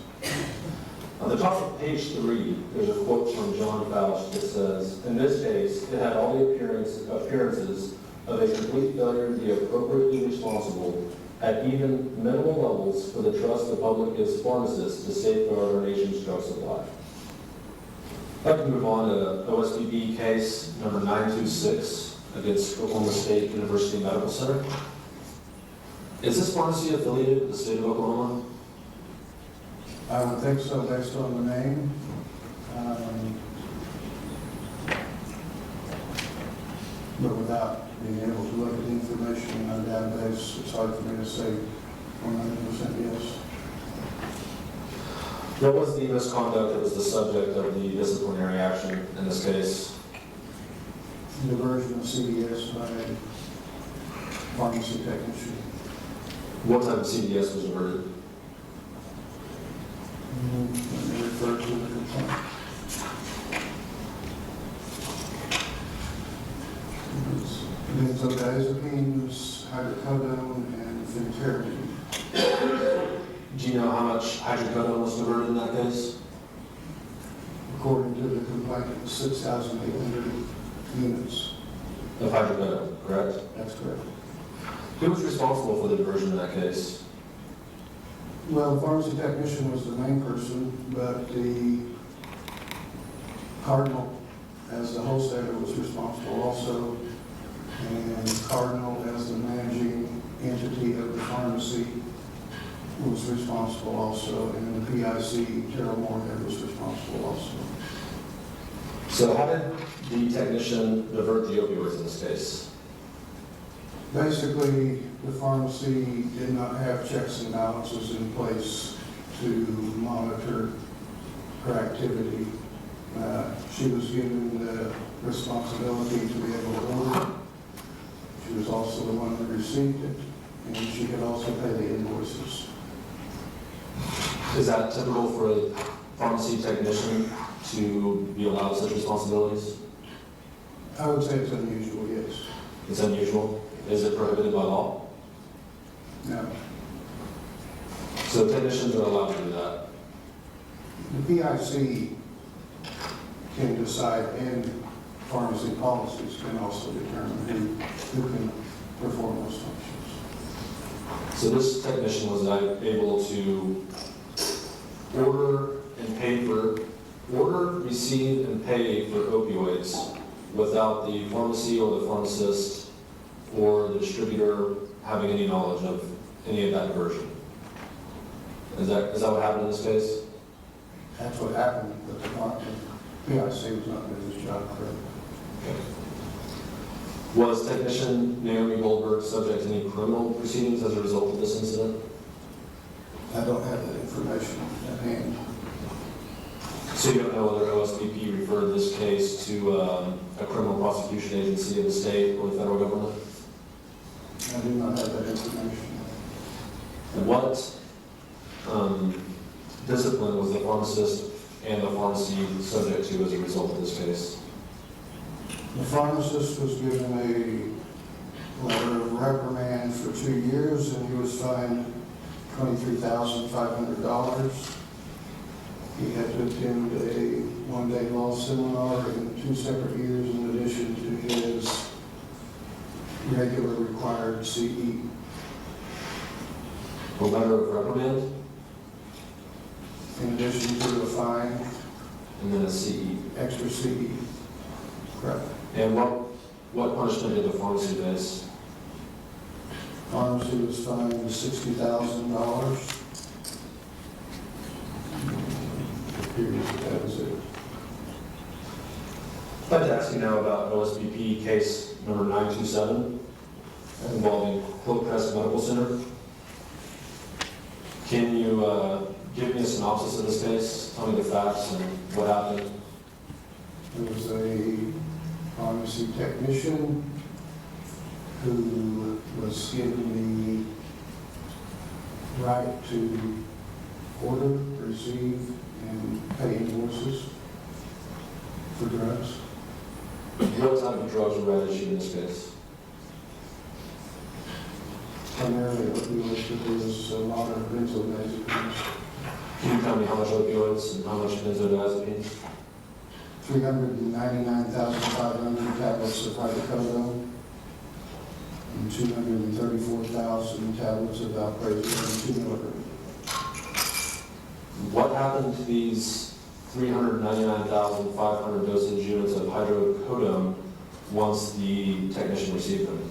F: On the top of page 3, there's a quote from John Fausch that says, "In this case, it had all the appearances of a complete failure to be appropriately responsible at even minimal levels for the trust the public gives pharmacists to safeguard our nation's drug supply." I'd like to move on to OSBB case number 926 against Oklahoma State University Medical Center. Is this pharmacy affiliated with the state of Oklahoma?
G: I would think so based on the name. But without being able to look at the information in our database, it's hard for me to say 100% yes.
F: What was the misconduct that was the subject of the disciplinary action in this case?
G: Diversion of CDS by a pharmacy technician.
F: What type of CDS was diverted?
G: Let me refer to the complaint. Benzodiazepines, hydrocodone, and phentermine.
F: Do you know how much hydrocodone was diverted in that case?
G: According to the complaint, it was 6,800 units.
F: Of hydrocodone, correct?
G: That's correct.
F: Who was responsible for the diversion in that case?
G: Well, the pharmacy technician was the main person, but the Cardinal, as the wholesaler, was responsible also, and Cardinal, as the managing entity of the pharmacy, was responsible also, and the PIC, Terrell Moorhead, was responsible also.
F: So how did the technician divert the opioids in this case?
G: Basically, the pharmacy did not have checks and balances in place to monitor her activity. She was given the responsibility to be able to order. She was also the one who received it, and she could also pay the invoices.
F: Is that typical for a pharmacy technician to be allowed such responsibilities?
G: I would say it's unusual, yes.
F: It's unusual. Is it prohibited by law?
G: No.
F: So technicians are allowed to do that.
G: The PIC can decide, and pharmacy policies can also determine who can perform those functions.
F: So this technician was able to order, receive, and pay for opioids without the pharmacy or the pharmacist or the distributor having any knowledge of any of that diversion. Is that what happened in this case?
G: That's what happened, but the PIC was not doing his job correctly.
F: Was technician Naomi Goldberg subject to any criminal proceedings as a result of this incident?
G: I don't have that information at hand.
F: So you don't know whether OSBP referred this case to a criminal prosecution agency of the state or the federal government?
G: I do not have that information.
F: And what discipline was the pharmacist and the pharmacy subject to as a result of this case?
G: The pharmacist was given a letter of reprimand for 2 years, and he was fined $23,500. He had to attend a one-day law seminar in 2 separate years in addition to his regular required CE.
F: A letter of reprimand
G: In addition to a fine,
F: and then a CE.
G: extra CE. Correct.
F: And what punishment did the pharmacy face?
G: Pharmacy was fined $60,000. That was it.
F: I'd like to ask you now about OSBP case number 927 involving Hillcrest Medical Center. Can you give me a synopsis of this case? Tell me the facts and what happened.
G: There was a pharmacy technician who was given the right to order, receive, and pay invoices for drugs.
F: What type of drugs were at issue in this case?
G: Primarily opioids, but there was a lot of benzodiazepines.
F: Can you tell me how much opioids and how much benzodiazepines?
G: 399,500 tablets of hydrocodone and 234,000 tablets of valproate 2 milligrams.
F: What happened to these 399,500 dosage units of hydrocodone once the technician received them?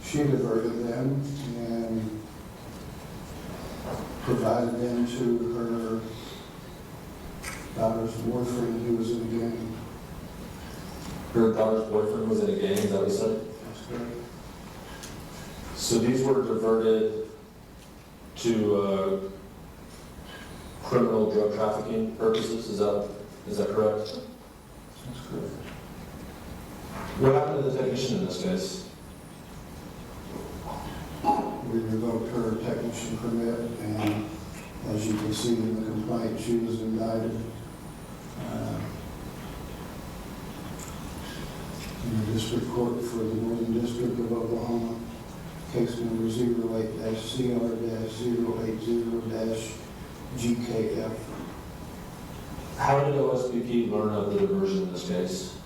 G: She diverted them and provided them to her daughter's boyfriend who was in a gang.
F: Her daughter's boyfriend was in a gang, is that what you said?
G: That's correct.
F: So these were diverted to criminal drug trafficking purposes, is that correct?
G: That's correct.
F: What happened to the technician in this case?
G: We revoked her technician permit, and as you can see in the complaint, she was indicted in the district court for the Northern District of Oklahoma, case number 08-CR-080-GKF.
F: How did OSBP learn of the diversion in this case?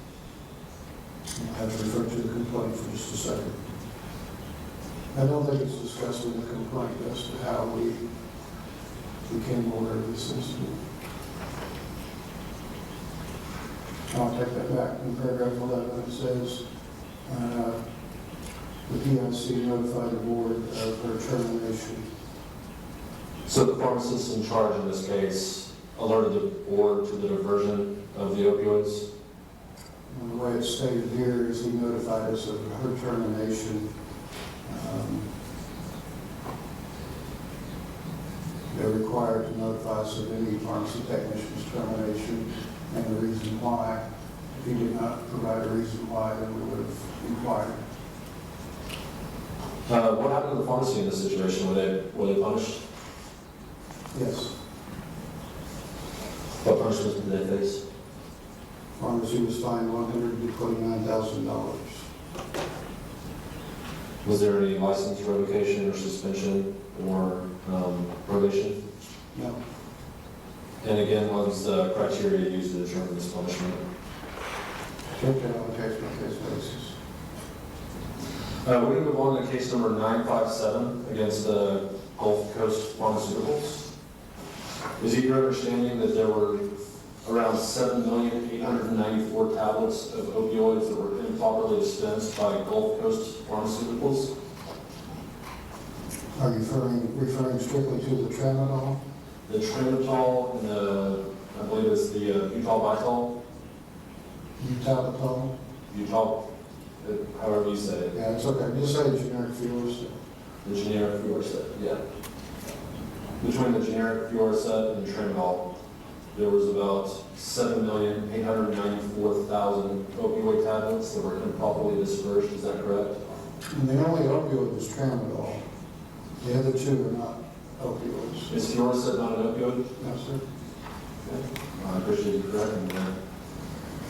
G: I'll have to refer to the complaint for just a second. I don't think it's discussed in the complaint as to how we became aware of this incident. I'll take that back. In paragraph 11, it says, the PIC notified the board of her termination.
F: So the pharmacist in charge in this case alerted the board to the diversion of the opioids?
G: And the way it's stated here is he notified us of her termination. They're required to notify us of any pharmacy technician's termination and the reason why. If he did not provide a reason why, then we would have inquired.
F: What happened to the pharmacy in this situation? Were they punished?
G: Yes,
F: What punishments did they face?
G: pharmacy was fined $129,000.
F: Was there any license revocation or suspension or probation?
G: No,
F: And again, what was the criteria used to determine this punishment?
G: take that on a case-by-case basis.
F: We're going to move on to case number 957 against Gulf Coast Pharmaceuticals. Is it your understanding that there were around 7,894 tablets of opioids that were improperly dispensed by Gulf Coast Pharmaceuticals?
G: Are you referring strictly to the tramadol?
F: The tramadol and I believe it's the butalbital,
G: Butalbital?
F: however you say it,
G: Yeah, it's okay. Just say generic fuels.
F: the generic Fiorset, yeah. Between the generic Fiorset and the tramadol, there was about 7,894,000 opioid tablets that were improperly dispersed, is that correct?
G: And the only opioid was tramadol. The other two are not opioids.
F: Is Fiorset not an opioid?
G: No, sir.
F: I appreciate you correcting me there.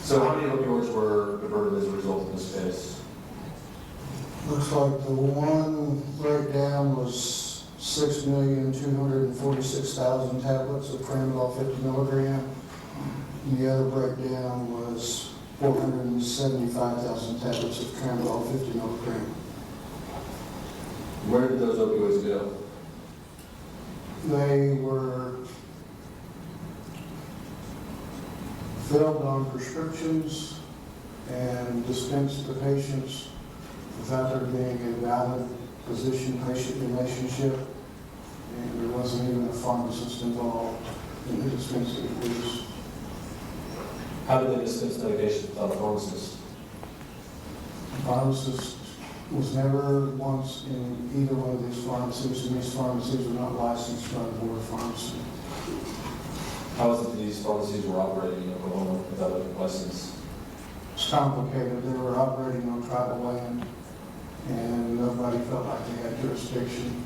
F: So how many opioids were diverted as a result of this case?
G: Looks like the one breakdown was 6,246,000 tablets of tramadol 50 milligram. And the other breakdown was 475,000 tablets of tramadol 50 milligram.
F: Where did those opioids go?
G: They were filled on prescriptions and dispensed to patients without there being a valid physician-patient relationship, and there wasn't even a pharmacist involved in the dispensing of these.
F: How did they dispense medication without a pharmacist?
G: The pharmacist was never once in either one of these pharmacies, and these pharmacies were not licensed by the Board of Pharmacy.
F: How is it that these pharmacies were operating in Oklahoma without a license?
G: It's complicated. They were operating on tribal land. and nobody felt like they had jurisdiction.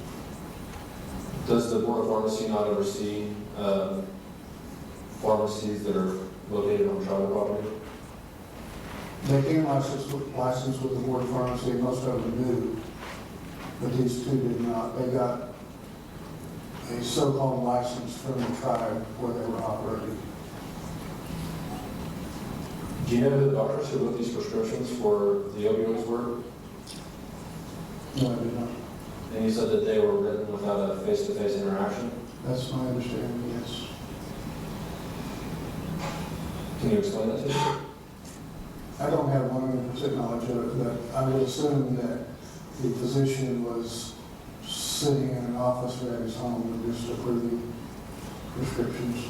F: Does the Board of Pharmacy not oversee pharmacies that are located on tribal property?
G: They came licensed with the Board of Pharmacy, and most of them do, but these two did not. They got a so-called license from the tribe where they were operating.
F: Do you know who the doctors who wrote these prescriptions for the opioids were?
G: No, I did not.
F: And you said that they were written without a face-to-face interaction?
G: That's my understanding, yes.
F: Can you explain that to me?
G: I don't have 100% knowledge of it, but I would assume that the physician was sitting in an office or at his home and just approving prescriptions.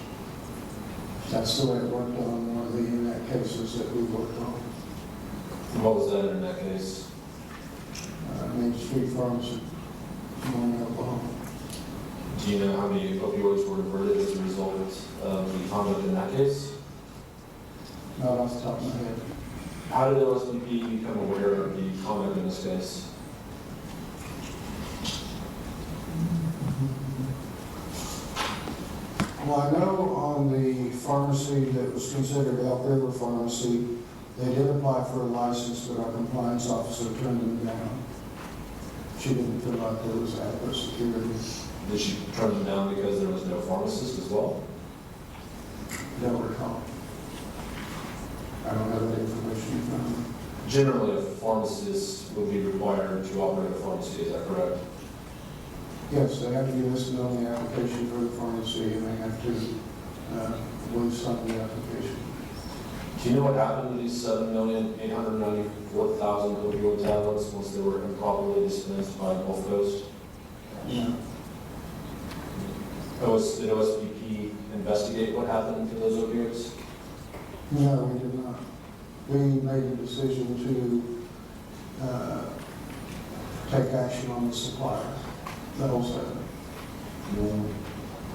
G: That's the way it worked on one of the internet cases that we worked on.
F: And what was that in that case?
G: Main Street Pharmacy, in Oklahoma.
F: Do you know how many opioids were diverted as a result of the conduct in that case?
G: Not off the top of my head.
F: How did OSBP become aware of the conduct in this case?
G: Well, I know on the pharmacy that was considered Elk River Pharmacy, they did apply for a license, but our compliance officer turned them down. She didn't feel like there was adequate security.
F: Did she turn them down because there was no pharmacist as well?
G: Don't recall. I don't have that information in front of me.
F: Generally, a pharmacist would be required to operate a pharmacy, is that correct?
G: Yes, they have to be listed on the application for the pharmacy, and they have to list on the application.
F: Do you know what happened to these 7,894,000 opioid tablets once they were improperly dispensed by Gulf Coast?
G: Yeah.
F: Did OSBP investigate what happened to those opioids?
G: No, we did not. We made the decision to take action on the supplier, the wholesaler.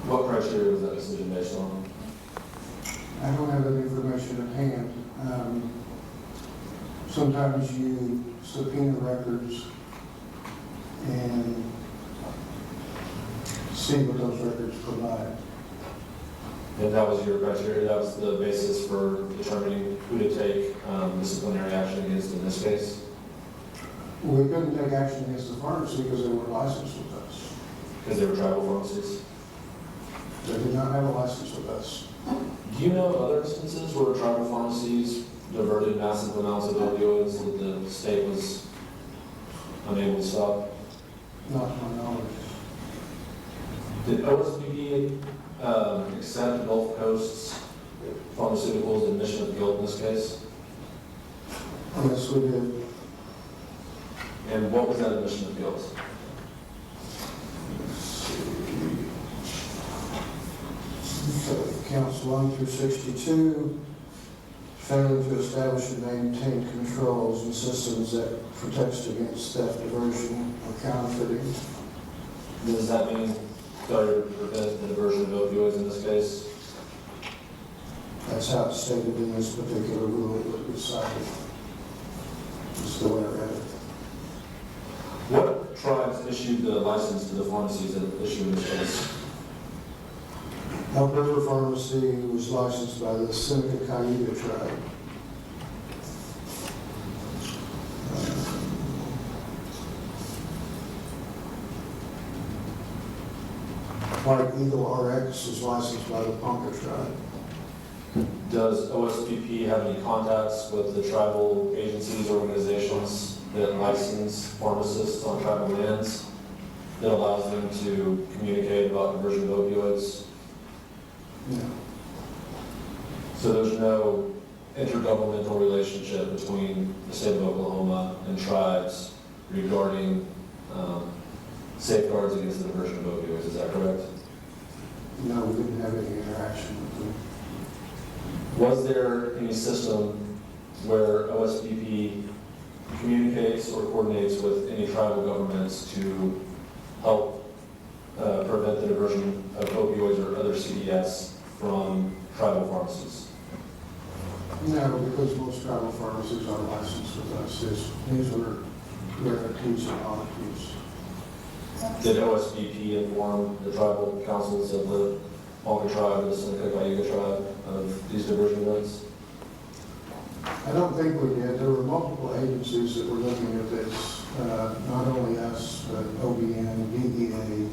F: What criteria was that decision based on?
G: I don't have that information at hand. Sometimes you subpoena records and see what those records provide.
F: And that was your criteria, that was the basis for determining who to take disciplinary action against in this case?
G: We couldn't take action against the pharmacy because they weren't licensed with us.
F: Because they were tribal pharmacies?
G: They did not have a license with us.
F: Do you know other instances where tribal pharmacies diverted massive amounts of opioids that the state was unable to stop?
G: Not to my knowledge.
F: Did OSBP accept Gulf Coast's pharmaceuticals admission of guilt in this case?
G: Yes, we did.
F: And what was that admission of guilt?
G: Counts 1 through 62, failing to establish and maintain controls and systems that protects against theft, diversion, or counterfeiting.
F: Does that mean failure to prevent the diversion of opioids in this case?
G: That's how it's stated in this particular rule that was cited. It's the way I read it.
F: What tribes issued the license to the pharmacies that issued in this case?
G: Elk River Pharmacy was licensed by the Seneca Cayuga tribe. White Eagle RX is licensed by the Ponca tribe.
F: Does OSPP have any contacts with the tribal agencies, organizations that license pharmacists on tribal lands that allows them to communicate about diversion of opioids?
G: Yeah.
F: So there's no intergovernmental relationship between the state of Oklahoma and tribes regarding safeguards against the diversion of opioids, is that correct?
G: No, we didn't have any interaction with them.
F: Was there any system where OSBP communicates or coordinates with any tribal governments to help prevent the diversion of opioids or other CDS from tribal pharmacies?
G: No, because most tribal pharmacies are licensed with us. These were rarities and oddities.
F: Did OSBP inform the tribal councils of the Ponca tribe, the Seneca Cayuga tribe of these diversion events?
G: I don't think we did. There were multiple agencies that were looking at this, not only us, but OBN, DEA,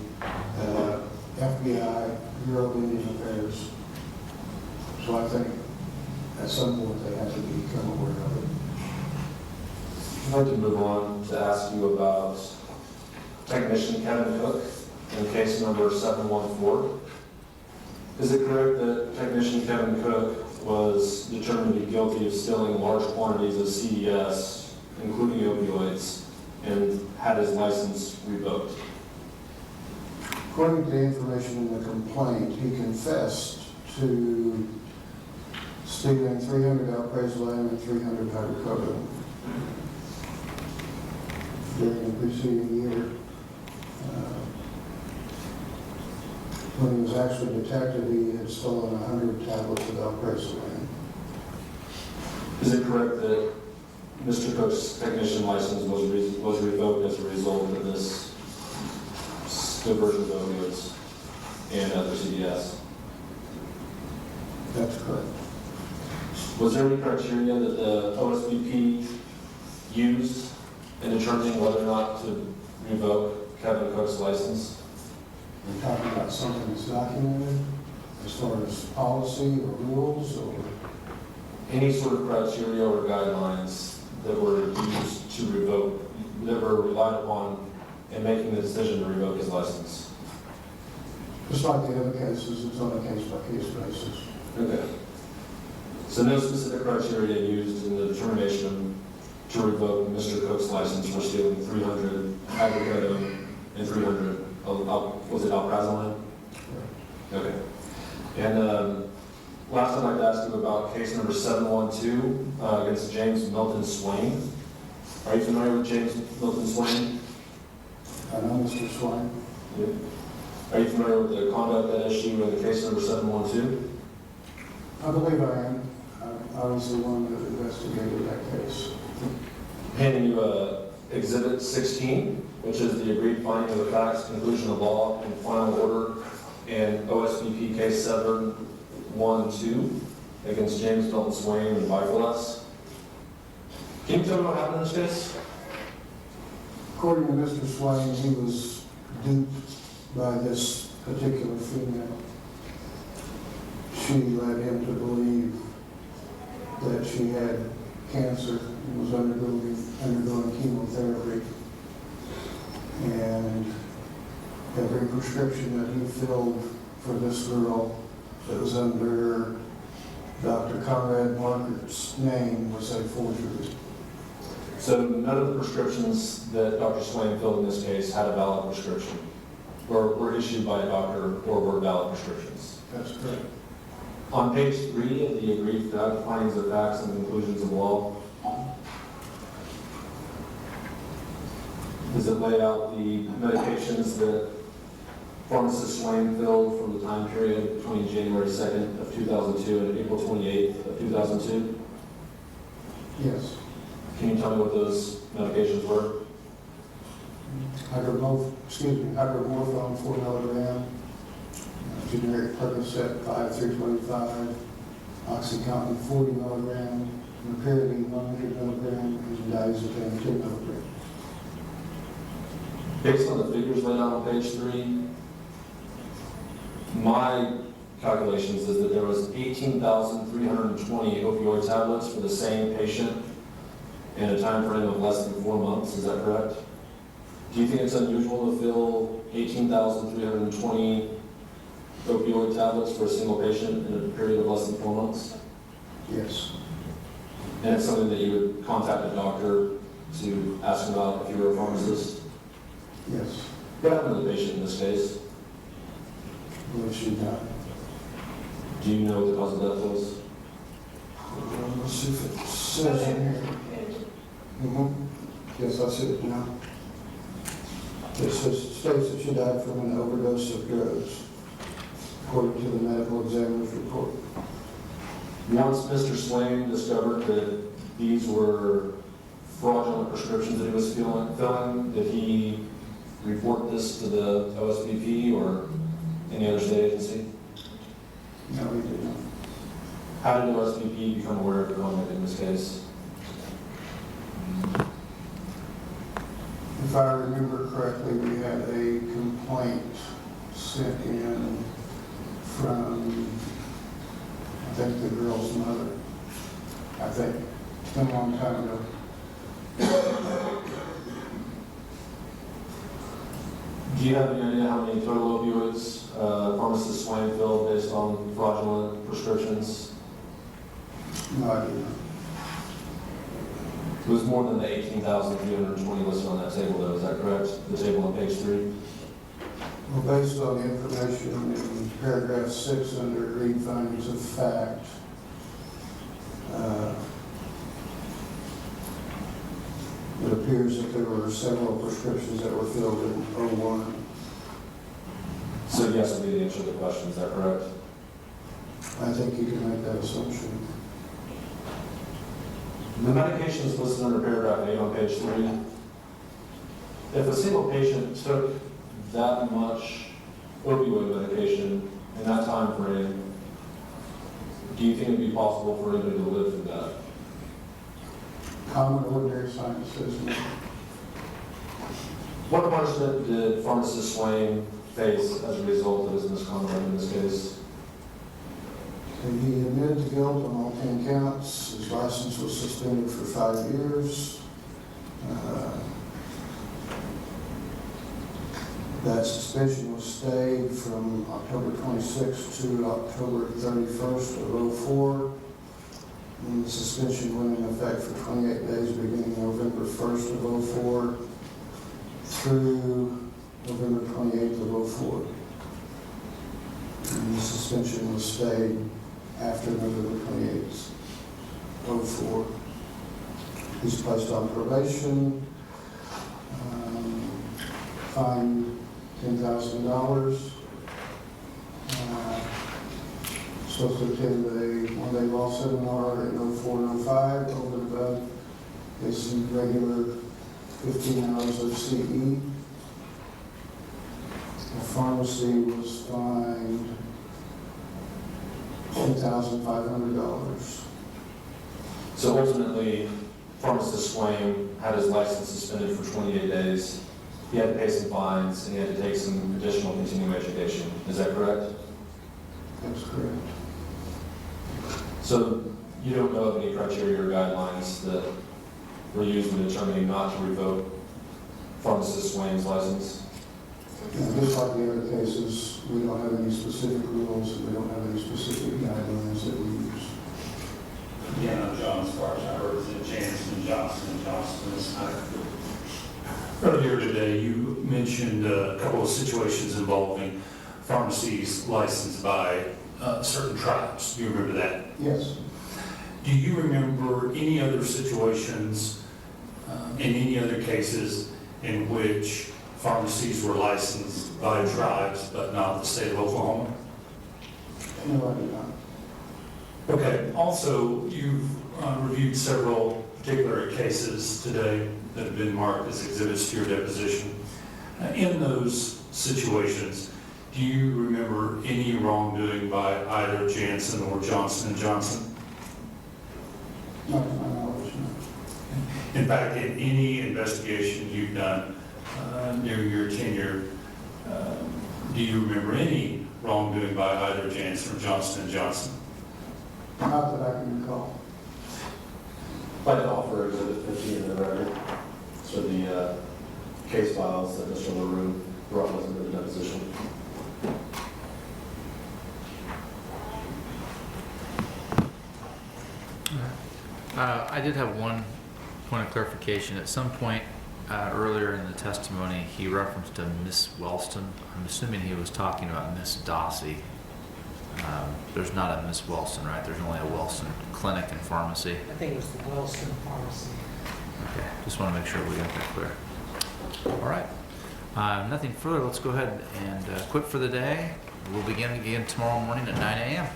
G: FBI, Bureau of Indian Affairs. So I think at some point they have to become aware of it.
F: I'd like to move on to ask you about Technician Kevin Cook in case number 714. Is it correct that Technician Kevin Cook was determined to be guilty of stealing large quantities of CDS, including opioids, and had his license revoked?
G: According to the information in the complaint, he confessed to stealing 300 alprazolam and 300 hydrocodone during the preceding year. When he was actually detected, he had stolen 100 tablets of alprazolam.
F: Is it correct that Mr. Cook's technician license was revoked as a result of this diversion of opioids and other CDS?
G: That's correct.
F: Was there any criteria that the OSBP used in determining whether or not to revoke Kevin Cook's license?
G: We're talking about something that's documented as far as policy or rules or
F: Any sort of criteria or guidelines that were used to revoke, that were relied upon in making the decision to revoke his license?
G: just like the other cases, it's on a case-by-case basis.
F: Okay. So no specific criteria used in the determination to revoke Mr. Cook's license for stealing 300 hydrocodone and 300, was it alprazolam? Okay. And last, I'd like to ask you about case number 712 against James Milton Swain. Are you familiar with James Milton Swain?
G: I know Mr. Swain.
F: Yeah. Are you familiar with the conduct at issue in the case number 712?
G: I believe I am. I was the one that investigated that case.
F: Handing you Exhibit 16, which is the agreed finding of the facts, conclusion of law, and final order, and OSBP case 712 against James Milton Swain and Bifeless. Can you tell me what happened in this case?
G: According to Mr. Swain, he was duped by this particular female. She led him to believe that she had cancer and was undergoing chemotherapy. And every prescription that he filled for this girl that was under Dr. Conrad Marker's name was a forgery.
F: So none of the prescriptions that Dr. Swain filled in this case had a valid prescription, or were issued by a doctor, or were valid prescriptions.
G: That's correct.
F: On page 3 of the agreed findings of facts and conclusions of law, does it lay out the medications that pharmacist Swain filled from the time period between January 2nd of 2002 and April 28th of 2002?
G: Yes.
F: Can you tell me what those medications were?
G: Hydromorphone 4 milligram, generic Percocet 5 through 25, Oxycontin 40 milligram, Meperidine 100 milligram, and diazepam 2 milligram.
F: Based on the figures laid out on page 3, my calculations is that there was 18,320 opioid tablets for the same patient in a time frame of less than 4 months. Is that correct? Do you think it's unusual to fill 18,320 opioid tablets for a single patient in a period of less than 4 months?
G: Yes.
F: And it's something that you would contact a doctor to ask about if you were a pharmacist?
G: Yes.
F: What happened to the patient in this case?
G: Well, she died.
F: Do you know what the cause of death was?
G: Let's see if it says in here. Yes, I see it now. It states that she died from an overdose of drugs, according to the medical examiner's report.
F: Once Mr. Swain discovered that these were fraudulent prescriptions that he was filling, did he report this to the OSBP or any other state agency?
G: No, he did not.
F: How did the OSBP become aware of the comment in this case?
G: If I remember correctly, we had a complaint sent in from, I think, the girl's mother. I think, it's been a long time ago.
F: Do you have any idea how many total opioids pharmacist Swain filled based on fraudulent prescriptions?
G: No, I do not.
F: It was more than the 18,320 listed on that table, though, is that correct? The table on page 3?
G: Well, based on the information in paragraph 6 under read findings of fact, it appears that there were several prescriptions that were filled in '01.
F: So yes would be the answer to the question, is that correct?
G: I think you can make that assumption.
F: The medications listed under paragraph 8 on page 3, if a single patient took that much opioid medication in that time frame, do you think it would be possible for anybody to live through that?
G: Common ordinary science says no.
F: What punishment did pharmacist Swain face as a result of his misconduct in this case?
G: And he admitted to guilt on all 10 counts. His license was suspended for 5 years. That suspension was stayed from October 26th to October 31st of '04. And the suspension went in effect for 28 days beginning November 1st of '04 through November 28th of '04. And the suspension was stayed after November 28th, '04. He's placed on probation, fined $10,000. Supposed to attend a one-day law seminar in '04 and '05, over and above his regular 15 hours of CE. The pharmacy was fined $10,500.
F: So ultimately, pharmacist Swain had his license suspended for 28 days. He had to pay some fines and he had to take some additional continuing education. Is that correct?
G: That's correct.
F: So you don't know of any criteria or guidelines that were used in determining not to revoke pharmacist Swain's license?
G: And just like the other cases, we don't have any specific rules and we don't have any specific guidelines that we use.
H: Again, I'm John Sparks. I represent Janssen Johnson & Johnson this matter. Earlier today, you mentioned a couple of situations involving pharmacies licensed by certain tribes. Do you remember that?
G: Yes.
H: Do you remember any other situations in any other cases in which pharmacies were licensed by tribes but not the state of Oklahoma?
G: No, I do not.
H: Okay. Also, you've reviewed several particular cases today that have been marked as exhibits to your deposition. In those situations, do you remember any wrongdoing by either Janssen or Johnson & Johnson?
G: Not to my knowledge, no.
H: In fact, in any investigation you've done during your tenure, do you remember any wrongdoing by either Janssen or Johnson & Johnson?
G: Not that I can recall.
F: I'd like to offer exhibit 15 in the record. So the case files that Mr. LaRue brought with him to the deposition.
C: I did have one point of clarification. At some point earlier in the testimony, he referenced a Miss Wellston. I'm assuming he was talking about Miss Dossie. There's not a Miss Wellston, right? There's only a Wilson clinic and pharmacy.
B: I think it was the Wellston Pharmacy.
C: Okay, just want to make sure we got that clear. All right. Nothing further. Let's go ahead and quit for the day. We'll begin again tomorrow morning at 9 a.m.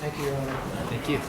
B: Thank you, Your Honor.
C: Thank you.